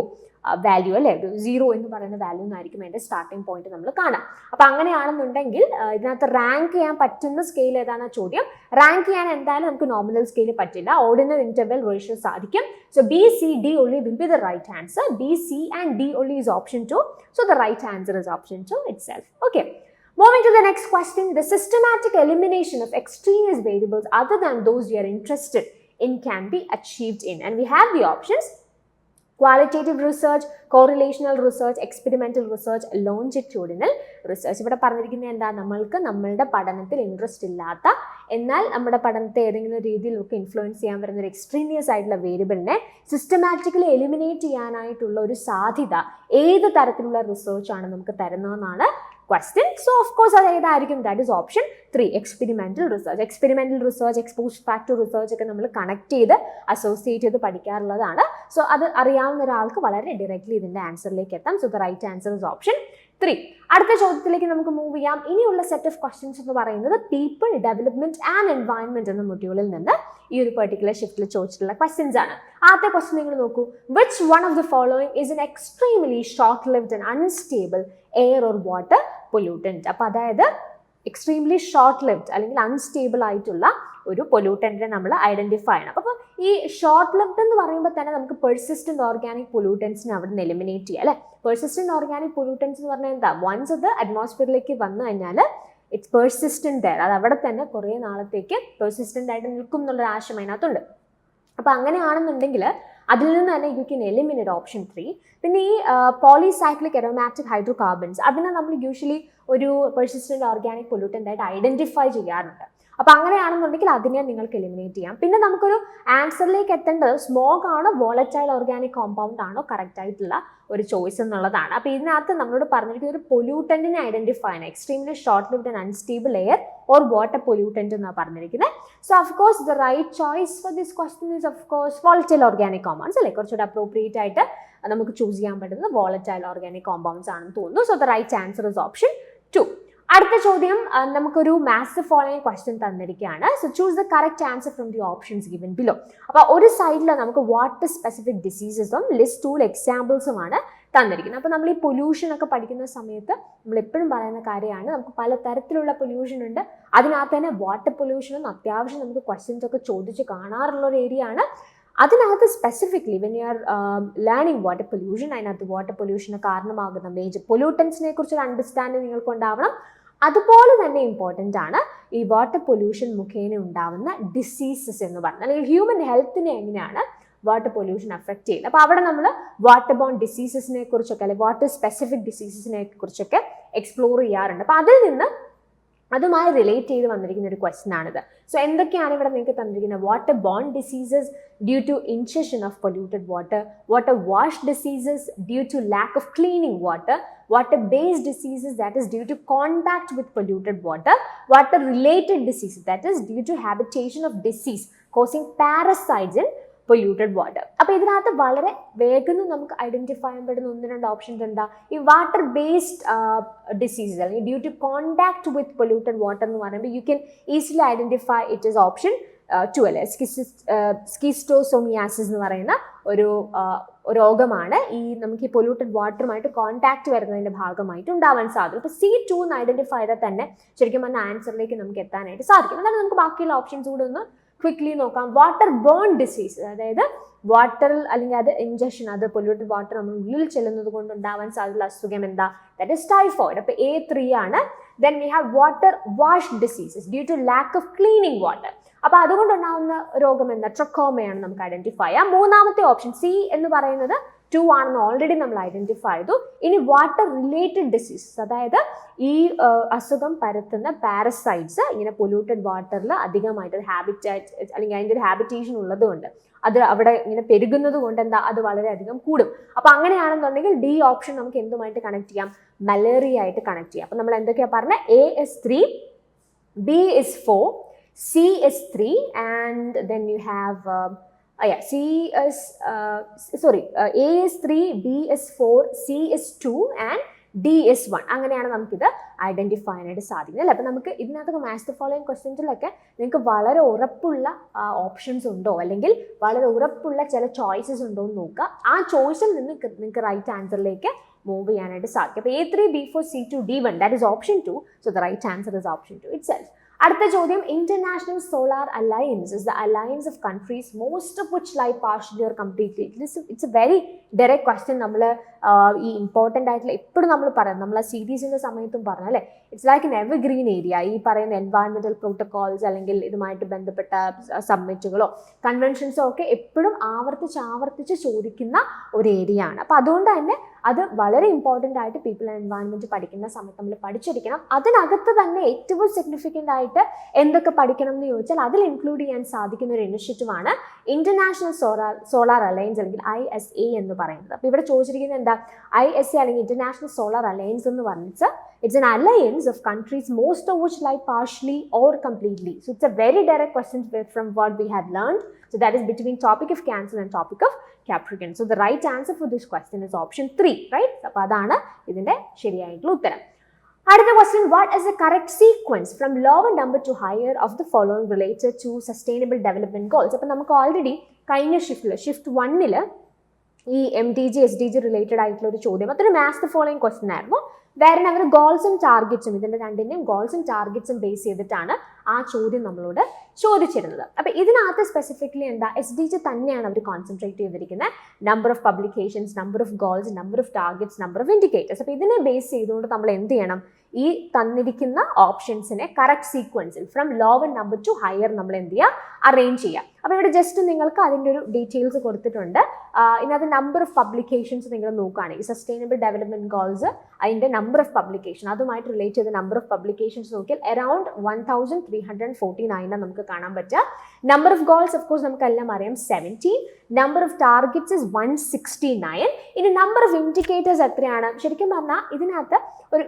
value അല്ലേ, 0 എന്ന് പറയുന്ന വാല്യൂ എന്നായിരിക്കും അതിൻ്റെ സ്റ്റാർട്ടിംഗ് പോയിന്റ് നമ്മൾ കാണാം. അപ്പം അങ്ങനെയാണെന്നുണ്ടെങ്കിൽ ഇതിനകത്ത് റാങ്ക് ചെയ്യാൻ പറ്റുന്ന സ്കെയിൽ ഏതാണെന്ന ചോദ്യം. റാങ്ക് ചെയ്യാൻ എന്തായാലും നമുക്ക് നോമിനൽ സ്കെയിൽ പറ്റില്ല, ഓർഡിനൽ ഇന്റർവെൽ റേഷ്യോ സാധിക്കും. So B, C, D only will be the right answer. B, C and D only is option 2. So the right answer is option 2 itself. Okay. Moving to the next question, the systematic elimination of extraneous variables other than those you are interested in can be achieved in. And we have the options: qualitative research, correlational research, experimental research, longitudinal research. ഇവിടെ പറഞ്ഞിരിക്കുന്നത് എന്താ, നമ്മളുടെ പഠനത്തിൽ interest ഇല്ലാത്ത എന്നാൽ നമ്മുടെ പഠനത്തെ ഏതെങ്കിലും രീതിയിലൊക്കെ ഇൻഫ്ലുവൻസ് ചെയ്യാൻ വരുന്ന ഒരു എക്സ്ട്രീനിയസ് ആയിട്ടുള്ള വേരിയബിളിനെ സിസ്റ്റമാറ്റിക്കലി എലിമിനേറ്റ് ചെയ്യാനായിട്ടുള്ള ഒരു സാധ്യത ഏത് തരത്തിലുള്ള റിസർച്ച് ആണ് നമുക്ക് തരുന്നതെന്നാണ് question. So of course അത് ഏതായിരിക്കും, that is option 3, experimental research. experimental research, exposed factor research ഒക്കെ നമ്മൾ കണക്ട് ചെയ്ത് അസോസിയേറ്റ് ചെയ്ത് പഠിക്കാറുള്ളതാണ്. സോ അത് അറിയാവുന്ന ഒരാൾക്ക് വളരെ ഡയറക്റ്റ്ലി ഇതിൻ്റെ ആൻസറിലേക്ക് എത്താം. So the right answer is option 3. അടുത്ത ചോദ്യത്തിലേക്ക് നമുക്ക് മൂവ് ചെയ്യാം. ഇനിയുള്ള സെറ്റ് ഓഫ് ക്വസ്റ്റ്യൻസ് എന്ന് പറയുന്നത് പീപ്പിൾ, ഡെവലപ്മെന്റ് ആൻഡ് എൻവയൺമെന്റ് എന്ന മൊഡ്യൂളിൽ നിന്ന് ഈ ഒരു പെർട്ടിക്കുലർ ഷിഫ്റ്റിൽ ചോദിച്ചിട്ടുള്ള ക്വസ്റ്റ്യൻസ് ആണ്. ആദ്യത്തെ ക്വസ്റ്റ്യൻ നിങ്ങൾ നോക്കൂ, which one of the following is N extremely short lived and unstable air or water pollutant. അപ്പോൾ അതായത് എക്സ്ട്രീംലി ഷോർട്ട് ലിവ്ഡ് അല്ലെങ്കിൽ അൺസ്റ്റേബിൾ ആയിട്ടുള്ള ഒരു പൊല്യൂട്ടൻറ്റിനെ നമ്മൾ ഐഡന്റിഫൈ ചെയ്യണം. അപ്പോൾ ഈ ഷോർട്ട് ലിവ്ഡ് എന്ന് പറയുമ്പോൾ തന്നെ നമുക്ക് പെർസിസ്റ്റന്റ് ഓർഗാനിക് പൊല്യൂട്ടൻസിനെ അവിടെ നിന്ന് എലിമിനേറ്റ് ചെയ്യുക അല്ലേ. പെർസിസ്റ്റന്റ് ഓർഗാനിക് പൊല്യൂട്ടൻസ് എന്ന് പറഞ്ഞാൽ എന്താ, വൺസ് അത് അറ്റ്മോസ്ഫിയറിലേക്ക് വന്നു കഴിഞ്ഞാൽ ഇറ്റ്സ് പെർസിസ്റ്റന്റ് ദയർ, അത് അവിടെ തന്നെ കുറേ നാളത്തേക്ക് പെർസിസ്റ്റന്റ് ആയിട്ട് നിൽക്കും എന്നുള്ളൊരു ആശയം അതിനകത്തുണ്ട്. അപ്പോൾ അങ്ങനെയാണെന്നുണ്ടെങ്കിൽ അതിൽ നിന്ന് തന്നെ യു ക്യാൻ എലിമിനേറ്റ് ഓപ്ഷൻ 3. പിന്നെ ഈ പോളിസൈക്ലിക് അരോമാറ്റിക് ഹൈഡ്രോകാർബൺസ് അതിനെ നമ്മൾ യൂഷ്വലി ഒരു പെർസിസ്റ്റന്റ് ഓർഗാനിക് പൊല്യൂട്ടൻ്റ് ആയിട്ട് ഐഡന്റിഫൈ ചെയ്യാറുണ്ട്. അപ്പോൾ അങ്ങനെയാണെന്നുണ്ടെങ്കിൽ അതിനെ നിങ്ങൾക്ക് എലിമിനേറ്റ് ചെയ്യാം. പിന്നെ നമുക്കൊരു ആൻസറിലേക്ക് എത്തേണ്ടത് സ്മോഗ് ആണോ വോളറ്റൈൽ ഓർഗാനിക് കോമ്പൗണ്ട് ആണോ കറക്റ്റ് ആയിട്ടുള്ള ഒരു ചോയ്സ് എന്നുള്ളതാണ്. അപ്പോൾ ഇതിനകത്ത് നമ്മളോട് പറഞ്ഞിരിക്കുന്ന ഒരു പൊല്യൂട്ടൻറ്റിനെ ഐഡന്റിഫൈ ചെയ്യണം, extremely short lived and unstable air or water pollutant എന്നാണ് പറഞ്ഞിരിക്കുന്നത്. So of course the right choice for this question is of course volatile organic compounds അല്ലേ, കുറച്ചുകൂടെ അപ്രോപ്രിയേറ്റ് ആയിട്ട് നമുക്ക് ചൂസ് ചെയ്യാൻ പറ്റുന്നത് വോളറ്റൈൽ ഓർഗാനിക് കോമ്പൗണ്ട്സ് ആണെന്ന് തോന്നുന്നു. So the right answer is option 2. അടുത്ത ചോദ്യം, നമുക്കൊരു മാത്സ് ഫോളോയിങ് ക്വസ്റ്റ്യൻ തന്നിരിക്കുകയാണ്. So choose the correct answer from the options given below. അപ്പോൾ ഒരു സൈഡിൽ നമുക്ക് വാട്ടർ സ്പെസിഫിക് ഡിസീസസും ലിസ്റ്റ് 2 എക്സാമ്പിൾസുമാണ് തന്നിരിക്കുന്നത്. അപ്പോൾ നമ്മൾ ഈ പൊല്യൂഷൻ ഒക്കെ പഠിക്കുന്ന സമയത്ത് നമ്മൾ എപ്പോഴും പറയുന്ന കാര്യമാണ്, നമുക്ക് പലതരത്തിലുള്ള പൊല്യൂഷൻ ഉണ്ട്. അതിനകത്ത് തന്നെ വാട്ടർ പൊല്യൂഷനും അത്യാവശ്യം നമുക്ക് ക്വസ്റ്റ്യൻസ് ഒക്കെ ചോദിച്ച് കാണാറുള്ള ഒരു ഏരിയ ആണ്. അതിനകത്ത് specifically when you are learning water pollution, അതിനകത്ത് വാട്ടർ പൊല്യൂഷന് കാരണമാകുന്ന മേജർ പൊല്യൂട്ടൻസിനെ കുറിച്ചൊരു അണ്ടർസ്റ്റാൻഡിങ് നിങ്ങൾക്ക് ഉണ്ടാവണം. അതുപോലെ തന്നെ ഇമ്പോർട്ടൻ്റ് ആണ് ഈ വാട്ടർ പൊല്യൂഷൻ മുഖേന ഉണ്ടാവുന്ന ഡിസീസസ് എന്ന് പറഞ്ഞാൽ, അല്ലെങ്കിൽ ഹ്യൂമൻ ഹെൽത്തിനെ എങ്ങനെയാണ് വാട്ടർ പൊല്യൂഷൻ അഫക്റ്റ് ചെയ്യുന്നത്. അപ്പോൾ അവിടെ നമ്മൾ വാട്ടർ ബോൺ ഡിസീസസിനെ കുറിച്ചൊക്കെ അല്ലെങ്കിൽ വാട്ടർ സ്പെസിഫിക് ഡിസീസസിനെ കുറിച്ചൊക്കെ എക്സ്പ്ലോർ ചെയ്യാറുണ്ട്. അപ്പോൾ അതിൽ നിന്ന് അതുമായി റിലേറ്റ് ചെയ്ത് വന്നിരിക്കുന്ന ഒരു ക്വസ്റ്റൻ ആണിത്. സോ എന്തൊക്കെയാണ് ഇവിടെ നിങ്ങൾക്ക് തന്നിരിക്കുന്നത്? Water borne diseases due to ingestion of polluted water, water wash diseases due to lack of cleaning water, water based diseases that is due to contact with polluted water, water related diseases that is due to habitation of disease causing parasites in polluted water. അപ്പോൾ ഇതിനകത്ത് വളരെ വേഗം നമുക്ക് identify ചെയ്യാൻ പറ്റുന്ന 1-2 options എന്താ? ഈ water based diseases അല്ലെങ്കിൽ due to contact with polluted water എന്ന് പറയുമ്പോൾ you can easily identify it is option 2 അല്ലേ? സ്കിസ്റ്റോസോമിയാസിസ് എന്ന് പറയുന്ന ഒരു രോഗമാണ് നമുക്ക് ഈ പൊല്യൂട്ടഡ് വാട്ടറുമായിട്ട് കോണ്ടാക്ട് വരുന്നതിന്റെ ഭാഗമായിട്ട് ഉണ്ടാവാൻ സാധിക്കും. അപ്പോൾ C2 എന്ന് ഐഡന്റിഫൈ ചെയ്താൽ തന്നെ ശരിക്കും പറഞ്ഞ ആൻസറിലേക്ക് നമുക്ക് എത്താനായിട്ട് സാധിക്കും. എന്നാലും നമുക്ക് ബാക്കിയുള്ള ഓപ്ഷൻസ് കൂടെ ഒന്ന് ക്വിക്ക്ലി നോക്കാം. വാട്ടർ ബോൺ ഡിസീസ്, അതായത് വാട്ടറിൽ അല്ലെങ്കിൽ അത് ഇൻജക്ഷൻ, അത് പൊല്യൂട്ടഡ് വാട്ടർ നമ്മൾ ഉള്ളിൽ ചെല്ലുന്നത് കൊണ്ട് ഉണ്ടാവാൻ സാധ്യതയുള്ള അസുഖം എന്താ? That is typhoid. അപ്പോൾ A3 ആണ്. Then we have water wash diseases due to lack of cleaning water. അപ്പോൾ അതുകൊണ്ടുണ്ടാകുന്ന രോഗം എന്താ? ട്രക്കോമയാണ് നമുക്ക് ഐഡന്റിഫൈ ചെയ്യാം. മൂന്നാമത്തെ ഓപ്ഷൻ C എന്ന് പറയുന്നത് 2 ആണെന്ന് ഓൾറെഡി നമ്മൾ ഐഡന്റിഫൈ ചെയ്തു. ഇനി വാട്ടർ റിലേറ്റഡ് ഡിസീസസ്, അതായത് ഈ അസുഖം പരത്തുന്ന പാരസൈറ്റ്സ് ഇങ്ങനെ പൊല്യൂട്ടഡ് വാട്ടറിൽ അധികമായിട്ട് ഹാബിറ്റാറ്റ് അല്ലെങ്കിൽ അതിൻ്റെ ഒരു ഹാബിറ്റേഷൻ ഉള്ളത് കൊണ്ട് അത് അവിടെ ഇങ്ങനെ പെരുകുന്നത് കൊണ്ട് എന്താ? അത് വളരെയധികം കൂടും. അപ്പോൾ അങ്ങനെയാണെന്നുണ്ടെങ്കിൽ D ഓപ്ഷൻ നമുക്ക് എന്തുമായിട്ട് കണക്ട് ചെയ്യാം? മലേറിയ ആയിട്ട് കണക്ട് ചെയ്യാം. അപ്പോൾ നമ്മൾ എന്തൊക്കെയാണ് പറഞ്ഞത്? A is 3, B is 4, C is 3, and then you have A is 3, B is 4, C is 2 and D is 1. അങ്ങനെയാണ് നമുക്കിത് ഐഡന്റിഫൈ ചെയ്യാനായിട്ട് സാധിക്കുന്നത് അല്ലേ? അപ്പോൾ നമുക്ക് ഇതിനകത്ത് മാച്ച് ദ ഫോളോയിങ് ക്വസ്റ്റ്യൻസിലൊക്കെ നിങ്ങൾക്ക് വളരെ ഉറപ്പുള്ള ഓപ്ഷൻസ് ഉണ്ടോ അല്ലെങ്കിൽ വളരെ ഉറപ്പുള്ള ചില ചോയ്സസ് ഉണ്ടോ എന്ന് നോക്കുക. ആ ചോയ്സിൽ നിന്ന് നിങ്ങൾക്ക് റൈറ്റ് ആൻസറിലേക്ക് മൂവ് ചെയ്യാനായിട്ട് സാധിക്കും. അപ്പോൾ A3, B4, C2, D1, that is option 2. So the right answer is option 2 itself. അടുത്ത ചോദ്യം, international solar alliance is the alliance of countries most of which lie partially or completely. It's a very direct question. നമ്മൾ ഈ important ആയിട്ടുള്ള എപ്പോഴും നമ്മൾ പറയുന്നത്, നമ്മൾ ആ സീരീസിൻ്റെ സമയത്തും പറഞ്ഞു അല്ലേ, it's like an evergreen area. ഈ പറയുന്ന എൻവയൺമെൻറ്റൽ പ്രോട്ടോകോൾസ് അല്ലെങ്കിൽ ഇതുമായിട്ട് ബന്ധപ്പെട്ട സബ്മിറ്റുകളോ കൺവെൻഷൻസോ ഒക്കെ എപ്പോഴും ആവർത്തിച്ച് ചോദിക്കുന്ന ഒരു ഏരിയ ആണ്. അപ്പോൾ അതുകൊണ്ട് തന്നെ അത് വളരെ ഇമ്പോർട്ടൻ്റ് ആയിട്ട് പീപ്പിൾ ആൻഡ് എൻവയൺമെൻറ്റ് പഠിക്കുന്ന സമയത്ത് നമ്മൾ പഠിച്ചെടുക്കണം. അതിനകത്ത് തന്നെ ഏറ്റവും സിഗ്നിഫിക്കൻ്റ് ആയിട്ട് എന്തൊക്കെ പഠിക്കണം എന്ന് ചോദിച്ചാൽ അതിൽ ഇൻക്ലൂഡ് ചെയ്യാൻ സാധിക്കുന്ന ഒരു ഇനിഷ്യേറ്റീവ് ആണ് ഇന്റർനാഷണൽ സോളാർ അലയൻസ് അല്ലെങ്കിൽ ISA എന്ന് പറയുന്നത്. അപ്പോൾ ഇവിടെ ചോദിച്ചിരിക്കുന്നത് എന്താ? ISA അല്ലെങ്കിൽ ഇന്റർനാഷണൽ സോളാർ അലയൻസ് എന്ന് പറഞ്ഞിട്ട് it's an alliance of countries most of which lie partially or completely. So it's a very direct question from what we have learned. So that is between topic of Cancer and topic of Capricorn. So the right answer for this question is option 3, right? അപ്പോൾ അതാണ് ഇതിന്റെ ശരിയായിട്ടുള്ള ഉത്തരം. അടുത്ത question, what is the correct sequence from lower number to higher of the following related to sustainable development goals? അപ്പോൾ നമുക്ക് already കഴിഞ്ഞ shift 1 ഈ MDG SDG റിലേറ്റഡ് ആയിട്ടുള്ള ഒരു ചോദ്യം, അതൊരു മാച്ച് ദ ഫോളോയിങ് ക്വസ്റ്റ്യൻ ആയിരുന്നു. വേറെ അവർ ഗോൾസും ടാർഗറ്റ്സും, ഇതിൻ്റെ രണ്ടിൻ്റെയും ഗോൾസും ടാർഗറ്റ്സും ബേസ് ചെയ്തിട്ടാണ് ആ ചോദ്യം നമ്മളോട് ചോദിച്ചിരുന്നത്. അപ്പോൾ ഇതിനകത്ത് സ്പെസിഫിക്കലി എന്താ? SDG തന്നെയാണ് അവർ കോൺസെൻട്രേറ്റ് ചെയ്തിരിക്കുന്നത്. Number of publications, number of goals, number of targets, number of indicators. അപ്പോൾ ഇതിനെ ബേസ് ചെയ്തുകൊണ്ട് നമ്മൾ എന്ത് ചെയ്യണം? ഈ തന്നിരിക്കുന്ന ഓപ്ഷൻസിനെ കറക്റ്റ് സീക്വൻസിൽ from lower number to higher നമ്മൾ എന്ത് ചെയ്യുക? അറേഞ്ച് ചെയ്യുക. അപ്പോൾ ഇവിടെ ജസ്റ്റ് നിങ്ങൾക്ക് അതിൻ്റെ ഒരു ഡീറ്റെയിൽസ് കൊടുത്തിട്ടുണ്ട്. ഇതിനകത്ത് നമ്പർ ഓഫ് പബ്ലിക്കേഷൻസ് നിങ്ങൾ നോക്കുകയാണെങ്കിൽ സസ്റ്റൈനബിൾ ഡെവലപ്മെന്റ് ഗോൾസ് അതിൻ്റെ നമ്പർ ഓഫ് പബ്ലിക്കേഷൻ, അതുമായിട്ട് റിലേറ്റ് ചെയ്ത നമ്പർ ഓഫ് പബ്ലിക്കേഷൻസ് നോക്കിയാൽ അറൌണ്ട് 1349 നമുക്ക് കാണാൻ പറ്റുക. Number of goals of course നമുക്കെല്ലാം അറിയാം 17. Number of targets is 169. ഇനി നമ്പർ ഓഫ് ഇൻഡിക്കേറ്റേഴ്സ് എത്രയാണ്? ശരിക്കും പറഞ്ഞാൽ ഇതിനകത്ത് ഒരു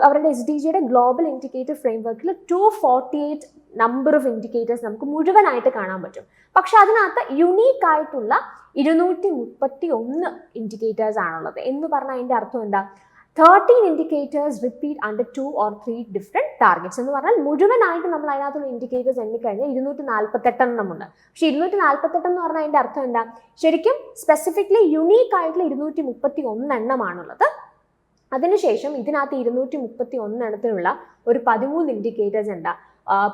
അവരുടെ SDGയുടെ ഗ്ലോബൽ ഇൻഡിക്കേറ്റർ ഫ്രെയിംവർക്കിൽ 248 നമ്പർ ഓഫ് ഇൻഡിക്കേറ്റേഴ്സ് നമുക്ക് മുഴുവനായിട്ട് കാണാൻ പറ്റും. പക്ഷെ അതിനകത്ത് യുണീക്ക് ആയിട്ടുള്ള 231 ഇൻഡിക്കേറ്റേഴ്സ് ആണുള്ളത്. എന്ന് പറഞ്ഞാൽ അതിൻ്റെ അർത്ഥം എന്താ? 13 indicators repeat under 2 or 3 different targets. എന്ന് പറഞ്ഞാൽ മുഴുവനായിട്ട് നമ്മൾ അതിനകത്തുള്ള ഇൻഡിക്കേറ്റേഴ്സ് എണ്ണിക്കഴിഞ്ഞാൽ 248 എണ്ണമുണ്ട്. പക്ഷേ 248 എന്ന് പറഞ്ഞാൽ അതിൻ്റെ അർത്ഥം എന്താ? ശരിക്കും സ്പെസിഫിക്കലി യുണീക്ക് ആയിട്ടുള്ള 231 എണ്ണമാണുള്ളത്. അതിനുശേഷം ഇതിനകത്ത് 231 എണ്ണത്തിനുള്ള ഒരു 13 ഇൻഡിക്കേറ്റേഴ്സ് എന്താ?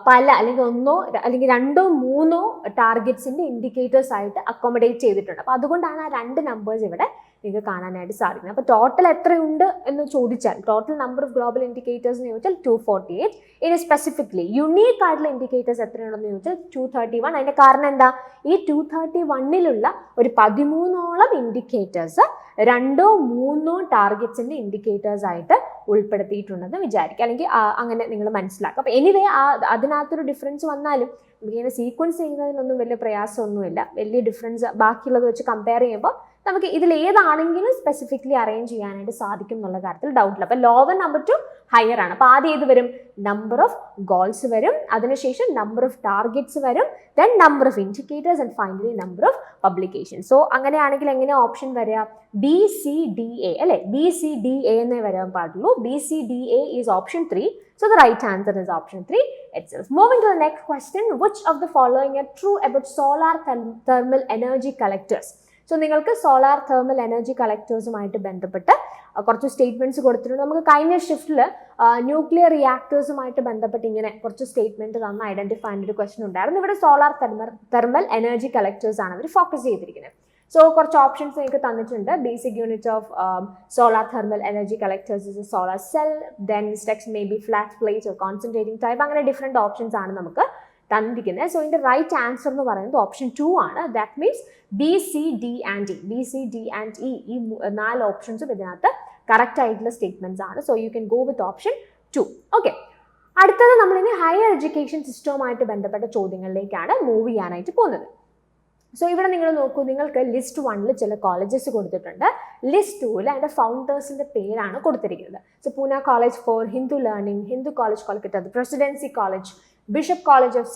പല അല്ലെങ്കിൽ 1 അല്ലെങ്കിൽ 2 3 ടാർഗറ്റ്സിൻ്റെ ഇൻഡിക്കേറ്റേഴ്സ് ആയിട്ട് അക്കോമഡേറ്റ് ചെയ്തിട്ടുണ്ട്. അപ്പോൾ അതുകൊണ്ടാണ് ആ 2 നമ്പേഴ്സ് ഇവിടെ നിങ്ങൾക്ക് കാണാനായിട്ട് സാധിക്കുന്നത്. അപ്പോൾ ടോട്ടൽ എത്രയുണ്ട് എന്ന് ചോദിച്ചാൽ, total number of global indicators എന്ന് ചോദിച്ചാൽ 248. ഇനി സ്പെസിഫിക്കലി യുണീക്ക് ആയിട്ടുള്ള ഇൻഡിക്കേറ്റേഴ്സ് എത്രയുണ്ടെന്ന് ചോദിച്ചാൽ 231. അതിൻ്റെ കാരണം എന്താ? ഈ 231 ഒരു 13ഓളം ഇൻഡിക്കേറ്റേഴ്സ് 2 3 ടാർഗറ്റ്സിൻ്റെ ഇൻഡിക്കേറ്റേഴ്സ് ആയിട്ട് ഉൾപ്പെടുത്തിയിട്ടുണ്ടെന്ന് വിചാരിക്കുക, അല്ലെങ്കിൽ അങ്ങനെ നിങ്ങൾ മനസ്സിലാക്കുക. അപ്പോൾ എനിവേ അതിനകത്തൊരു ഡിഫറൻസ് വന്നാലും നമുക്കിങ്ങനെ സീക്വൻസ് ചെയ്യുന്നതിനൊന്നും വലിയ പ്രയാസമൊന്നുമില്ല. വലിയ ഡിഫറൻസ് ബാക്കിയുള്ളത് വെച്ച് കമ്പയർ ചെയ്യുമ്പോൾ നമുക്ക് ഇതിൽ ഏതാണെങ്കിലും സ്പെസിഫിക്കലി അറേഞ്ച് ചെയ്യാനായിട്ട് സാധിക്കും എന്നുള്ള കാര്യത്തിൽ ഡൗട്ടില്ല. അപ്പോൾ ലോവർ നമ്പർ ടു ഹയർ ആണ്. അപ്പോൾ ആദ്യം ഏത് വരും? നമ്പർ ഓഫ് ഗോൾസ് വരും, അതിനുശേഷം നമ്പർ ഓഫ് ടാർഗറ്റ്സ് വരും, then number of indicators and finally number of publication. So അങ്ങനെയാണെങ്കിൽ എങ്ങനെ ഓപ്ഷൻ വരിക? BCDA അല്ലേ? BCDA എന്നേ വരാൻ പാടുള്ളൂ. BCDA is option 3. So the right answer is option 3 itself. Moving to the next question, which of the following are true about solar thermal energy collectors? So നിങ്ങൾക്ക് solar thermal energy കളക്ടേഴ്സുമായിട്ട് ബന്ധപ്പെട്ട് കുറച്ച് statements കൊടുത്തിട്ടുണ്ട്. നമുക്ക് കഴിഞ്ഞ ഷിഫ്റ്റിൽ nuclear റിയാക്ടേഴ്സുമായിട്ട് ബന്ധപ്പെട്ട് ഇങ്ങനെ കുറച്ച് statement തന്ന് ഐഡന്റിഫൈ ചെയ്യേണ്ട ഒരു ക്വസ്റ്റൻ ഉണ്ടായിരുന്നു. ഇവിടെ സോളാർ തെർമൽ എനർജി കളക്ടേഴ്സ് ആണ് അവർ ഫോക്കസ് ചെയ്തിരിക്കുന്നത്. സോ കുറച്ച് ഓപ്ഷൻസ് നിങ്ങൾക്ക് തന്നിട്ടുണ്ട്. Basic unit of solar thermal energy collectors is A solar cell, then structure may be flat plate or concentrating type, അങ്ങനെ ഡിഫറെന്റ് ഓപ്ഷൻസ് ആണ് നമുക്ക് തന്നിരിക്കുന്നത്. സോ ഇതിന്റെ റൈറ്റ് ആൻസർ എന്ന് പറയുന്നത് ഓപ്ഷൻ 2 ആണ്. That means BCD and E ഈ 4 ഓപ്ഷൻസും ഇതിനകത്ത് കറക്റ്റ് ആയിട്ടുള്ള സ്റ്റേറ്റ്മെന്റ്സ് ആണ്. So you can go with option 2. Okay, അടുത്തത് നമ്മളിനി ഹയർ എഡ്യൂക്കേഷൻ സിസ്റ്റവുമായിട്ട് ബന്ധപ്പെട്ട ചോദ്യങ്ങളിലേക്കാണ് മൂവ് ചെയ്യാനായിട്ട് പോകുന്നത്. സോ ഇവിടെ നിങ്ങൾ നോക്കൂ, നിങ്ങൾക്ക് ലിസ്റ്റ് 1 ചില കോളേജസ് കൊടുത്തിട്ടുണ്ട്. ലിസ്റ്റ് 2 അതിൻ്റെ ഫൗണ്ടേഴ്സിൻ്റെ പേരാണ് കൊടുത്തിരിക്കുന്നത്. So Poona college for Hindu learning, Hindu college Kolkata, presidency college, Bishop College of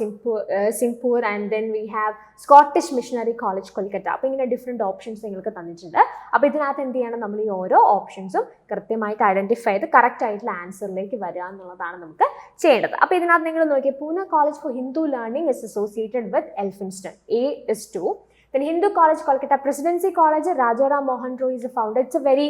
Singapore, and then we have Scottish Missionary College Kolkata. അപ്പോൾ ഇങ്ങനെ ഡിഫറെൻറ്റ് ഓപ്ഷൻസ് നിങ്ങൾക്ക് തന്നിട്ടുണ്ട്. അപ്പോൾ ഇതിനകത്ത് എന്ത് ചെയ്യണം? നമ്മൾ ഈ ഓരോ ഓപ്ഷൻസും കൃത്യമായിട്ട് ഐഡന്റിഫൈ ചെയ്ത് കറക്റ്റ് ആയിട്ടുള്ള ആൻസറിലേക്ക് വരിക എന്നുള്ളതാണ് നമുക്ക് ചെയ്യേണ്ടത്. അപ്പോൾ ഇതിനകത്ത് നിങ്ങൾ നോക്കിയാൽ Poona college for Hindu learning is associated with Elphinstone, A is 2. Then Hindu College Kolkata, Presidency College, Rajaram Mohan Roy is the founder. It's a very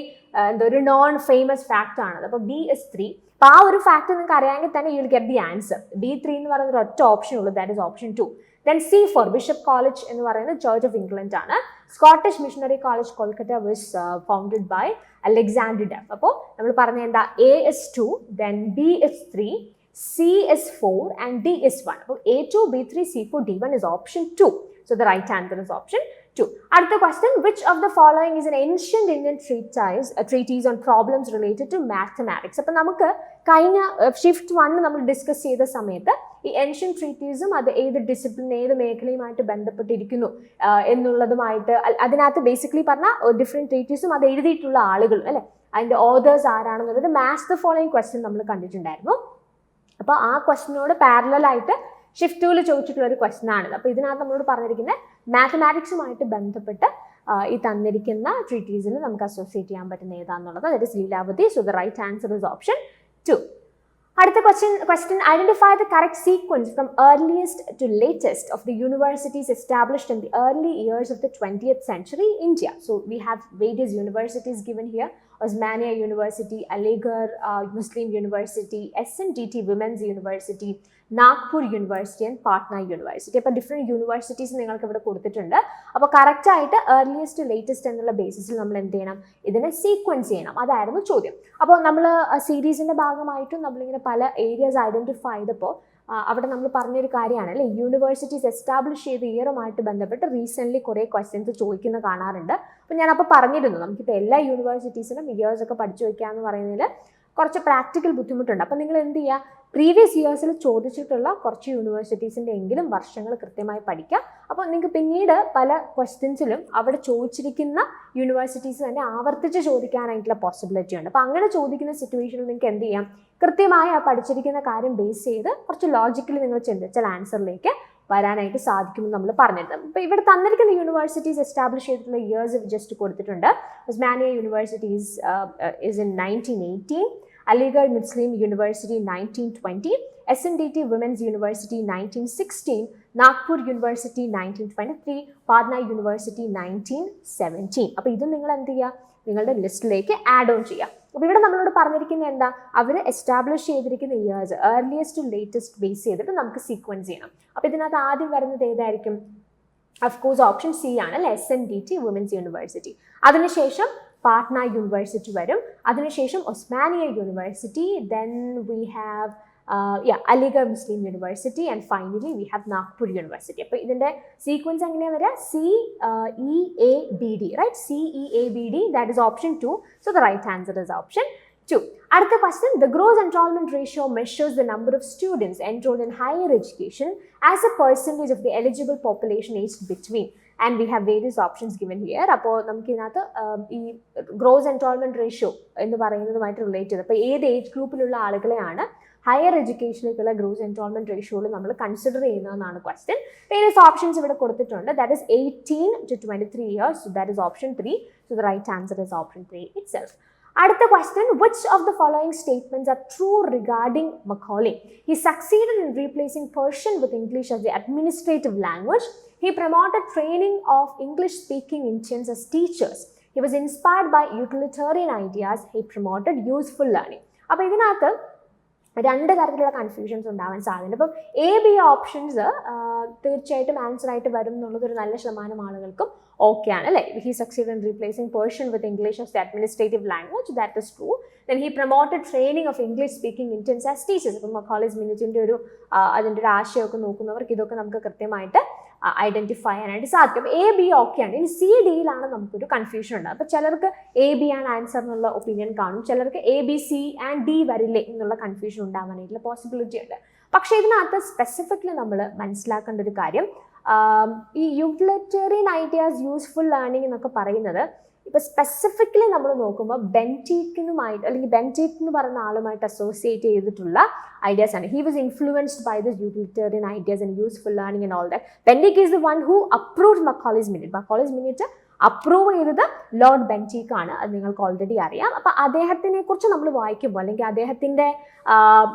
renowned famous fact ആണ്. അപ്പോൾ B is 3. അപ്പോൾ ആ ഒരു ഫാക്ട് നിങ്ങൾക്ക് അറിയാമെങ്കിൽ തന്നെ you will get the answer. B3 എന്ന് പറയുന്ന ഒറ്റ ഓപ്ഷൻ ഉള്ളൂ, that is option 2. Then C4 bishop college എന്ന് പറയുന്നത് ചർച്ച് ഓഫ് ഇംഗ്ലണ്ട് ആണ്. Scottish missionary college Kolkata was founded by Alexander Duff. അപ്പോൾ നമ്മൾ പറഞ്ഞ എന്താ? A is 2, then B is 3, C is 4 and D is 1. അപ്പോൾ A2, B3, C4, D1 is option 2. So the right answer is option 2. അടുത്ത question, which of the following is an ancient Indian treatise on problems related to mathematics? അപ്പോൾ നമുക്ക് കഴിഞ്ഞ shift 1 നമ്മൾ discuss ചെയ്ത സമയത്ത് ഈ ancient treatiseും അത് ഏത് ഡിസിപ്ലിൻ, ഏത് മേഖലയുമായിട്ട് ബന്ധപ്പെട്ടിരിക്കുന്നു എന്നുള്ളതുമായിട്ട് അതിനകത്ത് ബേസിക്കലി പറഞ്ഞാൽ ഡിഫറെൻറ്റ് ട്രീറ്റീസും അത് എഴുതിയിട്ടുള്ള ആളുകളും അല്ലേ, അതിൻ്റെ ഓതേഴ്സ് ആരാണെന്നുള്ളത് മാച്ച് ദ ഫോളോയിങ് ക്വസ്റ്റ്യൻ നമ്മൾ കണ്ടിട്ടുണ്ടായിരുന്നു. അപ്പോൾ ആ ക്വസ്റ്റിനോട് പാരലലായിട്ട് ഷിഫ്റ്റ് 2 ചോദിച്ചിട്ടുള്ള ഒരു ക്വസ്റ്റൻ ആണിത്. അപ്പോൾ ഇതിനകത്ത് നമ്മളോട് പറഞ്ഞിരിക്കുന്നത് മാത്തമാറ്റിക്സുമായിട്ട് ബന്ധപ്പെട്ട് ഈ തന്നിരിക്കുന്ന ട്രീറ്റീസിൽ നമുക്ക് അസോസിയേറ്റ് ചെയ്യാൻ പറ്റുന്ന ഏതാണെന്നുള്ളത്, that is Lilavati. So the right answer is option 2. അടുത്ത question, identify the correct sequence from earliest to latest of the universities established in the early years of the 20th century India. So we have various universities given here: Osmania University, Aligarh Muslim University, SNDT Women's University, Nagpur University and Patna University. അപ്പോൾ different universities നിങ്ങൾക്ക് ഇവിടെ കൊടുത്തിട്ടുണ്ട്. അപ്പോൾ correct ആയിട്ട് earliest latest എന്നുള്ള ബേസിസിൽ നമ്മൾ എന്ത് ചെയ്യണം? ഇതിനെ സീക്വൻസ് ചെയ്യണം. അതായിരുന്നു ചോദ്യം. അപ്പോൾ നമ്മൾ സീരീസിൻ്റെ ഭാഗമായിട്ടും നമ്മളിങ്ങനെ പല ഏരിയാസ് ഐഡൻറ്റിഫൈ ചെയ്തപ്പോൾ അവിടെ നമ്മൾ പറഞ്ഞൊരു കാര്യമാണ് അല്ലേ, യൂണിവേഴ്സിറ്റീസ് എസ്റ്റാബ്ലിഷ് ചെയ്ത ഇയറുമായിട്ട് ബന്ധപ്പെട്ട് റീസെൻ്റ്ലി കുറേ ക്വസ്റ്റ്യൻസ് ചോദിക്കുന്ന കാണാറുണ്ട്. അപ്പോൾ ഞാനപ്പോൾ പറഞ്ഞിരുന്നു നമുക്കിപ്പോൾ എല്ലാ യൂണിവേഴ്സിറ്റീസിനും ഇയേഴ്സൊക്കെ പഠിച്ചു വയ്ക്കുക എന്ന് പറയുന്നതിൽ കുറച്ച് പ്രാക്ടിക്കൽ ബുദ്ധിമുട്ടുണ്ട്. അപ്പോൾ നിങ്ങൾ എന്ത് ചെയ്യുക? പ്രീവിയസ് ഇയേഴ്സിൽ ചോദിച്ചിട്ടുള്ള കുറച്ച് യൂണിവേഴ്സിറ്റീസിൻ്റെ എങ്കിലും വർഷങ്ങൾ കൃത്യമായി പഠിക്കുക. അപ്പോൾ നിങ്ങൾക്ക് പിന്നീട് പല ക്വസ്റ്റ്യൻസിലും അവിടെ ചോദിച്ചിരിക്കുന്ന യൂണിവേഴ്സിറ്റീസ് തന്നെ ആവർത്തിച്ച് ചോദിക്കാനായിട്ടുള്ള പോസിബിലിറ്റി ഉണ്ട്. അപ്പോൾ അങ്ങനെ ചോദിക്കുന്ന സിറ്റുവേഷനിൽ നിങ്ങൾക്ക് എന്ത് ചെയ്യാം? കൃത്യമായി ആ പഠിച്ചിരിക്കുന്ന കാര്യം ബേസ് ചെയ്ത് കുറച്ച് ലോജിക്കലി നിങ്ങൾ ചിന്തിച്ചാൽ ആൻസറിലേക്ക് വരാനായിട്ട് സാധിക്കുമെന്ന് നമ്മൾ പറഞ്ഞിരുന്നത്. അപ്പോൾ ഇവിടെ തന്നിരിക്കുന്ന യൂണിവേഴ്സിറ്റീസ് എസ്റ്റാബ്ലിഷ് ചെയ്തിട്ടുള്ള ഇയേഴ്സ് ജസ്റ്റ് കൊടുത്തിട്ടുണ്ട്. Osmania universities is in 1918, Aligarh Muslim University 1920, SNDT Women's University 1916, Nagpur University 1923, Patna University 1917. അപ്പോൾ ഇത് നിങ്ങൾ എന്ത് ചെയ്യുക? നിങ്ങളുടെ ലിസ്റ്റിലേക്ക് ആഡ് ഓൺ ചെയ്യുക. അപ്പോൾ ഇവിടെ നമ്മളോട് പറഞ്ഞിരിക്കുന്നത് എന്താ? അവർ എസ്റ്റാബ്ലിഷ് ചെയ്തിരിക്കുന്ന years earliest to latest base ചെയ്തിട്ട് നമുക്ക് സീക്വൻസ് ചെയ്യണം. അപ്പോൾ ഇതിനകത്ത് ആദ്യം വരുന്നത് ഏതായിരിക്കും? ഓഫ് കോഴ്സ് ഓപ്ഷൻ സി ആണ് അല്ലേ, SNDT Women's University. അതിനുശേഷം പാട്ന യൂണിവേഴ്സിറ്റി വരും, അതിനുശേഷം Osmania university, then we have Aligarh Muslim university and finally we have Nagpur university. അപ്പോൾ ഇതിൻ്റെ സീക്വൻസ് എങ്ങനെയാണ് വരിക? CEABD, right? CEABD, that is option 2. So the right answer is option 2. അടുത്ത question, the gross enrollment ratio measures the number of students enrolled in higher education as a percentage of the eligible population aged between, and we have various options given here. അപ്പോൾ നമുക്ക് ഇതിനകത്ത് ഈ gross enrolment ratio എന്ന് പറയുന്നതുമായിട്ട് relate ചെയ്ത് അപ്പോൾ ഏത് age ഗ്രൂപ്പിലുള്ള ആളുകളെയാണ് ഹയർ എഡ്യൂക്കേഷനിലേക്കുള്ള ഗ്രോസ് എൻറോൾമെന്റ് റേഷ്യോയിൽ നമ്മൾ കൺസിഡർ ചെയ്യുന്നതെന്നാണ് ക്വസ്റ്റ്യൻ. വേരിയസ് ഓപ്ഷൻസ് ഇവിടെ കൊടുത്തിട്ടുണ്ട്. That is 18 to 23 years. So that is option 3. So the right answer is option 3 itself. അടുത്ത question, which of the following statements are true regarding Macaulay? He succeeded in replacing Persian with English as the administrative language. He promoted training of English-speaking Indians as teachers. He was inspired by utilitarian ideas. He promoted useful learning. അപ്പോൾ ഇതിനകത്ത് രണ്ട് തരത്തിലുള്ള confusions ഉണ്ടാവാൻ സാധ്യതയുണ്ട്. അപ്പം A B options തീർച്ചയായിട്ടും answer ആയിട്ട് വരും എന്നുള്ളത് ഒരു നല്ല ശതമാനം ആളുകൾക്കും ഓക്കെ ആണ് അല്ലേ. He succeed in replacing Persian with English as the administrative language, that is true. Then he promoted training of English speaking Indians as teachers. ഇപ്പം മക്കാളീസ് മിനിറ്റിൻ്റെ ഒരു അതിൻ്റെ ഒരു ആശയമൊക്കെ നോക്കുന്നവർക്ക് ഇതൊക്കെ നമുക്ക് കൃത്യമായിട്ട് ഐഡന്റിഫൈ ചെയ്യാനായിട്ട് സാധിക്കും. എ ബി ഓക്കെയാണ്. ഇനി സി ഡിയിലാണ് നമുക്കൊരു കൺഫ്യൂഷൻ ഉണ്ട്. അപ്പോൾ ചിലർക്ക് എ ബി ആണ് ആൻസർ എന്നുള്ള ഒപ്പീനിയൻ കാണും, ചിലർക്ക് A B C and D വരില്ലേ എന്നുള്ള കൺഫ്യൂഷൻ ഉണ്ടാവാനായിട്ടുള്ള പോസിബിലിറ്റി ഉണ്ട്. പക്ഷേ ഇതിനകത്ത് സ്പെസിഫിക്കലി നമ്മൾ മനസ്സിലാക്കേണ്ട ഒരു കാര്യം, ഈ യൂട്ടിലിറ്റേറിയൻ ഐഡിയാസ് യൂസ്ഫുൾ ലേണിംഗ് എന്നൊക്കെ പറയുന്നത് ഇപ്പോൾ സ്പെസിഫിക്കലി നമ്മൾ നോക്കുമ്പോൾ ബെൻറ്റീക്കിനുമായിട്ട് അല്ലെങ്കിൽ ബെൻറ്റീക്ക് എന്ന് പറയുന്ന ആളുമായിട്ട് അസോസിയേറ്റ് ചെയ്തിട്ടുള്ള ഐഡിയാസ് ആണ്. He was influenced by this utilitarian ideas and useful learning and all that. Bentinck is the one who approved Macaulay's minute. Macaulay's minute approve ചെയ്തത് ലോർഡ് ബെൻറ്റീക്ക് ആണ്, അത് നിങ്ങൾക്ക് ഓൾറെഡി അറിയാം. അപ്പോൾ അദ്ദേഹത്തിനെ കുറിച്ച് നമ്മൾ വായിക്കുമ്പോൾ അല്ലെങ്കിൽ അദ്ദേഹത്തിൻ്റെ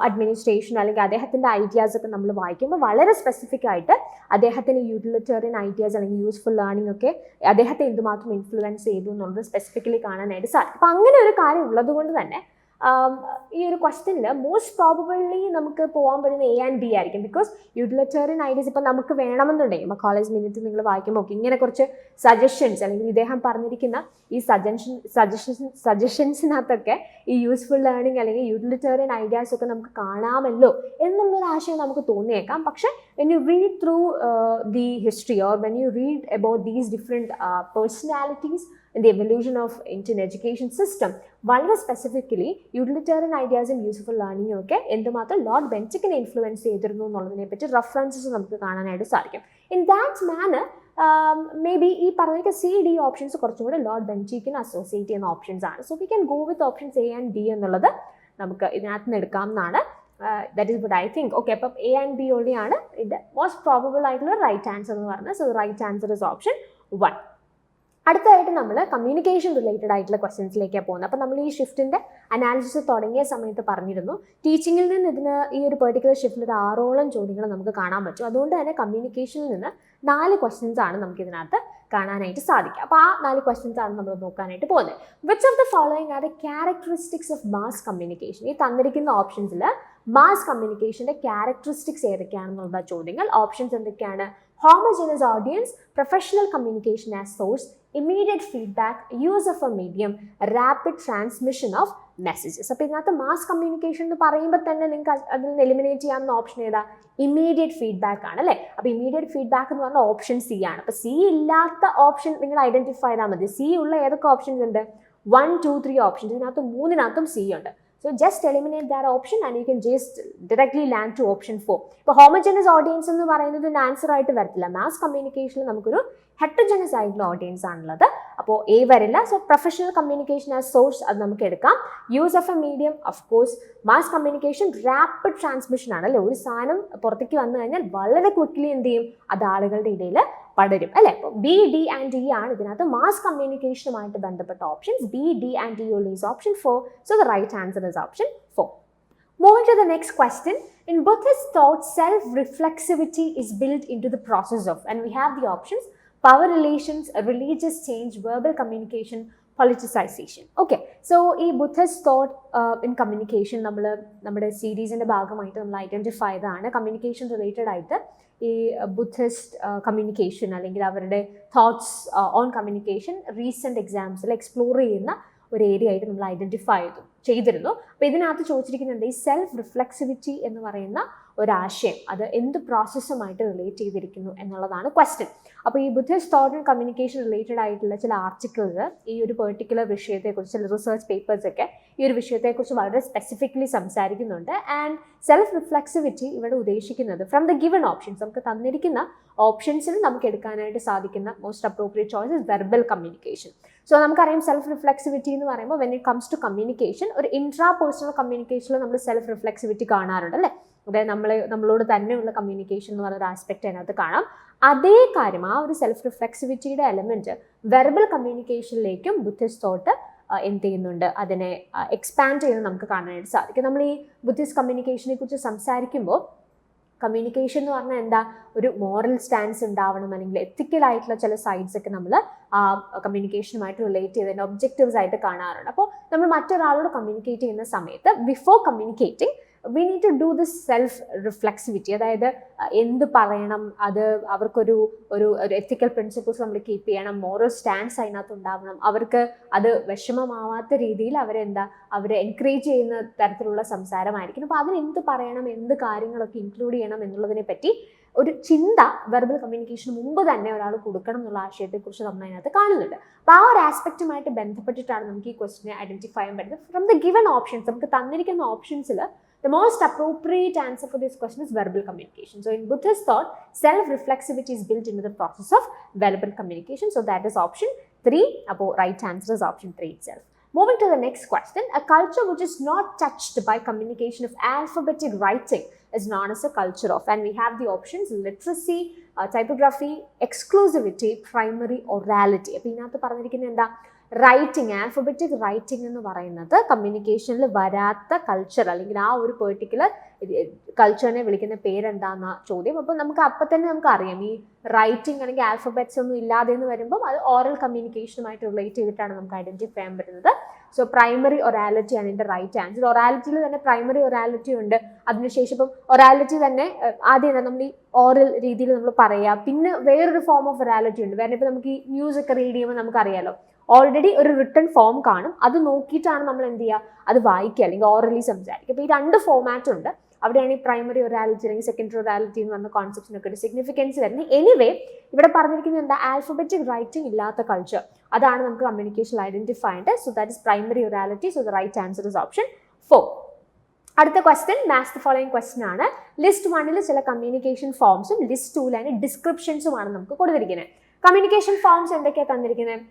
അഡ്മിനിസ്ട്രേഷൻ അല്ലെങ്കിൽ അദ്ദേഹത്തിൻ്റെ ഐഡിയാസ് ഒക്കെ നമ്മൾ വായിക്കുമ്പോൾ വളരെ സ്പെസിഫിക് ആയിട്ട് അദ്ദേഹത്തിന് യൂട്ടിലിറ്റേറിയൻ ഐഡിയാസ് അല്ലെങ്കിൽ യൂസ്ഫുൾ ലേണിംഗ് ഒക്കെ അദ്ദേഹത്തെ എന്തുമാത്രം ഇൻഫ്ലുവൻസ് ചെയ്തു എന്നുള്ളത് സ്പെസിഫിക്കലി കാണാനായിട്ട് സാധിക്കും. അപ്പോൾ അങ്ങനെ ഒരു കാര്യം ഉള്ളത് കൊണ്ട് തന്നെ ഈ ഒരു ക്വസ്റ്റ്യനിൽ മോസ്റ്റ് പ്രോബബിളി നമുക്ക് പോകാൻ പറ്റുന്ന എ ആൻഡ് ബി ആയിരിക്കും. ബിക്കോസ് യൂട്ടിലിറ്റേറിയൻ ഐഡിയാസ് ഇപ്പം നമുക്ക് വേണമെന്നുണ്ടെങ്കിൽ മക്കാളീസ് മിനിറ്റ് നിങ്ങൾ വായിക്കുമ്പോൾ ഇങ്ങനെ കുറച്ച് സജഷൻസ് അല്ലെങ്കിൽ ഇദ്ദേഹം പറഞ്ഞിരിക്കുന്ന ഈ സജഷൻസിനകത്തൊക്കെ ഈ യൂസ്ഫുൾ ലേണിംഗ് അല്ലെങ്കിൽ യൂട്ടിലിറ്റേറിയൻ ഐഡിയാസ് ഒക്കെ നമുക്ക് കാണാമല്ലോ എന്നുള്ളൊരു ആശയം നമുക്ക് തോന്നിയേക്കാം. പക്ഷേ when you read through the history or when you read about these different personalities in the evolution of Indian education system, വളരെ സ്പെസിഫിക്കലി യൂട്ടിലിറ്റേറിയൻ ഐഡിയാസും യൂസ്ഫുൾ ലേണിംഗും ഒക്കെ എന്തുമാത്രം ലോർഡ് ബെൻറ്റിക്കിനെ ഇൻഫ്ലുവൻസ് ചെയ്തിരുന്നു എന്നുള്ളതിനെ പറ്റി റെഫറൻസസ് നമുക്ക് കാണാനായിട്ട് സാധിക്കും. In that manner may be ഈ പറഞ്ഞ സി ഡി ഓപ്ഷൻസ് കുറച്ചും കൂടെ ലോർഡ് ബെൻറ്റിക്കിനെ അസോസിയേറ്റ് ചെയ്യുന്ന ഓപ്ഷൻസ് ആണ്. So we can go with options A and D എന്നുള്ളത് നമുക്ക് ഇതിനകത്ത് നിന്ന് എടുക്കാം എന്നാണ്. That is what I think. Okay, അപ്പം എ ആൻഡ് ബി ഓൺലിയാണ് ഇതിൻ്റെ മോസ്റ്റ് പ്രോബബിൾ ആയിട്ടുള്ള റൈറ്റ് ആൻസർ എന്ന് പറഞ്ഞത്. So right answer is option 1. അടുത്തതായിട്ട് നമ്മൾ കമ്മ്യൂണിക്കേഷൻ റിലേറ്റഡ് ആയിട്ടുള്ള ക്വസ്റ്റ്യൻസിലേക്കാണ് പോകുന്നത്. അപ്പോൾ നമ്മൾ ഈ ഷിഫ്റ്റിൻ്റെ അനാലിസിസ് തുടങ്ങിയ സമയത്ത് പറഞ്ഞിരുന്നു ടീച്ചിങ്ങിൽ നിന്ന് ഇതിന് ഈ ഒരു പെർട്ടിക്കുലർ ഷിഫ്റ്റിൽ ഒരു 6ഓളം ചോദ്യങ്ങൾ നമുക്ക് കാണാൻ പറ്റും. അതുകൊണ്ട് തന്നെ കമ്മ്യൂണിക്കേഷനിൽ നിന്ന് 4 ക്വസ്റ്റ്യൻസ് ആണ് നമുക്ക് ഇതിനകത്ത് കാണാനായിട്ട് സാധിക്കുക. അപ്പോൾ ആ 4 ക്വസ്റ്റ്യൻസ് ആണ് നമ്മൾ നോക്കാനായിട്ട് പോകുന്നത്. Which of the following are the characteristics of mass communication? ഈ തന്നിരിക്കുന്ന ഓപ്ഷൻസിൽ മാസ് കമ്മ്യൂണിക്കേഷൻ്റെ ക്യാരക്ടറിസ്റ്റിക്സ് ഏതൊക്കെയാണെന്നുള്ള ചോദ്യങ്ങൾ. ഓപ്ഷൻസ് എന്തൊക്കെയാണ്? homogeneous audience, professional communication as source, immediate feedback, use of a medium, rapid transmission of messages. അപ്പോൾ ഇതിനകത്ത് മാസ് കമ്മ്യൂണിക്കേഷൻ എന്ന് പറയുമ്പോൾ തന്നെ നിങ്ങൾക്ക് അതിൽ നിന്ന് എലിമിനേറ്റ് ചെയ്യാവുന്ന ഓപ്ഷൻ ഏതാ? ഇമ്മീഡിയറ്റ് ഫീഡ്ബാക്ക് ആണ് അല്ലേ. അപ്പോൾ ഇമ്മീഡിയറ്റ് ഫീഡ്ബാക്ക് എന്ന് പറഞ്ഞാൽ ഓപ്ഷൻ സി ആണ്. അപ്പോൾ സി ഇല്ലാത്ത ഓപ്ഷൻ നിങ്ങൾ ഐഡന്റിഫൈ ചെയ്താൽ മതി. സി ഉള്ള ഏതൊക്കെ ഓപ്ഷൻസ് ഉണ്ട്? 1, 2, 3 ഓപ്ഷൻസ്. ഇതിനകത്ത് 3-നകത്തും സി ഉണ്ട്. So just eliminate that option and you can just directly land to option 4. ഇപ്പോൾ homogeneous audience എന്ന് പറയുന്നത് ഒരു ആൻസർ ആയിട്ട് വരത്തില്ല. മാസ് കമ്മ്യൂണിക്കേഷനിൽ നമുക്കൊരു ഹെറ്ററോജനസ് ആയിട്ടുള്ള ഓഡിയൻസ് ആണുള്ളത്. അപ്പോൾ എ വരില്ല. So professional communication as source അത് നമുക്ക് എടുക്കാം. Use of A medium of course mass communication rapid transmission ആണ് അല്ലേ. ഒരു സാധനം പുറത്തേക്ക് വന്നു കഴിഞ്ഞാൽ വളരെ ക്വിക്ക്ലി എന്ത് ചെയ്യും? അത് ആളുകളുടെ ഇടയിൽ പടരും അല്ലേ. അപ്പോൾ ബി, ഡി ആൻഡ് ഡി ആണ് ഇതിനകത്ത് മാസ് കമ്മ്യൂണിക്കേഷനുമായിട്ട് ബന്ധപ്പെട്ട options. B, D and D only is option 4. So the right answer is option 4. Moving to the next question. In Buddhist thought, self-reflexivity is built into the process of, and we have the options: power relations, religious change, verbal communication, politicization. Okay, so ഈ Buddhist thought in communication നമ്മുടെ സീരീസിൻ്റെ ഭാഗമായിട്ട് നമ്മൾ identify ചെയ്തതാണ്. Communication related ആയിട്ട് ഈ Buddhist communication അല്ലെങ്കിൽ അവരുടെ thoughts on communication recent എക്സാംസിൽ എക്സ്പ്ലോർ ചെയ്യുന്ന ഒരു ഏരിയ ആയിട്ട് നമ്മൾ ഐഡൻറ്റിഫൈ ചെയ്തിരുന്നു. അപ്പോൾ ഇതിനകത്ത് ചോദിച്ചിരിക്കുന്നുണ്ട് ഈ സെൽഫ് റിഫ്ലെക്സിവിറ്റി എന്ന് പറയുന്ന ഒരാശയം അത് എന്ത് പ്രോസസ്സുമായിട്ട് റിലേറ്റ് ചെയ്തിരിക്കുന്നു എന്നുള്ളതാണ് ക്വസ്റ്റ്യൻ. അപ്പോൾ ഈ Buddhist thought and communication related ആയിട്ടുള്ള ചില ആർട്ടിക്കിൾസ് ഈ ഒരു പെർട്ടിക്കുലർ വിഷയത്തെക്കുറിച്ച്, ചില റിസർച്ച് പേപ്പേഴ്സൊക്കെ ഈ ഒരു വിഷയത്തെക്കുറിച്ച് വളരെ സ്പെസിഫിക്കലി സംസാരിക്കുന്നുണ്ട്. ആൻഡ് സെൽഫ് റിഫ്ലെക്സിവിറ്റി ഇവിടെ ഉദ്ദേശിക്കുന്നത് ഫ്രം ദ ഗിവൺ ഓപ്ഷൻസ്, നമുക്ക് തന്നിരിക്കുന്ന ഓപ്ഷൻസിൽ നമുക്ക് എടുക്കാനായിട്ട് സാധിക്കുന്ന most appropriate choice is verbal communication. So നമുക്കറിയാം സെൽഫ് റിഫ്ലെക്സിവിറ്റി എന്ന് പറയുമ്പോൾ when it comes to communication, ഒരു ഇൻട്രാ പേഴ്സണൽ കമ്മ്യൂണിക്കേഷനിൽ നമ്മൾ സെൽഫ് റിഫ്ലെക്സിവിറ്റി കാണാറുണ്ട് അല്ലേ. അതായത് നമ്മളോട് തന്നെയുള്ള കമ്മ്യൂണിക്കേഷൻ എന്ന് പറയുന്ന ഒരു ആസ്പെക്ട് അതിനകത്ത് കാണാം. അതേ കാര്യം, ആ ഒരു സെൽഫ് റിഫ്ലെക്സിവിറ്റിയുടെ എലമെന്റ് വെർബൽ കമ്മ്യൂണിക്കേഷനിലേക്കും ബുദ്ധിസ്റ്റ് തോട്ട് എന്ത് ചെയ്യുന്നുണ്ട്, അതിനെ എക്സ്പാൻഡ് ചെയ്ത് നമുക്ക് കാണാനായിട്ട് സാധിക്കും. നമ്മൾ ഈ ബുദ്ധിസ്റ്റ് കമ്മ്യൂണിക്കേഷനെ കുറിച്ച് സംസാരിക്കുമ്പോൾ കമ്മ്യൂണിക്കേഷൻ എന്ന് പറഞ്ഞാൽ എന്താ, ഒരു മോറൽ സ്റ്റാൻസ് ഉണ്ടാവണം, അല്ലെങ്കിൽ എത്തിക്കൽ ആയിട്ടുള്ള ചില സൈഡ്സ് ഒക്കെ നമ്മൾ ആ കമ്മ്യൂണിക്കേഷനുമായിട്ട് റിലേറ്റ് ചെയ്തതിൻ്റെ ഒബ്ജക്റ്റീവ്സ് ആയിട്ട് കാണാറുണ്ട്. അപ്പോൾ നമ്മൾ മറ്റൊരാളോട് കമ്മ്യൂണിക്കേറ്റ് ചെയ്യുന്ന സമയത്ത് before communicating we need to do this self reflexivity. അതായത് എന്ത് പറയണം, അത് അവർക്കൊരു ഒരു എത്തിക്കൽ പ്രിൻസിപ്പിൾസ് നമ്മൾ കീപ്പ് ചെയ്യണം, മോറൽ സ്റ്റാൻസ് അതിനകത്ത് ഉണ്ടാവണം, അവർക്ക് അത് വിഷമമാവാത്ത രീതിയിൽ അവരെ എൻകറേജ് ചെയ്യുന്ന തരത്തിലുള്ള സംസാരമായിരിക്കും. അപ്പോൾ അതിന് എന്ത് പറയണം, എന്ത് കാര്യങ്ങളൊക്കെ ഇൻക്ലൂഡ് ചെയ്യണം എന്നുള്ളതിനെ പറ്റി ഒരു ചിന്ത വെർബൽ കമ്മ്യൂണിക്കേഷന് മുമ്പ് തന്നെ ഒരാൾ കൊടുക്കണം എന്നുള്ള ആശയത്തെക്കുറിച്ച് നമ്മൾ അതിനകത്ത് കാണുന്നുണ്ട്. അപ്പോൾ ആ ഒരു ആസ്പെക്റ്റുമായിട്ട് ബന്ധപ്പെട്ടിട്ടാണ് നമുക്ക് ഈ ക്വസ്റ്റിനെ ഐഡന്റിഫൈ ചെയ്യാൻ പറ്റുന്നത്. ഫ്രം ദ ഗിവൺ ഓപ്ഷൻസ്, നമുക്ക് തന്നിരിക്കുന്ന ഓപ്ഷൻസിൽ the most appropriate answer for this question is verbal communication. So in Buddhist thought, self-reflexivity is built into the process of verbal communication. So that is option 3. Apo right answer is option 3 itself. Moving to the next question, a culture which is not touched by communication of alphabetic writing is known as a culture of, and we have the options literacy, typography, exclusivity, primary orality. അപ്പോൾ ഇതിനകത്ത് പറഞ്ഞിരിക്കുന്നത് എന്താ, writing, alphabetic writing എന്ന് പറയുന്നത് കമ്മ്യൂണിക്കേഷനിൽ വരാത്ത culture, അല്ലെങ്കിൽ ആ ഒരു പെർട്ടിക്കുലർ കൾച്ചറിനെ വിളിക്കുന്ന പേരെന്താന്ന ചോദ്യം. അപ്പോൾ അപ്പം തന്നെ നമുക്ക് അറിയാം ഈ റൈറ്റിംഗ് അല്ലെങ്കിൽ ആൽഫബറ്റ്സ് ഒന്നും ഇല്ലാതെ എന്ന് വരുമ്പോൾ അത് ഓറൽ കമ്മ്യൂണിക്കേഷനുമായിട്ട് റിലേറ്റ് ചെയ്തിട്ടാണ് നമുക്ക് ഐഡന്റിഫൈ ചെയ്യാൻ പറ്റുന്നത്. സോ പ്രൈമറി ഒറാലിറ്റി ആണ് ഇതിൻ്റെ റൈറ്റ് ആൻസർ. ഒറാലിറ്റിയിൽ തന്നെ പ്രൈമറി ഒറാലിറ്റി ഉണ്ട്, അതിനുശേഷം ഇപ്പം ഒറാലിറ്റി തന്നെ ആദ്യം നമ്മൾ ഈ ഓറൽ രീതിയിൽ നമ്മൾ പറയുക, പിന്നെ വേറൊരു ഫോം ഓഫ് ഒറാലിറ്റി ഉണ്ട്. വേറെ ഇപ്പോൾ നമുക്ക് ഈ ന്യൂസ് ഒക്കെ റീഡ് ചെയ്യുമ്പോൾ നമുക്കറിയാലോ ഓൾറെഡി ഒരു റിട്ടൺ ഫോം കാണും, അത് നോക്കിയിട്ടാണ് നമ്മൾ എന്ത് ചെയ്യുക, അത് വായിക്കുക അല്ലെങ്കിൽ ഓറലി സംസാരിക്കുക. അപ്പോൾ ഈ രണ്ട് ഫോമാറ്റ് ഉണ്ട്. അവിടെയാണ് ഈ പ്രൈമറി ഒറാലിറ്റി അല്ലെങ്കിൽ സെക്കൻഡറി ഒറാലിറ്റി എന്ന് പറഞ്ഞ കോൺസെപ്റ്റിനൊക്കെ ഒരു സിഗ്നിഫിക്കൻസ് വരുന്നത്. എനിവേ ഇവിടെ പറഞ്ഞിരിക്കുന്നത് എന്താ, ആൽഫബറ്റിക് റൈറ്റിംഗ് ഇല്ലാത്ത കൾച്ചർ, അതാണ് നമുക്ക് കമ്മ്യൂണിക്കേഷൻ ഐഡന്റിഫൈ ഉണ്ട്. So that is primary orality. So the right answer is option 4. അടുത്ത question match the following question ആണ്. ലിസ്റ്റ് 1 ചില കമ്മ്യൂണിക്കേഷൻ ഫോംസും ലിസ്റ്റ് 2 അതിന് ഡിസ്ക്രിപ്ഷൻസുമാണ് നമുക്ക് കൊടുത്തിരിക്കുന്നത്. കമ്മ്യൂണിക്കേഷൻ ഫോംസ് എന്തൊക്കെയാണ് തന്നിരിക്കുന്നത്,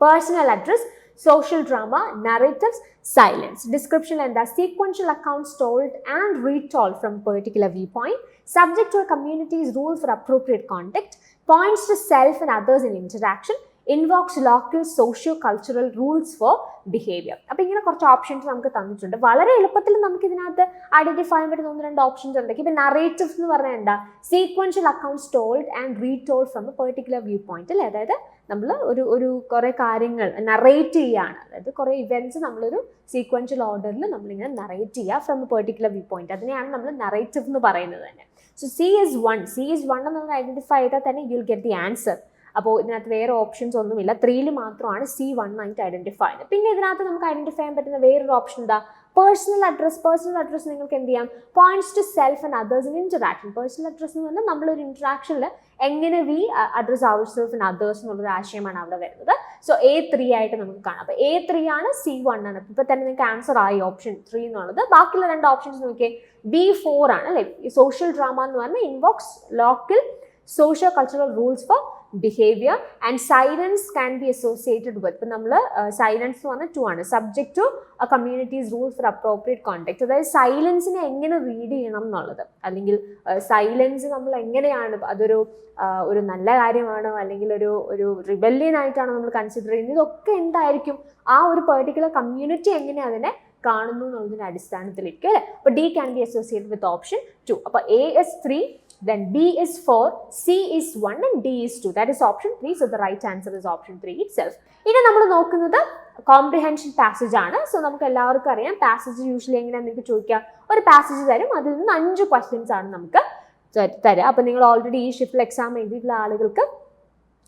personal address, social drama, narratives, silence. Description and the sequential accounts told and retold from particular viewpoint, subject to a community's rules for appropriate context, points to self and others in interaction, invokes local socio-cultural rules for behavior. അപ്പോൾ ഇങ്ങനെ കുറച്ച് options നമുക്ക് തന്നിട്ടുണ്ട്. വളരെ എളുപ്പത്തിൽ നമുക്ക് ഇതിനകത്ത് identify ചെയ്യാൻ പറ്റുന്ന 1-2 ഓപ്ഷൻസ് ഉണ്ട്. ഇപ്പം നറേറ്റീവ്സ് എന്ന് പറഞ്ഞാൽ എന്താ, sequential accounts told and retold from a particular view point അല്ലേ. അതായത് നമ്മൾ ഒരു കുറേ കാര്യങ്ങൾ നറേറ്റ് ചെയ്യുകയാണ്, അതായത് കുറേ ഇവൻറ്റ്സ് നമ്മളൊരു സീക്വൻഷ്യൽ ഓർഡറിൽ നമ്മളിങ്ങനെ നറേറ്റ് ചെയ്യുക from a particular view point. അതിനെയാണ് നമ്മൾ നറേറ്റീവ് എന്ന് പറയുന്നത് തന്നെ. സോ C is 1 എന്ന് ഐഡന്റിഫൈ ചെയ്താൽ തന്നെ you will get the answer. അപ്പോൾ ഇതിനകത്ത് വേറെ ഓപ്ഷൻസ് ഒന്നുമില്ല, 3 മാത്രമാണ് C1 ആയിട്ട് ഐഡന്റിഫൈ ചെയ്യുന്നത്. പിന്നെ ഇതിനകത്ത് നമുക്ക് ഐഡന്റിഫൈ ചെയ്യാൻ പറ്റുന്ന വേറൊരു ഓപ്ഷൻ എന്താ, പേഴ്സണൽ അഡ്രസ്. പേഴ്സണൽ അഡ്രസ് നിങ്ങൾക്ക് എന്ത് ചെയ്യാം, points to self and others in interaction. Personal address എന്ന് പറഞ്ഞാൽ നമ്മളൊരു ഇന്ററാക്ഷനിൽ എങ്ങനെ we address our self and others എന്നുള്ളൊരു ആശയമാണ് അവിടെ വരുന്നത്. സോ A3 ആയിട്ട് നമുക്ക് കാണാം. അപ്പോൾ A3 ആണ്, C1 ആണ്. ഇപ്പോൾ തന്നെ നിങ്ങൾക്ക് ആൻസർ ആയി ഓപ്ഷൻ 3 എന്നുള്ളത്. ബാക്കിയുള്ള 2 ഓപ്ഷൻസ് നോക്കിയേ, B4 ആണ് അല്ലേ. സോഷ്യൽ ഡ്രാമ എന്ന് പറഞ്ഞാൽ invokes local socio cultural rules for behaviour and silence can be associated with. ഇപ്പം നമ്മൾ സൈലൻസ് എന്ന് പറഞ്ഞാൽ 2 ആണ്, subject to communities rules for appropriate context. അതായത് സൈലൻസിനെ എങ്ങനെ റീഡ് ചെയ്യണം എന്നുള്ളത്, അല്ലെങ്കിൽ സൈലൻസ് നമ്മൾ എങ്ങനെയാണ്, ഒരു നല്ല കാര്യമാണോ അല്ലെങ്കിൽ ഒരു റിബല്യൻ ആയിട്ടാണോ നമ്മൾ കൺസിഡർ ചെയ്യുന്നത്, ഇതൊക്കെ എന്തായിരിക്കും ആ ഒരു പെർട്ടിക്കുലർ കമ്മ്യൂണിറ്റി എങ്ങനെ അതിനെ കാണുന്നു എന്നുള്ളതിൻ്റെ അടിസ്ഥാനത്തിലിരിക്കും അല്ലേ. അപ്പോൾ D can be associated with option 2. അപ്പോൾ A is 3, then B is 4, C is 1 and D is 2. That is option 3. So the right answer is option 3 itself. ഇനി നമ്മൾ നോക്കുന്നത് കോംപ്രിഹെൻഷൻ പാസേജ് ആണ്. സോ നമുക്ക് എല്ലാവർക്കും അറിയാം പാസേജ് യൂഷ്വലി എങ്ങനെയാണെന്ന് നിങ്ങൾക്ക് ചോദിക്കാം. ഒരു പാസേജ് തരും, അതിൽ നിന്ന് 5 ക്വസ്റ്റ്യൻസ് ആണ് നമുക്ക് തരിക. അപ്പോൾ നിങ്ങൾ ഓൾറെഡി ഈ ഷിഫ്റ്റിൽ എക്സാം എഴുതിയിട്ടുള്ള ആളുകൾക്ക്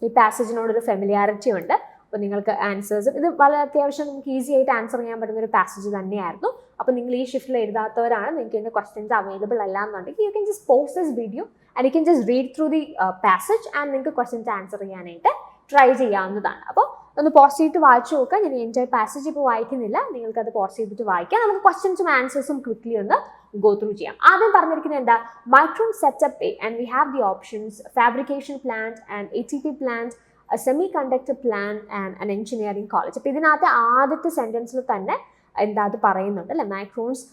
ഈ പാസേജിനോടൊരു ഫെമിലിയാരിറ്റി ഉണ്ട്. അപ്പോൾ നിങ്ങൾക്ക് ആൻസേഴ്സും ഇത് വളരെ അത്യാവശ്യം നമുക്ക് ഈസി ആയിട്ട് ആൻസർ ചെയ്യാൻ പറ്റുന്ന ഒരു പാസേജ് തന്നെയായിരുന്നു. അപ്പോൾ നിങ്ങൾ ഈ ഷിഫ്റ്റിൽ എഴുതാത്തവരാണ്, നിങ്ങൾക്ക് ഇതിൻ്റെ ക്വസ്റ്റ്യൻസ് അവൈലബിൾ അല്ല എന്നുണ്ടെങ്കിൽ you can just post this video and you can just read through the passage and നിങ്ങൾക്ക് ക്വസ്റ്റ്യൻസ് ആൻസർ ചെയ്യാനായിട്ട് ട്രൈ ചെയ്യാവുന്നതാണ്. അപ്പോൾ ഒന്ന് പോസ്റ്റ് ചെയ്തിട്ട് വായിച്ചു നോക്കാം. ഞാൻ എൻ്റെ പാസേജ് ഇപ്പോൾ വായിക്കുന്നില്ല, നിങ്ങൾക്കത് പോസ്റ്റ് ചെയ്തിട്ട് വായിക്കാം. നമുക്ക് ക്വസ്റ്റ്യൻസും ആൻസേഴ്സും ക്വിക്ക്ലി ഒന്ന് ഗോ ത്രൂ ചെയ്യാം. ആദ്യം പറഞ്ഞിരിക്കുന്നത് എന്താ, micron set up a and we have the options fabrication plant and ATP plant, a semiconductor plant and an engineering college. അപ്പോൾ ഇതിനകത്ത് ആദ്യത്തെ സെൻറ്റൻസിൽ തന്നെ എന്താ അത് പറയുന്നുണ്ട് അല്ലേ, Micron's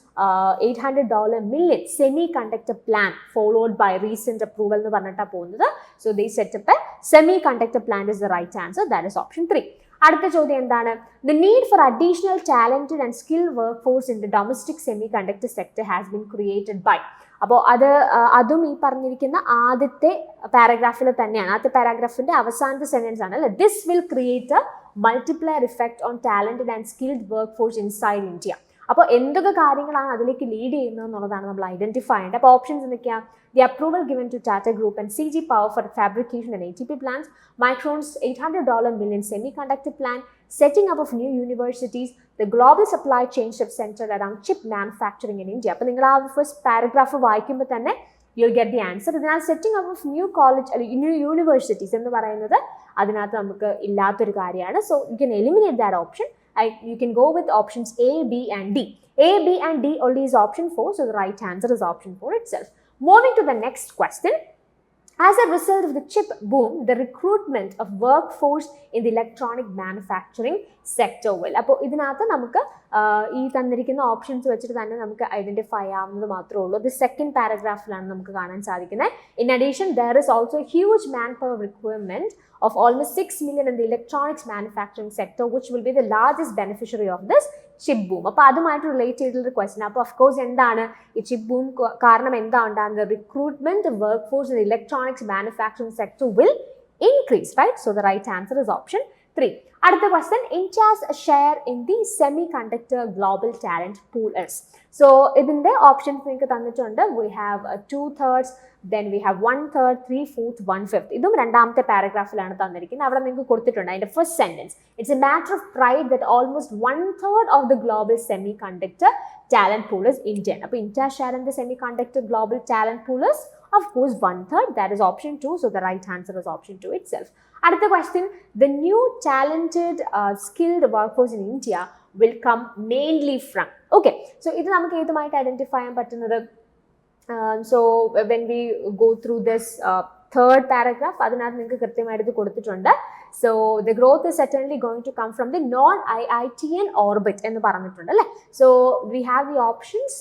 $800 million semiconductor plan followed by recent approval എന്ന് പറഞ്ഞിട്ടാണ് പോകുന്നത്. So they set up a semiconductor plan is the right answer, that is option 3. അടുത്ത ചോദ്യം എന്താണ്, the need for additional talented and skill workforce in the domestic semiconductor sector has been created by. അപ്പോൾ അതും ഈ പറഞ്ഞിരിക്കുന്ന ആദ്യത്തെ പാരഗ്രാഫിൽ തന്നെയാണ്. ആദ്യത്തെ പാരഗ്രാഫിന്റെ അവസാനത്തെ സെന്റൻസ് ആണ് അല്ലേ, this will create A multiplier effect on talented and skilled work force inside India. അപ്പോൾ എന്തൊക്കെ കാര്യങ്ങളാണ് അതിലേക്ക് ലീഡ് ചെയ്യുന്നത് എന്നുള്ളതാണ് നമ്മൾ ഐഡന്റിഫൈ ചെയ്യേണ്ടത്. അപ്പോൾ ഓപ്ഷൻസ് എന്തൊക്കെയാണ്, the approval given to Tata Group and CG Power for fabrication and ATP plants, Micron's $800 million semiconductor plant, setting up of new universities, the global supply chain shift centered around chip manufacturing in India. അപ്പോൾ നിങ്ങൾ ആ first paragraph വായിക്കുമ്പോൾ തന്നെ you'll get the answer. ഇതിനകത്ത് setting up of new college അല്ലെങ്കിൽ new universities എന്ന് പറയുന്നത് അതിനകത്ത് നമുക്ക് ഇല്ലാത്തൊരു കാര്യമാണ്. So you can eliminate that option. You can go with options A, B and D. A, B and D only is option 4, so the right answer is option 4 itself. Moving to the next question. As a result of the chip boom, the recruitment of workforce in the electronic manufacturing sector will. അപ്പോൾ ഇതിനകത്ത് നമുക്ക് ഈ തന്നിരിക്കുന്ന options വെച്ചിട്ട് തന്നെ നമുക്ക് identify ആവുന്നത് മാത്രമേ ഉള്ളൂ. ഇത് സെക്കൻഡ് പാരഗ്രാഫിലാണ് നമുക്ക് കാണാൻ സാധിക്കുന്നത്. In addition, there is also a huge manpower requirement of almost 6 million in the electronics manufacturing sector, which will be the largest beneficiary of this chip boom. അപ്പോൾ അതുമായിട്ട് റിലേറ്റ് ചെയ്തിട്ടുള്ള ക്വസ്റ്റൻ. അപ്പോൾ ഓഫ് കോഴ്സ് എന്താണ് ഈ chip boom കാരണം എന്താ ഉണ്ടാകുന്നത്, recruitment workforce in electronics manufacturing sector will increase, right? So the right answer is option 3. അടുത്ത question, India's share in the semiconductor global talent pool is. So ഇതിന്റെ options നിങ്ങൾക്ക് തന്നിട്ടുണ്ട്. We have 2/3, then we have 1/3, 3/4, 1/5. ഇതും രണ്ടാമത്തെ പാരഗ്രാഫിലാണ് തന്നിരിക്കുന്നത്. അവിടെ നിങ്ങൾക്ക് കൊടുത്തിട്ടുണ്ട് അതിന്റെ first sentence, it's a matter of pride that almost 1/3 of the global semiconductor talent pool is Indian. അപ്പോൾ India share in the semiconductor global talent pool is of course 1/3, that is option 2, so the right answer is option 2 itself. അടുത്ത question, the new talented skilled workforce in India will come mainly from. Okay, so ഇത് നമുക്ക് ഏതുമായിട്ട് identify ചെയ്യാൻ പറ്റുന്നത്, so when we go through this third paragraph അതിനകത്ത് നിങ്ങൾക്ക് കൃത്യമായിട്ട് ഇത് കൊടുത്തിട്ടുണ്ട്. So the growth is certainly going to come from the non-IITian orbit എന്ന് പറഞ്ഞിട്ടുണ്ട് അല്ലേ. So we have the options,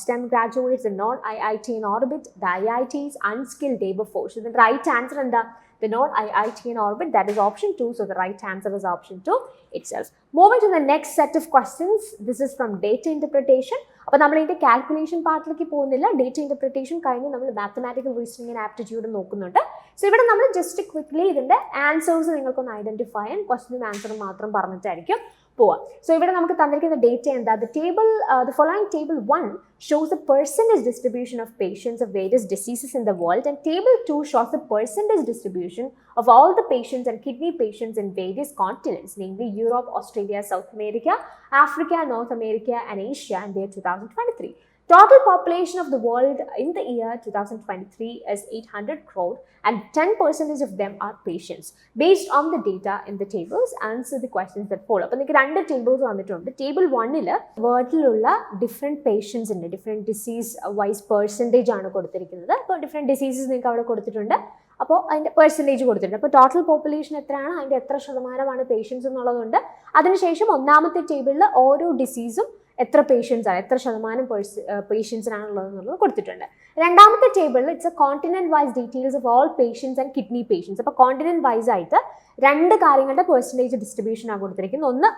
STEM graduates, the non-IITian orbit, the IITs, unskilled labor force. The right answer എന്താ, the non-IITian orbit, that is option 2, so the right answer is option 2 itself. Moving to the next set of questions, this is from data interpretation. അപ്പോൾ നമ്മൾ ഇതിന്റെ calculation പാർട്ടിലേക്ക് പോകുന്നില്ല, data interpretation കഴിഞ്ഞ് നമ്മൾ mathematical reasoning and aptitude നോക്കുന്നുണ്ട്. So ഇവിടെ നമ്മൾ just quickly ഇതിന്റെ ആൻസേഴ്സ് നിങ്ങൾക്കൊന്ന് ഐഡന്റിഫൈ ചെയ്യാൻ ക്വസ്റ്റ്യനും ആൻസറും മാത്രം പറഞ്ഞിട്ടായിരിക്കും പോവാം. സോ ഇവിടെ നമുക്ക് തന്നിരിക്കുന്ന ഡേറ്റ എന്താ, the following table 1 shows the percentage distribution of patients of various diseases in the world, and table 2 shows the percentage distribution of all the patients and kidney patients in various continents, namely Europe, Australia, South America, Africa, North America and Asia in the year 2023. Total population of the world in the year 2023 is 800 crore and 10% of them are patients. Based on the data in the tables, answer the questions that follow. അപ്പോൾ നിങ്ങൾക്ക് രണ്ട് tables വന്നിട്ടുണ്ട്. Table 1 വേൾഡിലുള്ള different പേഷ്യൻസിൻ്റെ different disease wise percentage ആണ് കൊടുത്തിരിക്കുന്നത്. അപ്പോൾ different diseases നിങ്ങൾക്ക് അവിടെ കൊടുത്തിട്ടുണ്ട്. അപ്പോൾ അതിൻ്റെ പെർസെൻറ്റേജ് കൊടുത്തിട്ടുണ്ട്. അപ്പോൾ ടോട്ടൽ പോപ്പുലേഷൻ എത്രയാണ്, അതിൻ്റെ എത്ര ശതമാനമാണ് പേഷ്യൻസ് എന്നുള്ളതുണ്ട്. അതിനുശേഷം ഒന്നാമത്തെ ടേബിളിൽ ഓരോ ഡിസീസും എത്ര പേഷ്യൻസ് ആണ്, എത്ര ശതമാനം പേഷ്യൻസിനാണുള്ളത് എന്നുള്ളത് കൊടുത്തിട്ടുണ്ട്. രണ്ടാമത്തെ ടേബിളിൽ it's a continent wise details of all patients and kidney patients. അപ്പോൾ കോണ്ടിനെന്റ് വൈസ് ആയിട്ട് രണ്ട് കാര്യങ്ങളുടെ പെർസെൻറ്റേജ് ഡിസ്ട്രിബ്യൂഷൻ ആണ് കൊടുത്തിരിക്കുന്നത്. ഒന്ന്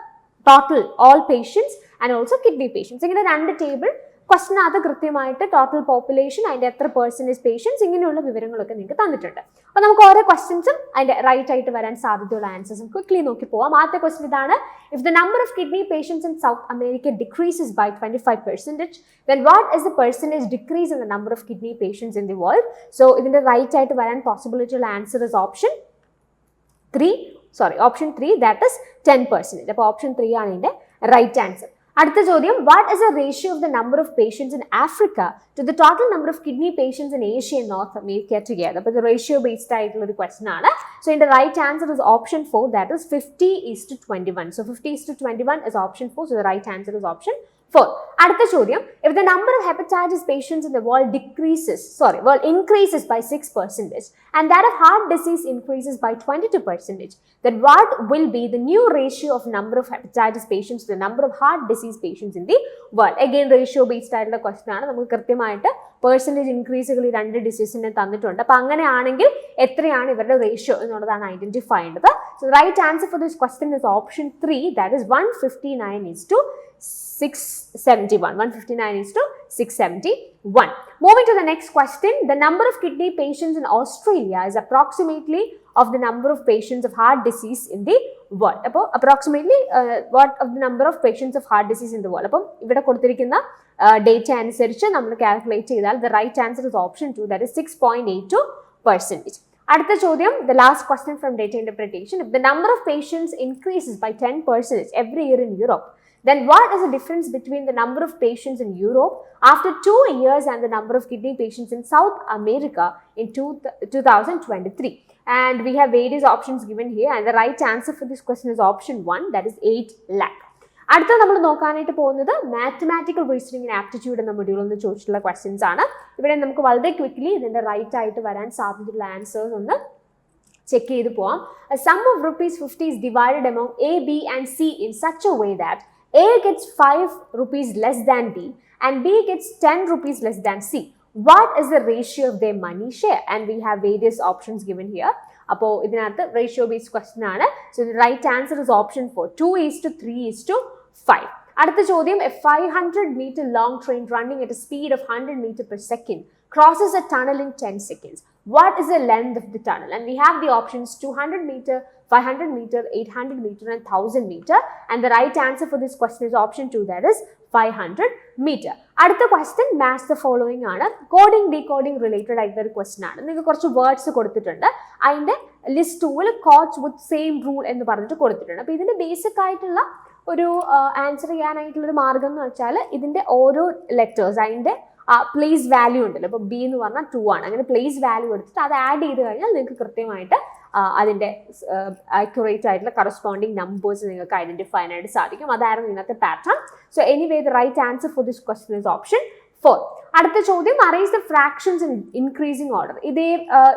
total all patients and also kidney patients. ഇങ്ങനെ രണ്ട് ടേബിൾ ക്വസ്റ്റിനകത്ത് കൃത്യമായിട്ട് ടോട്ടൽ പോപ്പുലേഷൻ, അതിൻ്റെ എത്ര പെർസെൻറ്റേജ് പേഷ്യൻസ്, ഇങ്ങനെയുള്ള വിവരങ്ങളൊക്കെ നിങ്ങൾക്ക് തന്നിട്ടുണ്ട്. അപ്പോൾ നമുക്ക് ഓരോ ക്വസ്റ്റ്യൻസും അതിൻ്റെ റൈറ്റ് ആയിട്ട് വരാൻ സാധ്യതയുള്ള ആൻസേഴ്സും ക്വിക്ക്ലി നോക്കി പോവാം. ആദ്യത്തെ ക്വസ്റ്റ്യൻ ഇതാണ്, if the number of kidney patients in South America decreases by 25%, then what is the percentage decrease in the number of kidney patients in the world? So ഇതിൻ്റെ റൈറ്റ് ആയിട്ട് വരാൻ പോസിബിലിറ്റി ഉള്ള answer is option 3. Option 3 that is 10%. അപ്പോൾ option 3 ആണ് ഇതിന്റെ right answer. അടുത്ത ചോദ്യം, what is a ratio of the number of patients in Africa to the total number of kidney patients in Asia and North America together? അപ്പോൾ ഇത് ratio based ആയിട്ടുള്ള ഒരു question ആണ്. സോ ഇതിന്റെ right answer is option 4 that is 50:21. So 50:21 is option 4. So the right answer is option 4. അടുത്ത ചോദ്യം, if the number of hepatitis patients in the world increases by 6% and that of heart disease increases by 22%, then what will be the new ratio of number of hepatitis patients to the number of heart disease patients in the world? Again ratio based ആയിട്ടുള്ള question ആണ്. നമുക്ക് കൃത്യമായിട്ട് percentage ഇൻക്രീസുകൾ ഈ രണ്ട് ഡിസീസിനെ തന്നിട്ടുണ്ട്. അപ്പോൾ അങ്ങനെയാണെങ്കിൽ എത്രയാണ് ഇവരുടെ റേഷ്യോ എന്നുള്ളതാണ് ഐഡന്റിഫൈ ചെയ്യേണ്ടത്. So right answer for this question is option 3 that is 159:671. 159:671. Moving to the next question, the number of kidney patients in Australia is approximately of the number of patients of heart disease in the world. അപ്പോൾ approximately what of the number of patients of heart disease in the world? അപ്പം ഇവിടെ കൊടുത്തിരിക്കുന്ന data അനുസരിച്ച് നമ്മൾ calculate ചെയ്താൽ the right answer is option 2 that is 6.82%. അടുത്ത ചോദ്യം, the last question from data interpretation, if the number of patients increases by 10% every year in Europe, then what is the difference between the number of patients in Europe after 2 years and the number of kidney patients in South America in 2023? And we have various options given here and the right answer for this question is option 1 that is 8 lakh. അടുത്ത നമ്മൾ നോക്കാനായിട്ട് പോകുന്നത് mathematical reasoning and aptitude എന്ന മൊഡ്യൂളിൽ നിന്ന് ചോദിച്ചിട്ടുള്ള questions ആണ്. ഇവിടെ നമുക്ക് വളരെ ക്വിക്ക്ലി ഇതിന്റെ റൈറ്റ് ആയിട്ട് വരാൻ സാധ്യതയുള്ള ആൻസേഴ്സ് ഒന്ന് ചെക്ക് ചെയ്ത് പോവാം. A sum of ₹50 is divided among A, B and C in such a way that A gets ₹5 less than B and B gets ₹10 less than C. What is the ratio of their money share? And we have various options given here. അപ്പോൾ ഇതിനകത്ത് ratio based question ആണ്. So the right answer is option 4 2:3:5. അടുത്ത ചോദ്യം, a 500-meter long train running at a speed of 100 meters per second crosses a tunnel in 10 seconds. What is the length of the tunnel? And we have the options 200 meter, 500 meter, 800 meter and 1000 meter. And the right answer for this question is option 2 that is 500 meter. അടുത്ത question match the following ആണ്. Coding decoding related ആയിട്ടുള്ള ഒരു question ആണ്. നിങ്ങൾക്ക് കുറച്ച് words കൊടുത്തിട്ടുണ്ട്. അതിന്റെ list 2 codes with same rule എന്ന് പറഞ്ഞിട്ട് കൊടുത്തിട്ടുണ്ട്. അപ്പോൾ ഇതിന്റെ ബേസിക് ആയിട്ടുള്ള ഒരു ആൻസർ ചെയ്യാനായിട്ടുള്ള ഒരു മാർഗം എന്ന് വെച്ചാൽ ഇതിന്റെ ഓരോ ലെറ്റേഴ്സ് അതിന്റെ പ്ലേസ് വാല്യൂ ഉണ്ടല്ലോ. ഇപ്പോൾ ബി എന്ന് പറഞ്ഞാൽ 2 ആണ്. അങ്ങനെ പ്ലേസ് വാല്യൂ എടുത്തിട്ട് അത് ആഡ് ചെയ്ത് കഴിഞ്ഞാൽ നിങ്ങൾക്ക് കൃത്യമായിട്ട് അതിന്റെ ആക്യുറേറ്റ് ആയിട്ടുള്ള കറസ്പോണ്ടിങ് നമ്പേഴ്സ് നിങ്ങൾക്ക് ഐഡന്റിഫൈ ചെയ്യാനായിട്ട് സാധിക്കും. അതായിരുന്നു ഇന്നത്തെ pattern. So anyway the right answer for this question is option 4. അടുത്ത ചോദ്യം, arrange the fractions in increasing order. ഇതേ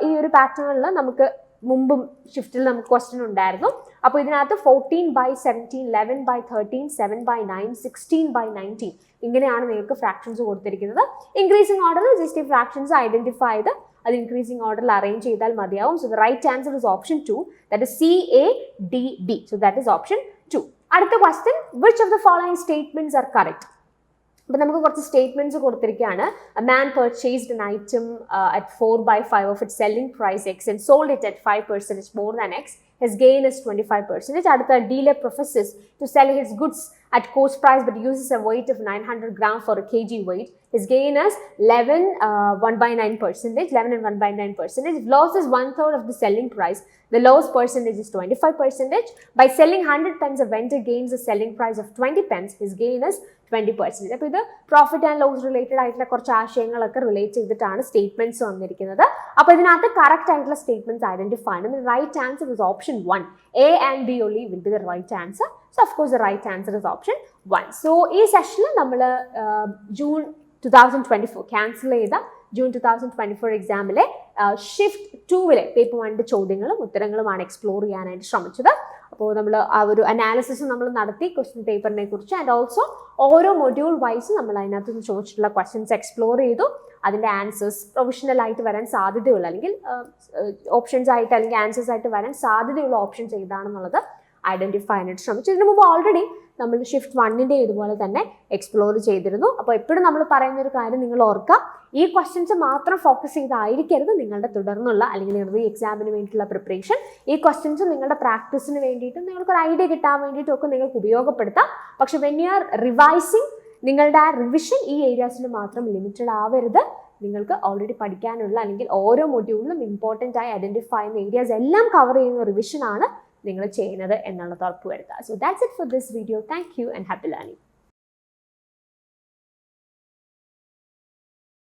ഈ ഒരു പാറ്റേണിൽ നമുക്ക് മുമ്പും ഷിഫ്റ്റിൽ നമുക്ക് ക്വസ്റ്റൻ ഉണ്ടായിരുന്നു. അപ്പോൾ ഇതിനകത്ത് 14/17, 11/13, 7/9, 16/19 ഇങ്ങനെയാണ് നിങ്ങൾക്ക് ഫ്രാക്ഷൻസ് കൊടുത്തിരിക്കുന്നത്. ഇൻക്രീസിംഗ് ഓർഡറിൽ ജസ്റ്റ് ഈ ഫ്രാക്ഷൻസ് ഐഡന്റിഫൈ ചെയ്ത് അത് ഇൻക്രീസിംഗ് ഓർഡറിൽ അറേഞ്ച് ചെയ്താൽ മതിയാവും. So the right answer is option 2 that is CADD. So that is option 2. അടുത്ത question, which of the following statements are correct? അപ്പോൾ നമുക്ക് കുറച്ച് സ്റ്റേറ്റ്മെന്റ്സ് കൊടുത്തിരിക്കുകയാണ്. A man purchased an item at 4/5 of its selling price X and sold it at 5% more than X. His gain is 25%. അടുത്ത, dealer professes to sell his goods at cost price but uses a weight of 900 grams for a kg weight. His gain is 11 and 1/9%. If loss is 1/3 of the selling price, the loss percentage is 25%. By selling 100 pence, a vendor gains a selling price of 20 pence. His gain is 20%. അപ്പോൾ ഇത് profit and loss related ആയിട്ടുള്ള കുറച്ച് ആശയങ്ങളൊക്കെ relate ചെയ്തിട്ടാണ് statements വന്നിരിക്കുന്നത്. അപ്പോൾ ഇതിനകത്ത് correct ആയിട്ടുള്ള statements identify ആണ്. Right answer is option 1. A and B only will be the right answer. So of course the right answer is option 1. So ഈ സെഷനിൽ നമ്മൾ ജൂൺ 2024 ക്യാൻസൽ ചെയ്ത ജൂൺ 2024 എക്സാമിലെ ഷിഫ്റ്റ് 2-ലെ പേപ്പർ 1 ചോദ്യങ്ങളും ഉത്തരങ്ങളുമാണ് എക്സ്പ്ലോർ ചെയ്യാനായിട്ട് ശ്രമിച്ചത്. അപ്പോൾ നമ്മൾ ആ ഒരു അനാലിസിസ് നമ്മൾ നടത്തി ക്വസ്റ്റ്യൻ പേപ്പറിനെ കുറിച്ച്. ആൻഡ് ഓൾസോ ഓരോ മൊഡ്യൂൾ വൈസ് നമ്മൾ അതിനകത്ത് നിന്ന് ചോദിച്ചിട്ടുള്ള ക്വസ്റ്റ്യൻസ് എക്സ്പ്ലോർ ചെയ്തു. അതിൻ്റെ ആൻസേഴ്സ് പ്രൊവിഷണൽ ആയിട്ട് വരാൻ സാധ്യതയുള്ള അല്ലെങ്കിൽ ഓപ്ഷൻസ് ആയിട്ട് അല്ലെങ്കിൽ ആൻസേഴ്സ് ആയിട്ട് വരാൻ സാധ്യതയുള്ള ഓപ്ഷൻസ് ഏതാണെന്നുള്ളത് ഐഡന്റിഫൈ ചെയ്യാനായിട്ട് ശ്രമിച്ചു. ഇതിനു മുമ്പ് ഓൾറെഡി നമ്മൾ ഷിഫ്റ്റ് 1-ന്റെ ഇതുപോലെ തന്നെ എക്സ്പ്ലോർ ചെയ്തിരുന്നു. അപ്പോൾ എപ്പോഴും നമ്മൾ പറയുന്ന ഒരു കാര്യം നിങ്ങൾ ഓർക്കുക, ഈ ക്വസ്റ്റ്യൻസ് മാത്രം ഫോക്കസ് ചെയ്തായിരിക്കരുത് നിങ്ങളുടെ തുടർന്നുള്ള അല്ലെങ്കിൽ നിങ്ങളുടെ ഈ എക്സാമിന് വേണ്ടിയിട്ടുള്ള പ്രിപ്പറേഷൻ. ഈ ക്വസ്റ്റ്യൻസ് നിങ്ങളുടെ പ്രാക്ടീസിന് വേണ്ടിയിട്ടും നിങ്ങൾക്കൊരു ഐഡിയ കിട്ടാൻ വേണ്ടിയിട്ടും ഒക്കെ നിങ്ങൾക്ക് ഉപയോഗപ്പെടുത്താം. പക്ഷെ വെൻ യു ആർ റിവൈസിങ്, നിങ്ങളുടെ ആ റിവിഷൻ ഈ ഏരിയാസിൽ മാത്രം ലിമിറ്റഡ് ആവരുത്. നിങ്ങൾക്ക് ഓൾറെഡി പഠിക്കാനുള്ള അല്ലെങ്കിൽ ഓരോ മൊഡ്യൂളിലും ഇമ്പോർട്ടൻ്റ് ആയി ഐഡന്റിഫൈ ചെയ്യുന്ന ഏരിയാസ് എല്ലാം കവർ ചെയ്യുന്ന റിവിഷനാണ് നിങ്ങൾ ചെയ്യുന്നത് എന്നുള്ളത് ഉറപ്പുവരുത്തുക. So that's it for this video. Thank you and happy learning.